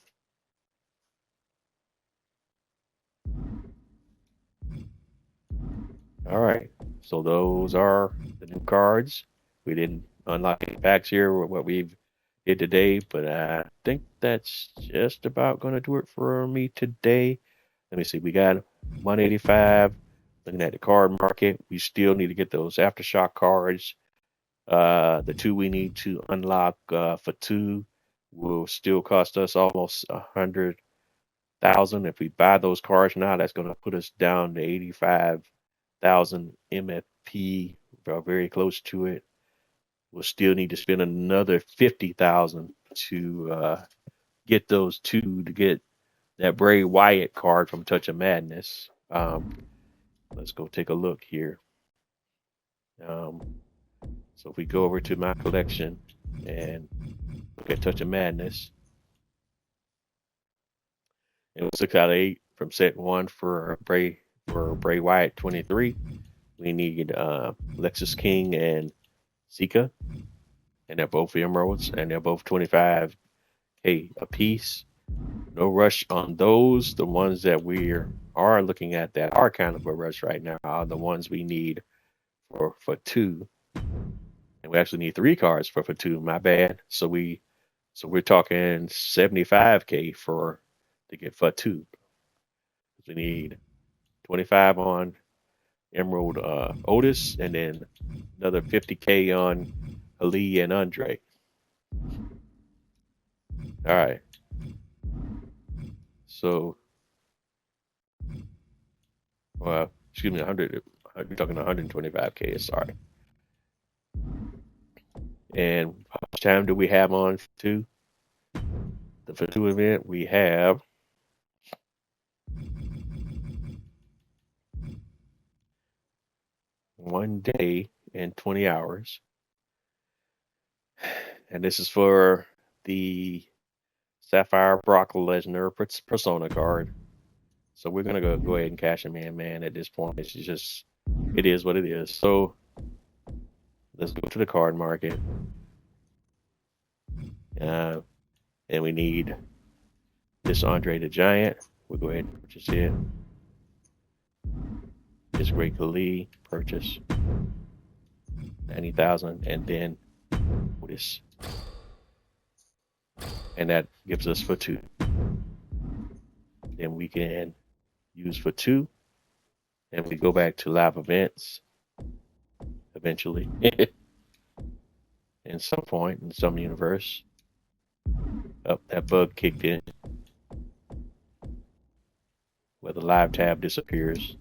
All right, so those are the new cards. We didn't unlock any packs here with what we've did today, but I think that's just about going to do it for me today. Let me see, we got 185. Looking at the card market, we still need to get those Aftershock cards. The 2 we need to unlock for 2 will still cost us almost 100,000. If we buy those cards now, that's going to put us down to 85,000 MFP, very close to it. We'll still need to spend another 50,000 to get those 2 to get that Bray Wyatt card from Touch of Madness. Let's go take a look here. So if we go over to my collection and look at Touch of Madness, it was 6 out of 8 from set 1 for Bray Wyatt 23. We need Lexus King and Zika, and they're both emeralds, and they're both 25k a piece. No rush on those. The ones that we are looking at that are kind of a rush right now are the ones we need for 2. And we actually need 3 cards for 2. My bad. So we're talking 75k to get for 2. We need 25 on Emerald Otis, and then another 50k on Ali and Andre. All right. So, well, excuse me, 100. You're talking 125k. Sorry. And how much time do we have on for 2? The for 2 event we have 1 day and 20 hours. And this is for the Sapphire Brock Lesnar Persona card. So we're gonna go ahead and cash him in, man. At this point, it's just, it is what it is. So let's go to the card market. And we need this Andre the Giant. We'll go ahead and purchase it. This Great Khali, purchase 90,000, and then this, and that gives us for 2. Then we can use for 2, and we go back to live events eventually. In some point in some universe. Oh, that bug kicked in where the live tab disappears.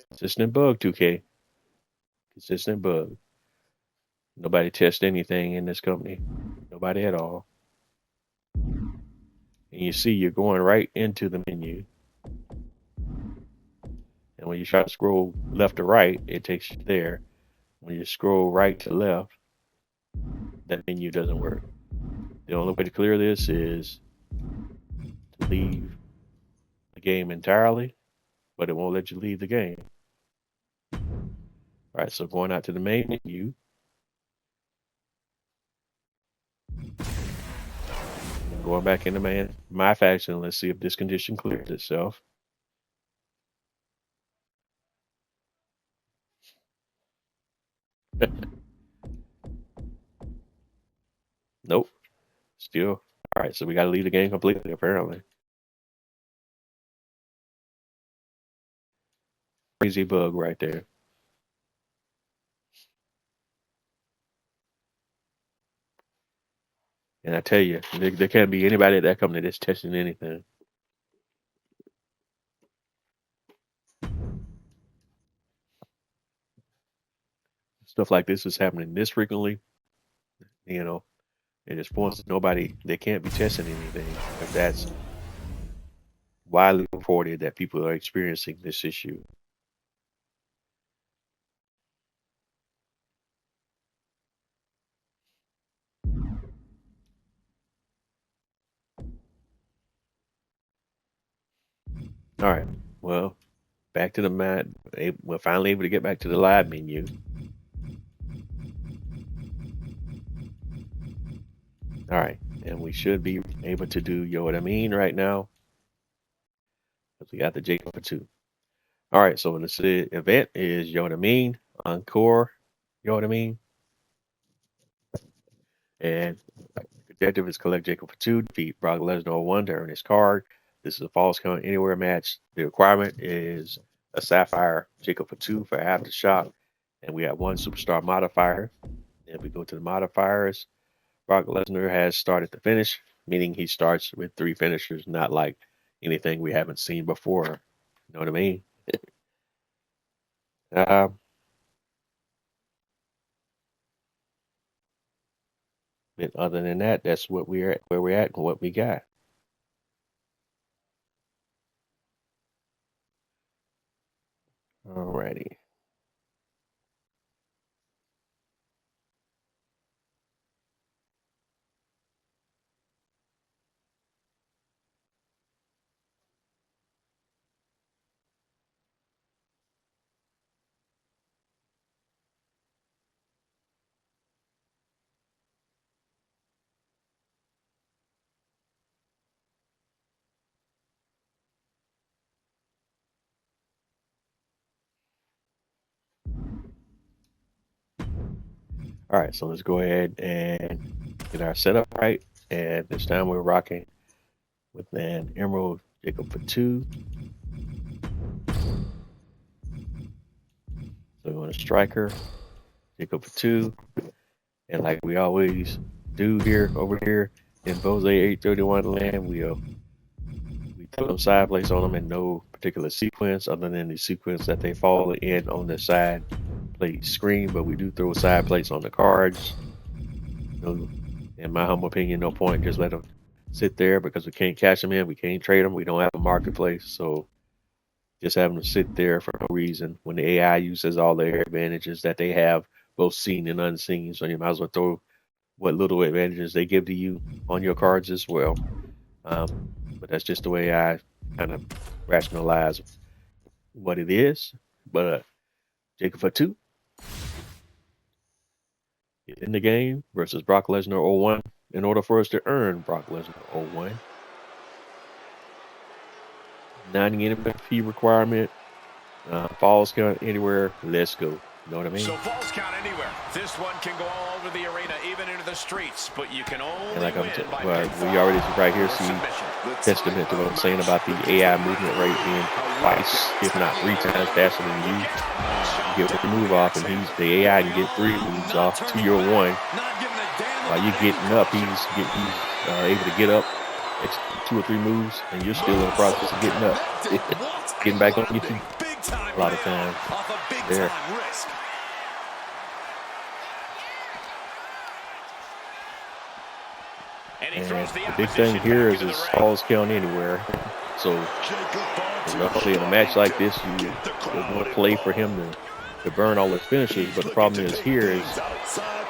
Consistent bug, 2K. Consistent bug. Nobody tests anything in this company. Nobody at all. And you see you're going right into the menu. And when you try to scroll left to right, it takes you there. When you scroll right to left, that menu doesn't work. The only way to clear this is to leave the game entirely, but it won't let you leave the game. All right, so going out to the main menu, going back into my faction, let's see if this condition clears itself. Nope. Still. All right, so we got to leave the game completely, apparently. Crazy bug right there. And I tell you, there can't be anybody at that company that's testing anything. Stuff like this is happening this frequently, you know, and it's points they can't be testing anything if that's widely reported that people are experiencing this issue. All right, well, back to the mat. We're finally able to get back to the live menu. All right, and we should be able to do, you know what I mean, right now. We got the Jacob for 2. All right, so when this event is, you know what I mean, Encore, you know what I mean. And the objective is collect Jacob for 2, defeat Brock Lesnar 1 to earn his card. This is a Falls Count Anywhere match. The requirement is a Sapphire Jacob for 2 for Aftershock. And we have 1 Superstar modifier. And we go to the modifiers. Brock Lesnar has started to finish, meaning he starts with 3 finishers, not like anything we haven't seen before. You know what I mean? But other than that, that's what we're at, where we're at, and what we got. Alrighty. All right, so let's go ahead and get our setup right. And this time we're rocking with an Emerald Jacob for 2. So we want a striker, Jacob for 2. And like we always do here, over here in Bose 831 land, we put them side plates on them in no particular sequence other than the sequence that they fall in on the side plate screen, but we do throw side plates on the cards. So in my humble opinion, no point, just let them sit there because we can't cash them in, we can't trade them, we don't have a marketplace, so just have them sit there for no reason when the AI uses all the advantages that they have, both seen and unseen. So you might as well throw what little advantages they give to you on your cards as well. But that's just the way I kind of rationalize what it is. But Jacob for 2 in the game versus Brock Lesnar 01. In order for us to earn Brock Lesnar 01, 90 NFP requirement, Falls Count Anywhere, let's go. You know what I mean? So Falls Count Anywhere. This one can go all over the arena, even into the streets, but you can only and like win by we already right here see testament to what I'm saying about the AI movement rate being twice, if not 3 times faster than you. You get one move off, and the AI can get 3 moves off to your 1. While you're getting up, he's able to get up 2 or 3 moves, and you're still in the process of getting up, getting back on your feet. A lot of times there. And the big thing here is Falls Count Anywhere. So, in a match like this, you want to play for him to burn all his finishes. But the problem is here is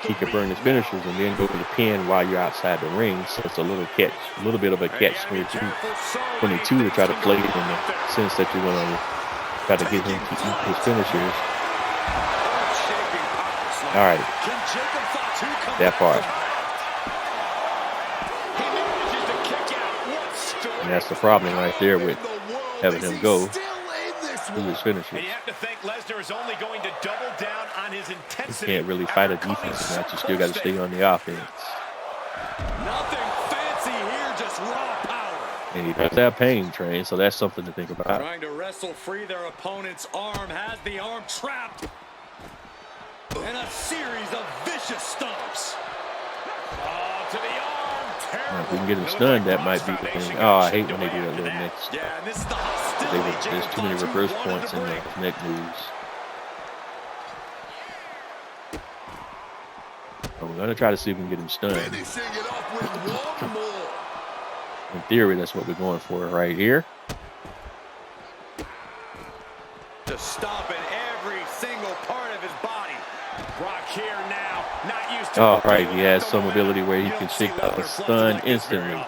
he can burn his finishes and then go to the pin while you're outside the ring. So it's a little bit of a catch-22 to try to play it in the sense that you're going to try to get him to eat his finishers. All right, that part. And that's the problem right there with having him go through his finishes. And you have to think Lesnar is only going to double down on his intensity. You can't really fight a defensive match. You still got to stay on the offense. Nothing fancy here, just raw power. And he does have pain train, so that's something to think about. Trying to wrestle free their opponent's arm, has the arm trapped. And a series of vicious stomps. Oh, to the arm. Now, if we can get him stunned, that might be the thing. Oh, I hate when they do that little neck. Yeah, and this is the hostility. There's too many reverse points in the neck moves. But we're going to try to see if we can get him stunned. In theory, that's what we're going for right here. Just stomping every single part of his body. Brock here now, not used to. All right, he has some ability where he can shake out a stun instantly.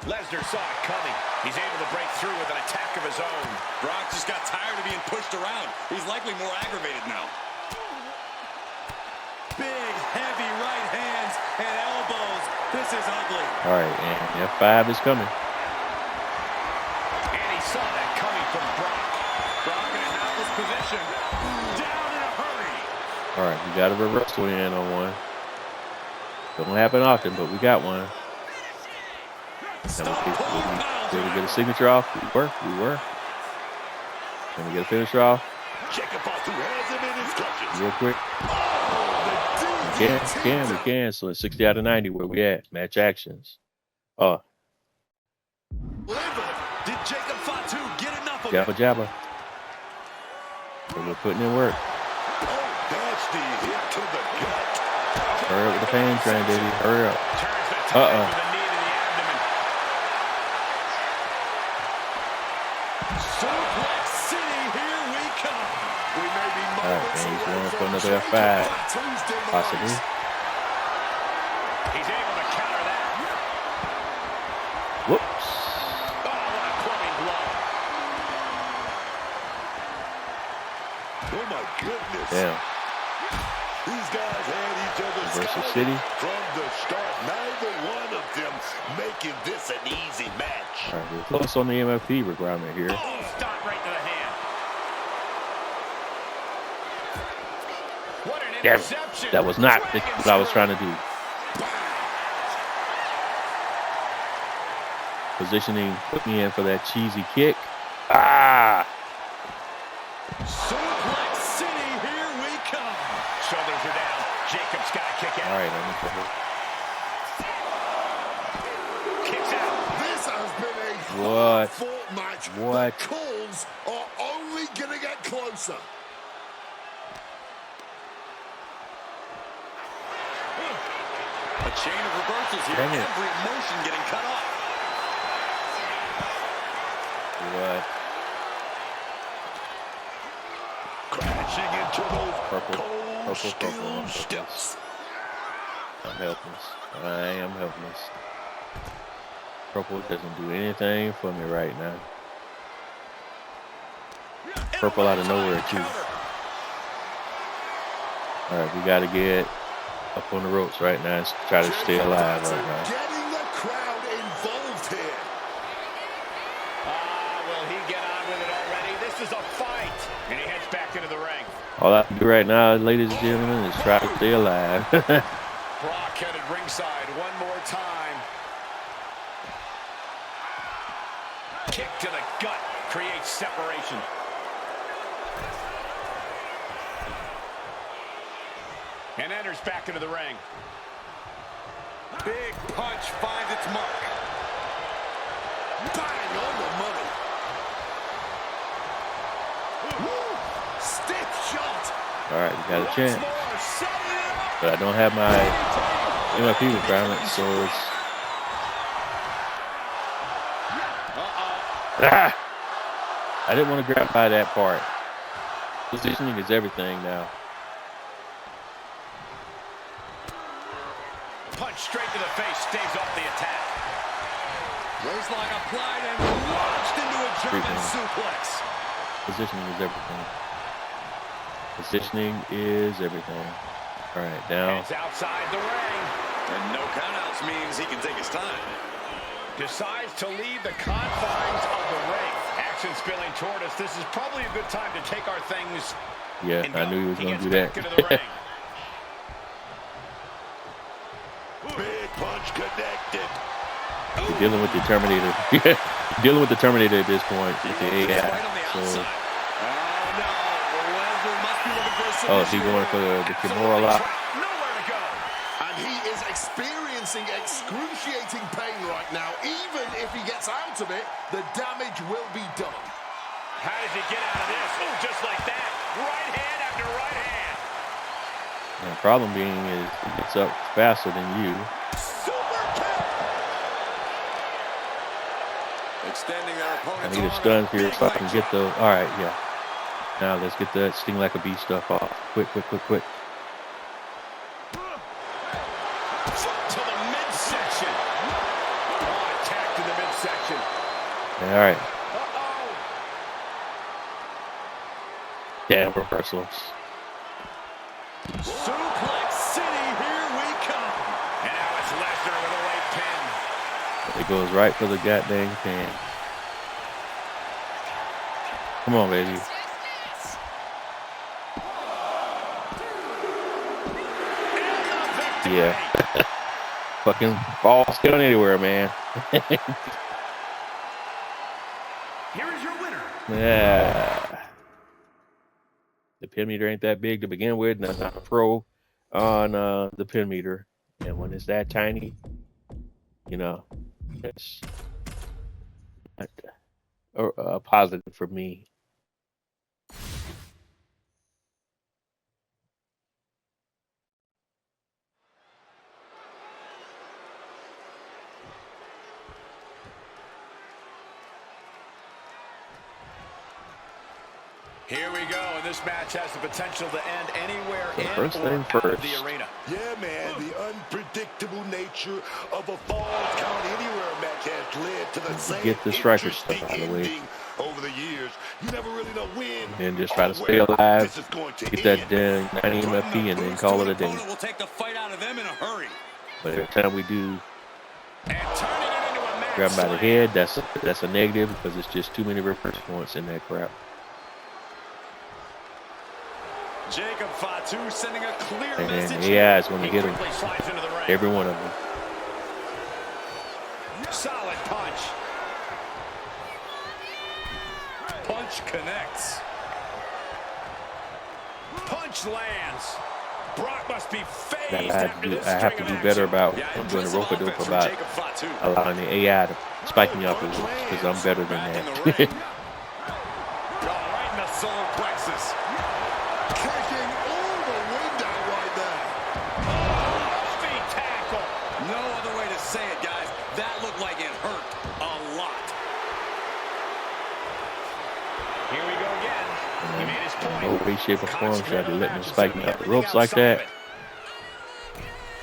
Lesnar saw it coming. He's able to break through with an attack of his own. Brock just got tired of being pushed around. He's likely more aggravated now. Big, heavy right hands and elbows. This is ugly. All right, and F5 is coming. And he saw that coming from Brock. Brock in a helpless position. Down in a hurry. All right, we got a reversal in on one. Don't happen often, but we got one. Did we get a signature off? We were. Can we get a finisher off? Real quick. We can. So it's 60 out of 90. Where we at? Match actions. Did Jacob Fatu get enough of Jabba. So we're putting in work. Nasty hit to the gut. Hurry up with the pain train, baby. Hurry up. Suplex City, here we come. We may be moments He's away going for from another Jacob F5. Fatu's demise. Possibly. He's able to counter that. Whoops. Oh, what a clubbing blow. Oh my goodness. Damn. These guys had each other's Versus scouted City. from the start. Neither one of them making this an easy match. All right, we're close on the MFP requirement here. Oh, stop right to the hand. What an Damn, interception. that was not what I was trying to do. Positioning put me in for that cheesy kick. Ah! Suplex City, here we come. Shoulders are down. Jacob's got to kick out. All right, let me go. Kicks out. This has been a What? hard-fought match. What? The calls are only going to get closer. A chain of reversals here. Dang it. Every motion getting cut off. What? Crashing into those Purple. cold steel Purple. steps. I'm helpless. I am helpless. Purple doesn't do anything for me right now. Purple out of nowhere too. All right, we got to get up on the ropes right now and try to stay alive right now. Getting the crowd involved here. Will he get on with it already? This is a fight. And he heads back into the ring. All I can do right now, ladies and gentlemen, is try to stay alive. Brock headed ringside one more time. Kick to the gut creates separation. And enters back into the ring. Big punch finds its mark. Bang on the money. Woo! Stiff shot. All right, we got a chance. But I don't have my MFP requirement, so it's... Ah! I didn't want to grab by that part. Positioning is everything now. Punch straight to the face, stays off the attack. Waistlock applied and launched into a German suplex. Positioning is everything. Positioning is everything. All right, down. It's outside the ring. And no countouts means he can take his time. Decides to leave the confines of the ring. Action spilling toward us. This is probably a good time to take our things. Yeah, and I knew he was going to do back that. into the ring. Big punch connected. You're dealing with the Terminator. Dealing with the Terminator at this point. With the AI. Right on the outside. Oh, is he going for the Kimura lock? Nowhere to go. And he is experiencing excruciating pain right now. Even if he gets out of it, the damage will be done. How does he get out of this? Oh, just like that. Right hand after right hand. And the problem being is he gets up faster than you. Super kick. Extending our I opponent's need a stun here so I can get the... All right, yeah. Now let's get that sting like a bee stuff off. Quick. To the midsection. Oh, attack to the midsection. All right. Damn reversals. Suplex City, here we come. And now it's Lesnar with a late pin. It goes right for the goddamn pin. Come on, baby. Yeah. Fucking balls going anywhere, man. Here is your winner. Yeah. The pin meter ain't that big to begin with, and I'm not a pro on the pin meter. And when it's that tiny, you know, it's not a positive for me. Here we go, and this match has the potential to end anywhere So in first or thing out first. of the arena. Yeah, man, the unpredictable nature of a Falls Count Anywhere match has led to the same Get the striker stuff out of the way. ending over the years. You never really know when And just try to or stay where alive, this is going to get that end. 90 MFP, and then call it a day. Will take the fight out of them in a hurry. But every time we do And turning it into a match grab him by the slam. head, that's a negative because it's just too many reverse points in that crap. Jacob Fatu sending a clear And message. AI is going to He hit him. quickly slides into the ring. Every one of them. Solid punch. Punch connects. Punch lands. Brock must be I phased have after to do, this I have string to of do action. better about Yeah, I'm doing the impressive rope-a-dope offense from about Jacob Fatu. allowing the AI to spike me up a little because I'm better than Back in the that. ring. Oh, right in the solar plexus. Kicking all the wind out right there. Heavy tackle. No other way to say it, guys. That looked like it hurt a lot. Here we go again. He made his point. No way, shape, or form should I be letting him spike me up the Everything ropes like outside of that. it.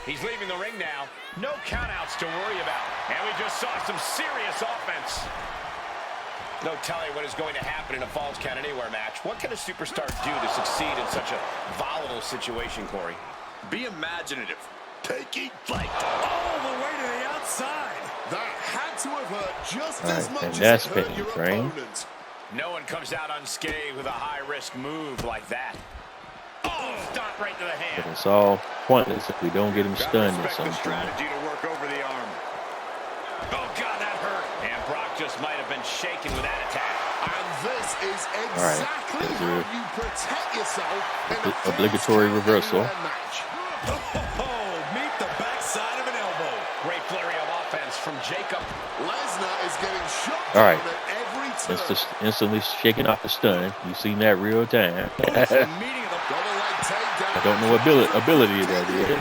He's leaving the ring now. No countouts to worry about. And we just saw some serious offense. No telling what is going to happen in a Falls Count Anywhere match. What can a superstar do to succeed in such a volatile situation, Corey? Be imaginative. Taking flight. All the way to the outside. That had to have hurt just All as right, much and as that's it hurt spinning your frame. opponent. No one comes out unscathed with a high-risk move like that. Oh, stop right to the But hand. it's all pointless if we don't get him Gotta stunned at respect some the point. strategy to work over the arm. Oh, God, that hurt. And Brock just might have been shaken with that attack. And this is right, exactly there's how your you protect yourself in a obligatory Falls Count reversal. Anywhere match. Oh, meet the backside of an elbow. Great flurry of offense from Jacob. Lesnar is getting shot All right. down at every turn. It's just instantly shaking off the stun. You've seen that real time. It's the meeting of the Double leg takedown. I don't know what ability that is.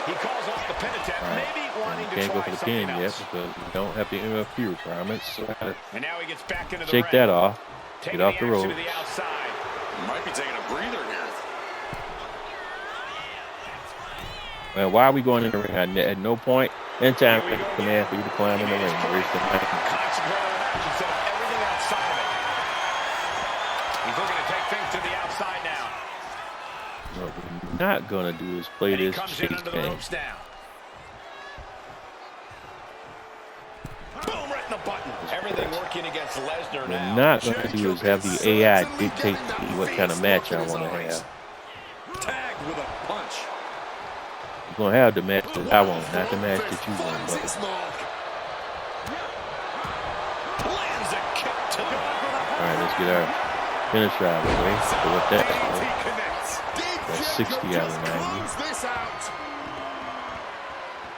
He calls off the pin attempt, All right. maybe wanting to Can't try go for the something pin yet else. because we don't have the MFP requirements. So I gotta And now he gets back into the shake ring. that off. Taking Get off the action rope. to the outside. Might be taking a breather here. Well, why are we going in the ring? At no point in time I command for you to climb in the ring. Raise the mic. Concentrate on the match instead of everything outside of it. He's looking to take things to the outside now. What we're not gonna do is play And he this comes in chase under the game. ropes now. Boom, right in the button. Everything working against Lesnar What now. we're not gonna do is have the AI dictate to me what kind of match I want to have. Tagged with a punch. We're gonna have the match that I want, not the match that you want. But Its mark. Lands a kick to the all right, let's get our finisher out of the way. So what that is, He connects. that's 60 out of 90. Close this out.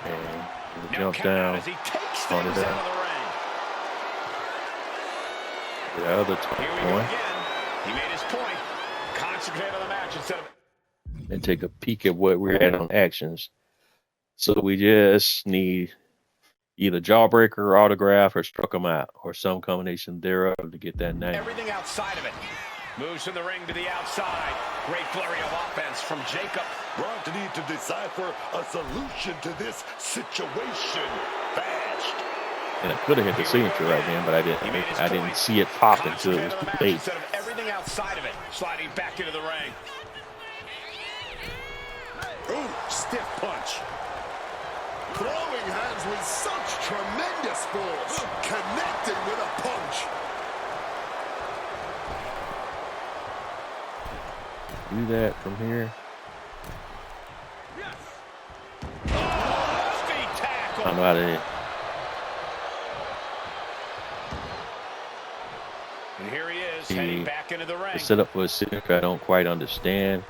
And we'll No jump count down. out as he takes on things it out out. of the ring. The other Here we go one again. He made his point. Concentrate on the match instead of... and take a peek at what we're at on actions. So we just need either jawbreaker, autograph, or struck 'em out, or some combination thereof to get that 90. Everything outside of it. Moves from the ring to the outside. Great flurry of offense from Jacob. Braun to need to decipher a solution to this situation fast. And I could have hit the signature right then, but I didn't see it pop until it was too late. Instead of everything outside of it, sliding back into the ring. Ooh, stiff punch. Throwing hands with such tremendous force. Connecting with a punch. Do that from here. Speed tackle. I'm out of here. And here he is, heading back into the ring. The setup for a signature I don't quite understand.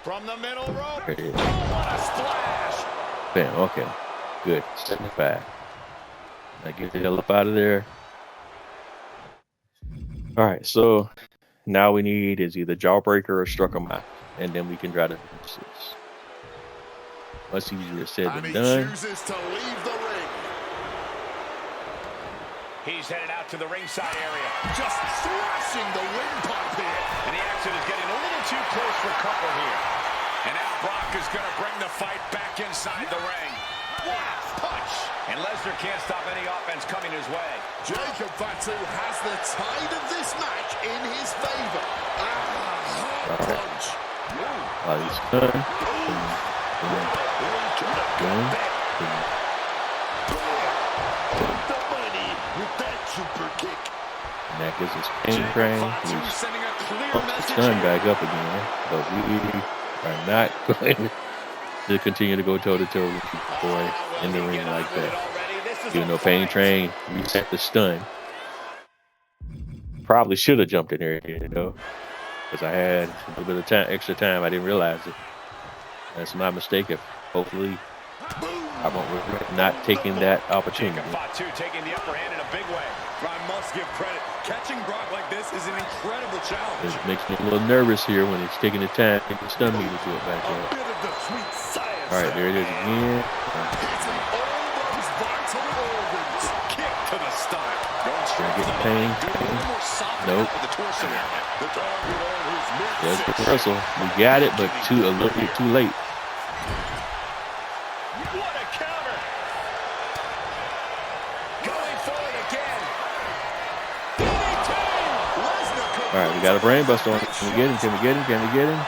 From the middle rope. There it is. Oh, what a splash. Bam, okay. Good. 75. Now get the hell up out of there. Alright, so now we need is either jawbreaker or struck 'em out. And then we can try to finish this. Much easier said And than he done. chooses to leave the ring. He's headed out to the ringside area. Just thrashing the windpipe here. And the action is getting a little too close for comfort here. And now Brock is going to bring the fight back inside the ring. Wow, punch. And Lesnar can't stop any offense coming his way. Jacob Fatu has the tide of this match in his favor. Hard punch. He's done. The money with that super kick. And that gives us pain train. He's sending a clear pumps the message stun here. back up again. But we are not going to continue to go toe-to-toe with the boy in the ring like that. Even though Pain Train reset the stun. Probably should have jumped in there, you know, because I had a little bit of time, extra time. I didn't realize it. That's my mistake. Hopefully, I won't regret not taking that opportunity. Fatu taking the upper hand in a big way. I must give credit. Catching Brock like this is an incredible challenge. It makes me a little nervous here when it's taking the time to stun me to do it back A up. bit of the sweet science. All right, there it is again. Hitting all those vital organs. Kick to the stomach. Going Trying straight to get to the the pain. more soft Nope. with the torso area. The target on his There's the midsection. reversal. We got it, but a little bit too late. What a counter. Going for it again. All right, we got a brain buster on. Can we get him? Can we get him? Can we get him?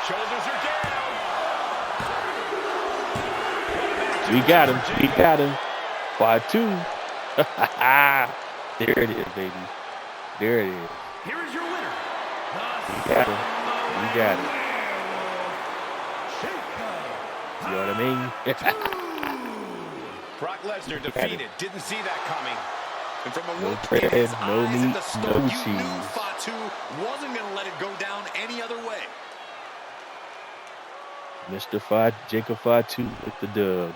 Shoulders are down. We got him. We got him. By 2. There it is, baby. There it is. Here is your winner. We got him. We got him. You know what I mean? Brock Lesnar defeated. Didn't see that coming. And from a No look bread, in his no eyes at meat, the start, no you knew cheese. Fatu wasn't going to let it go down any other way. Mr. Jacob Fatu with the dub.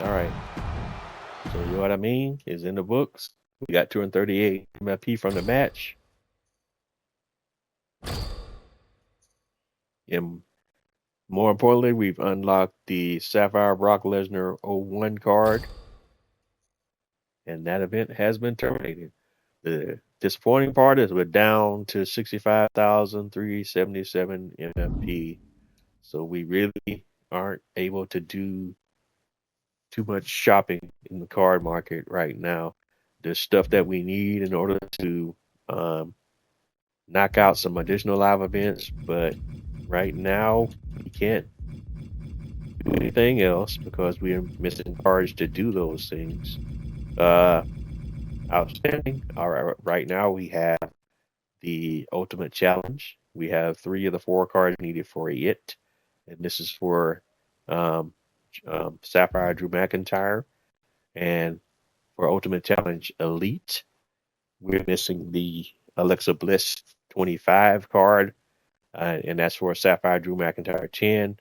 All right. So you know what I mean? Is in the books. We got 238 MFP from the match. And more importantly, we've unlocked the Sapphire Brock Lesnar 01 card. And that event has been terminated. The disappointing part is we're down to 65,377 MFP. So we really aren't able to do too much shopping in the card market right now. There's stuff that we need in order to knock out some additional live events, but right now we can't do anything else because we are missing cards to do those things. Outstanding. All right, right now we have the Ultimate Challenge. We have 3 of the 4 cards needed for it, and this is for Sapphire Drew McIntyre, and for Ultimate Challenge Elite, we're missing the Alexa Bliss 25 card, and that's for Sapphire Drew McIntyre 10.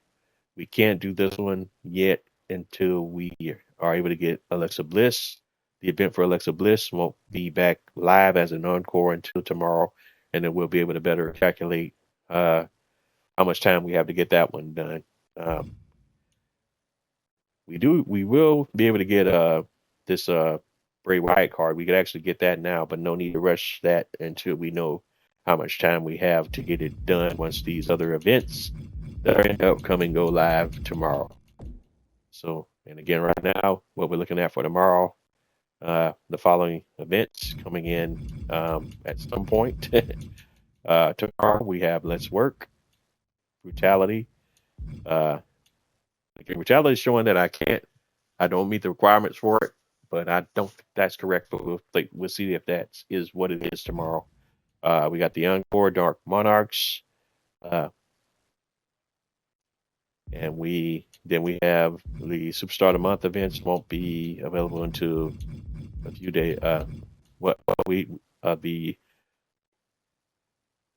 We can't do this one yet until we are able to get Alexa Bliss. The event for Alexa Bliss won't be back live as an encore until tomorrow, and then we'll be able to better calculate how how much time we have to get that one done. We will be able to get this Bray Wyatt card. We could actually get that now, but no need to rush that until we know how much time we have to get it done once these other events that are in the upcoming go live tomorrow. So, and again, right now, what we're looking at for tomorrow, the following events coming in at some point. Tomorrow we have Let's Work, Brutality. Brutality is showing that I don't meet the requirements for it, but I don't think that's correct. But we'll see if that is what it is tomorrow. We got the Encore Dark Monarchs, and we have the Superstar of the Month events won't be available until a few days. The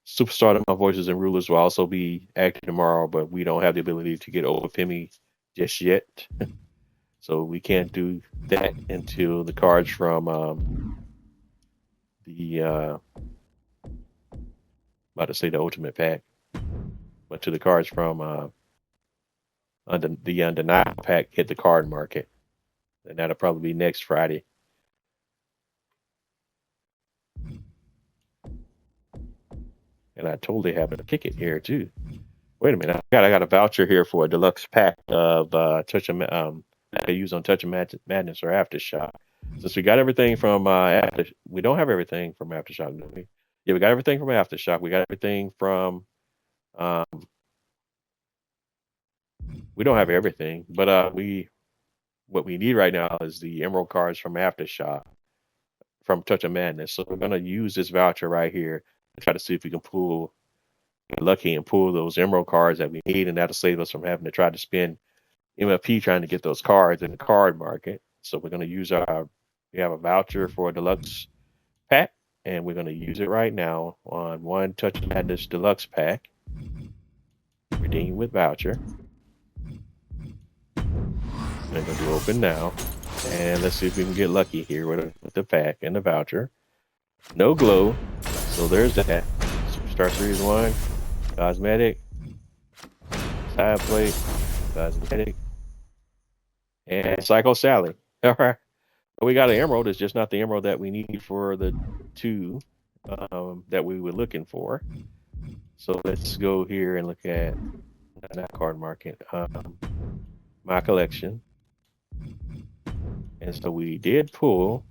Superstar of the Month Voices and Rulers will also be active tomorrow, but we don't have the ability to get over Femi just yet. So we can't do that until the cards from the Ultimate Pack, but to the cards from the Undeniable Pack hit the card market, and that'll probably be next Friday. And I totally have a ticket here too. Wait a minute, I got a voucher here for a deluxe pack of Touch of I use on Touch of Madness or Aftershock. Since we got everything from we don't have everything from Aftershock, do we? Yeah, we got everything from Aftershock. We got everything from we don't have everything, but what we need right now is the Emerald cards from Aftershock from Touch of Madness. So we're gonna use this voucher right here and try to see if we can get lucky and pull those Emerald cards that we need, and that'll save us from having to try to spend MFP trying to get those cards in the card market. So we're going to use we have a voucher for a deluxe pack, and we're going to use it right now on one Touch of Madness deluxe pack. Redeem with voucher. I'm going to do open now, and let's see if we can get lucky here with the pack and the voucher. No glow, so there's that. Superstar Series 1, cosmetic, side plate, cosmetic, and Psycho Sally. All right. We got an emerald. It's just not the emerald that we need for the two that we were looking for. So let's go here and look at that card market. My collection. And so we did pull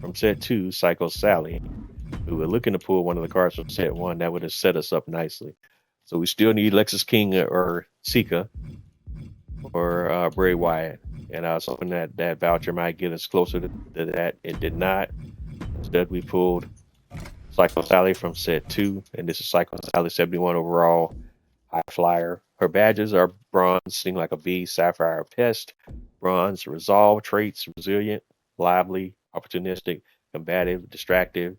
from set 2, Psycho Sally. We were looking to pull one of the cards from set 1. That would have set us up nicely. So we still need Lexus King or Sika or Bray Wyatt. And I was hoping that voucher might get us closer to that. It did not. Instead, we pulled Psycho Sally from set 2. And this is Psycho Sally 71 overall, high flyer. Her badges are bronze, sting like a bee, sapphire pest, bronze, resolve traits, resilient, lively, opportunistic, combative, distractive.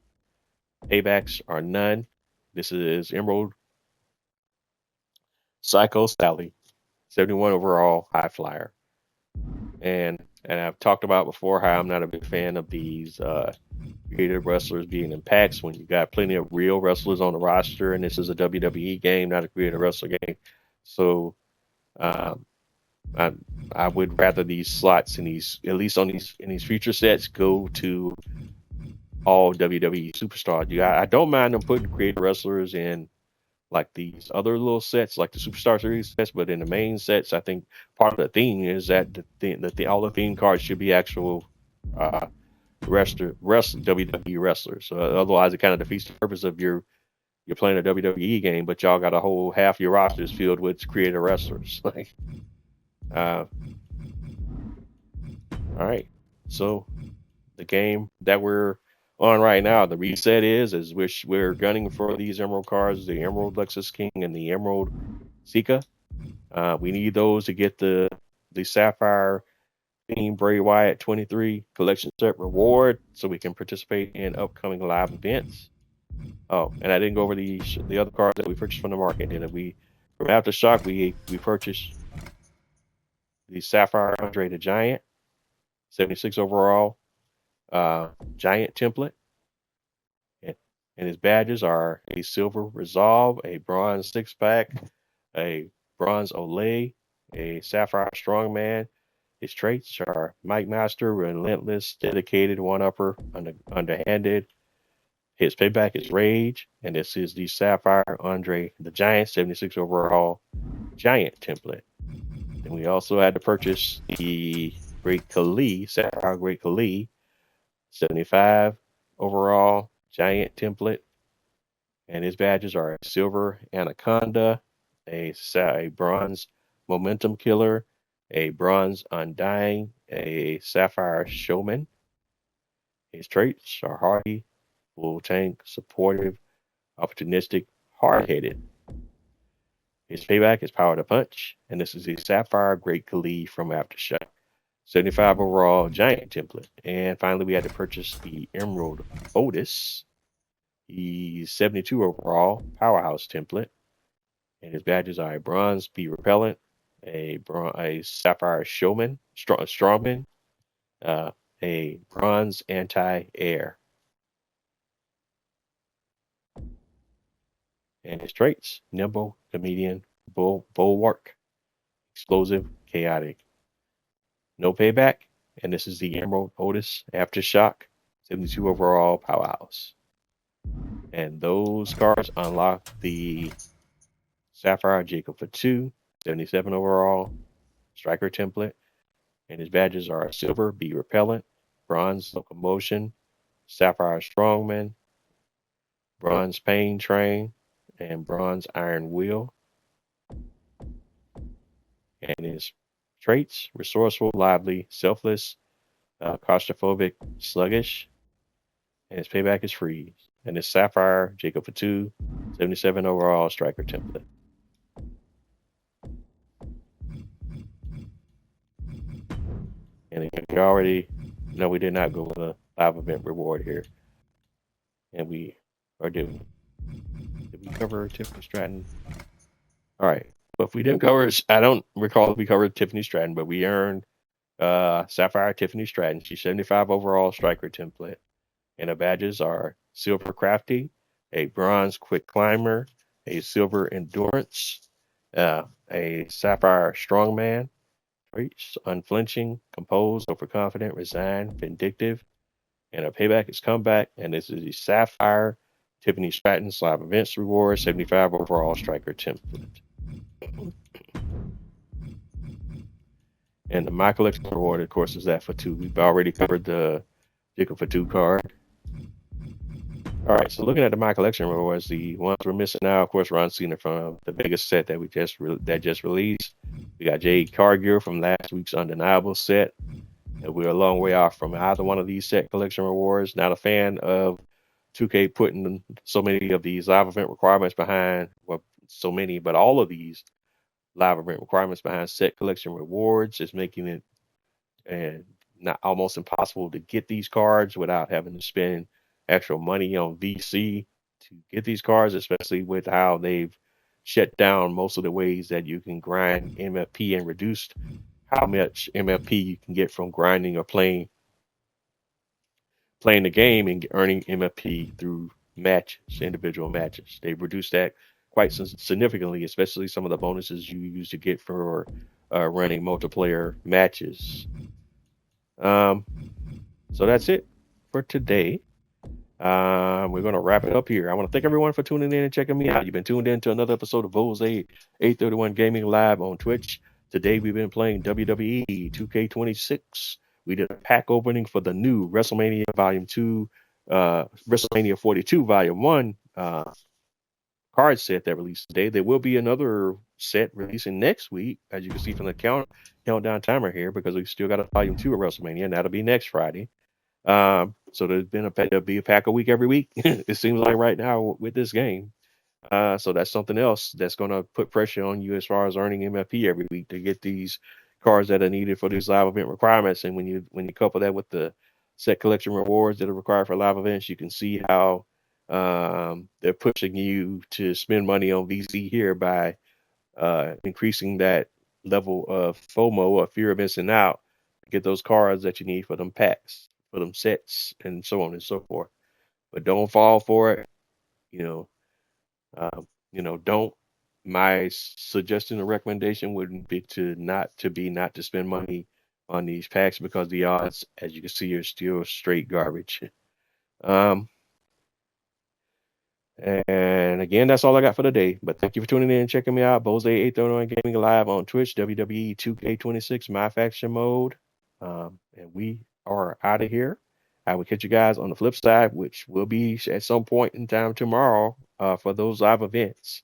Paybacks are none. This is Emerald Psycho Sally 71 overall, high flyer. And I've talked about before how I'm not a big fan of these creative wrestlers being in packs when you got plenty of real wrestlers on the roster, and this is a WWE game, not a creative wrestler game. So I would rather these slots in these, at least in these future sets, go to all WWE superstars. I don't mind them putting creative wrestlers in like these other little sets, like the Superstar Series sets, but in the main sets, I think part of the theme is that all the theme cards should be actual WWE wrestlers. Otherwise, it kind of defeats the purpose of you're playing a WWE game, but y'all got a whole half your rosters filled with creative wrestlers. Like, all right, so the game that we're on right now, the reset is we're gunning for these emerald cards, the Emerald Lexus King and the Emerald Sika. We need those to get the Sapphire Theme Bray Wyatt 23 collection set reward so we can participate in upcoming live events. Oh, and I didn't go over the other cards that we purchased from the market. And from Aftershock, we purchased the Sapphire Andre the Giant, 76 overall, Giant template. And his badges are a silver Resolve, a bronze 6-pack, a bronze Olay, a sapphire Strongman. His traits are Mike Master, relentless, dedicated, one-upper, underhanded. His payback is Rage, and this is the Sapphire Andre the Giant 76 overall Giant template. And we also had to purchase the Great Khali, Sapphire Great Khali 75 overall Giant template. And his badges are a silver Anaconda, a bronze Momentum Killer, a bronze Undying, a sapphire Showman. His traits are hardy, full tank, supportive, opportunistic, hard-headed. His payback is Power to Punch, and this is the Sapphire Great Khali from Aftershock. 75 overall Giant template. And finally, we had to purchase the Emerald Otis, the 72 overall Powerhouse template. And his badges are a bronze Be Repellent, a sapphire Showman, Strongman, a bronze Anti-Air. And his traits: nimble, comedian, bulwark, explosive, chaotic. No payback, and this is the Emerald Otis Aftershock, 72 overall Powerhouse. And those cards unlock the Sapphire Jacob for 2, 77 overall Striker template. And his badges are Silver Be Repellent, Bronze Locomotion, Sapphire Strongman, Bronze Pain Train, and Bronze Iron Wheel. And his traits: resourceful, lively, selfless, claustrophobic, sluggish. And his payback is Freeze. And his Sapphire Jacob for 2, 77 overall Striker template. And we already know we did not go with a live event reward here. And we are doing. Did we cover Tiffany Stratton? All right. But if we didn't cover, I don't recall if we covered Tiffany Stratton, but we earned Sapphire Tiffany Stratton. She's 75 overall Striker template. And her badges are Silver Crafty, a Bronze Quick Climber, a Silver Endurance, a Sapphire Strongman, traits: unflinching, composed, overconfident, resigned, vindictive. And her payback is Comeback. And this is the Sapphire Tiffany Stratton Live Events Reward, 75 overall Striker template. And the My Collection Reward, of course, is that for 2. We've already covered the Jacob for 2 card. All right, so looking at the My Collection Rewards, the ones we're missing now, of course, Ron Cena from the biggest set that we just released. We got Jade Cargill from last week's Undeniable set. And we're a long way off from either one of these set collection rewards. Not a fan of 2K putting so many of these live event requirements behind, well, so many, but all of these live event requirements behind set collection rewards is making it not almost impossible to get these cards without having to spend actual money on VC to get these cards, especially with how they've shut down most of the ways that you can grind MFP and reduced how much MFP you can get from grinding or playing the game and earning MFP through matches, individual matches. They've reduced that quite significantly, especially some of the bonuses you used to get for running multiplayer matches. So that's it for today. We're going to wrap it up here. I want to thank everyone for tuning in and checking me out. You've been tuned in to another episode of Jose 831 Gaming Live on Twitch. Today we've been playing WWE 2K26. We did a pack opening for the new WrestleMania Volume 2, WrestleMania 42 Volume 1 card set that released today. There will be another set releasing next week, as you can see from the countdown timer here, because we've still got a Volume 2 of WrestleMania, and that'll be next Friday. So there'll be a pack a week every week. It seems like right now with this game. So that's something else that's going to put pressure on you as far as earning MFP every week to get these cards that are needed for these live event requirements. And when you couple that with the set collection rewards that are required for live events, you can see how they're pushing you to spend money on VC here by increasing that level of FOMO, or fear of missing out, to get those cards that you need for them packs, for them sets, and so on and so forth. But don't fall for it. Don't. My suggestion or recommendation would be not to spend money on these packs because the odds, as you can see, are still straight garbage. And again, that's all I got for today. But thank you for tuning in and checking me out. Bose839 Gaming Live on Twitch, WWE2K26 My Faction Mode. And we are out of here. I will catch you guys on the flip side, which will be at some point in time tomorrow for those live events.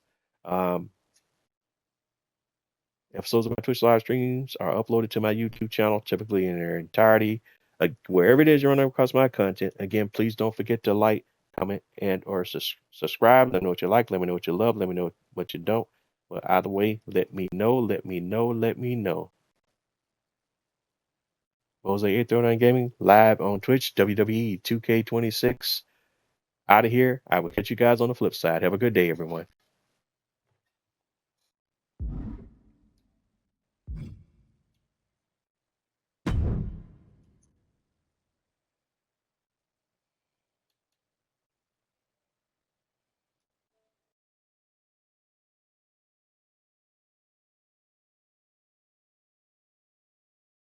Episodes of my Twitch live streams are uploaded to my YouTube channel, typically in their entirety. Wherever it is you're running across my content, again, please don't forget to like, comment, and or subscribe. Let me know what you like. Let me know what you love. Let me know what you don't. But either way, let me know. Let me know. Let me know. Bose839 Gaming live on Twitch, WWE2K26. Out of here. I will catch you guys on the flip side. Have a good day, everyone.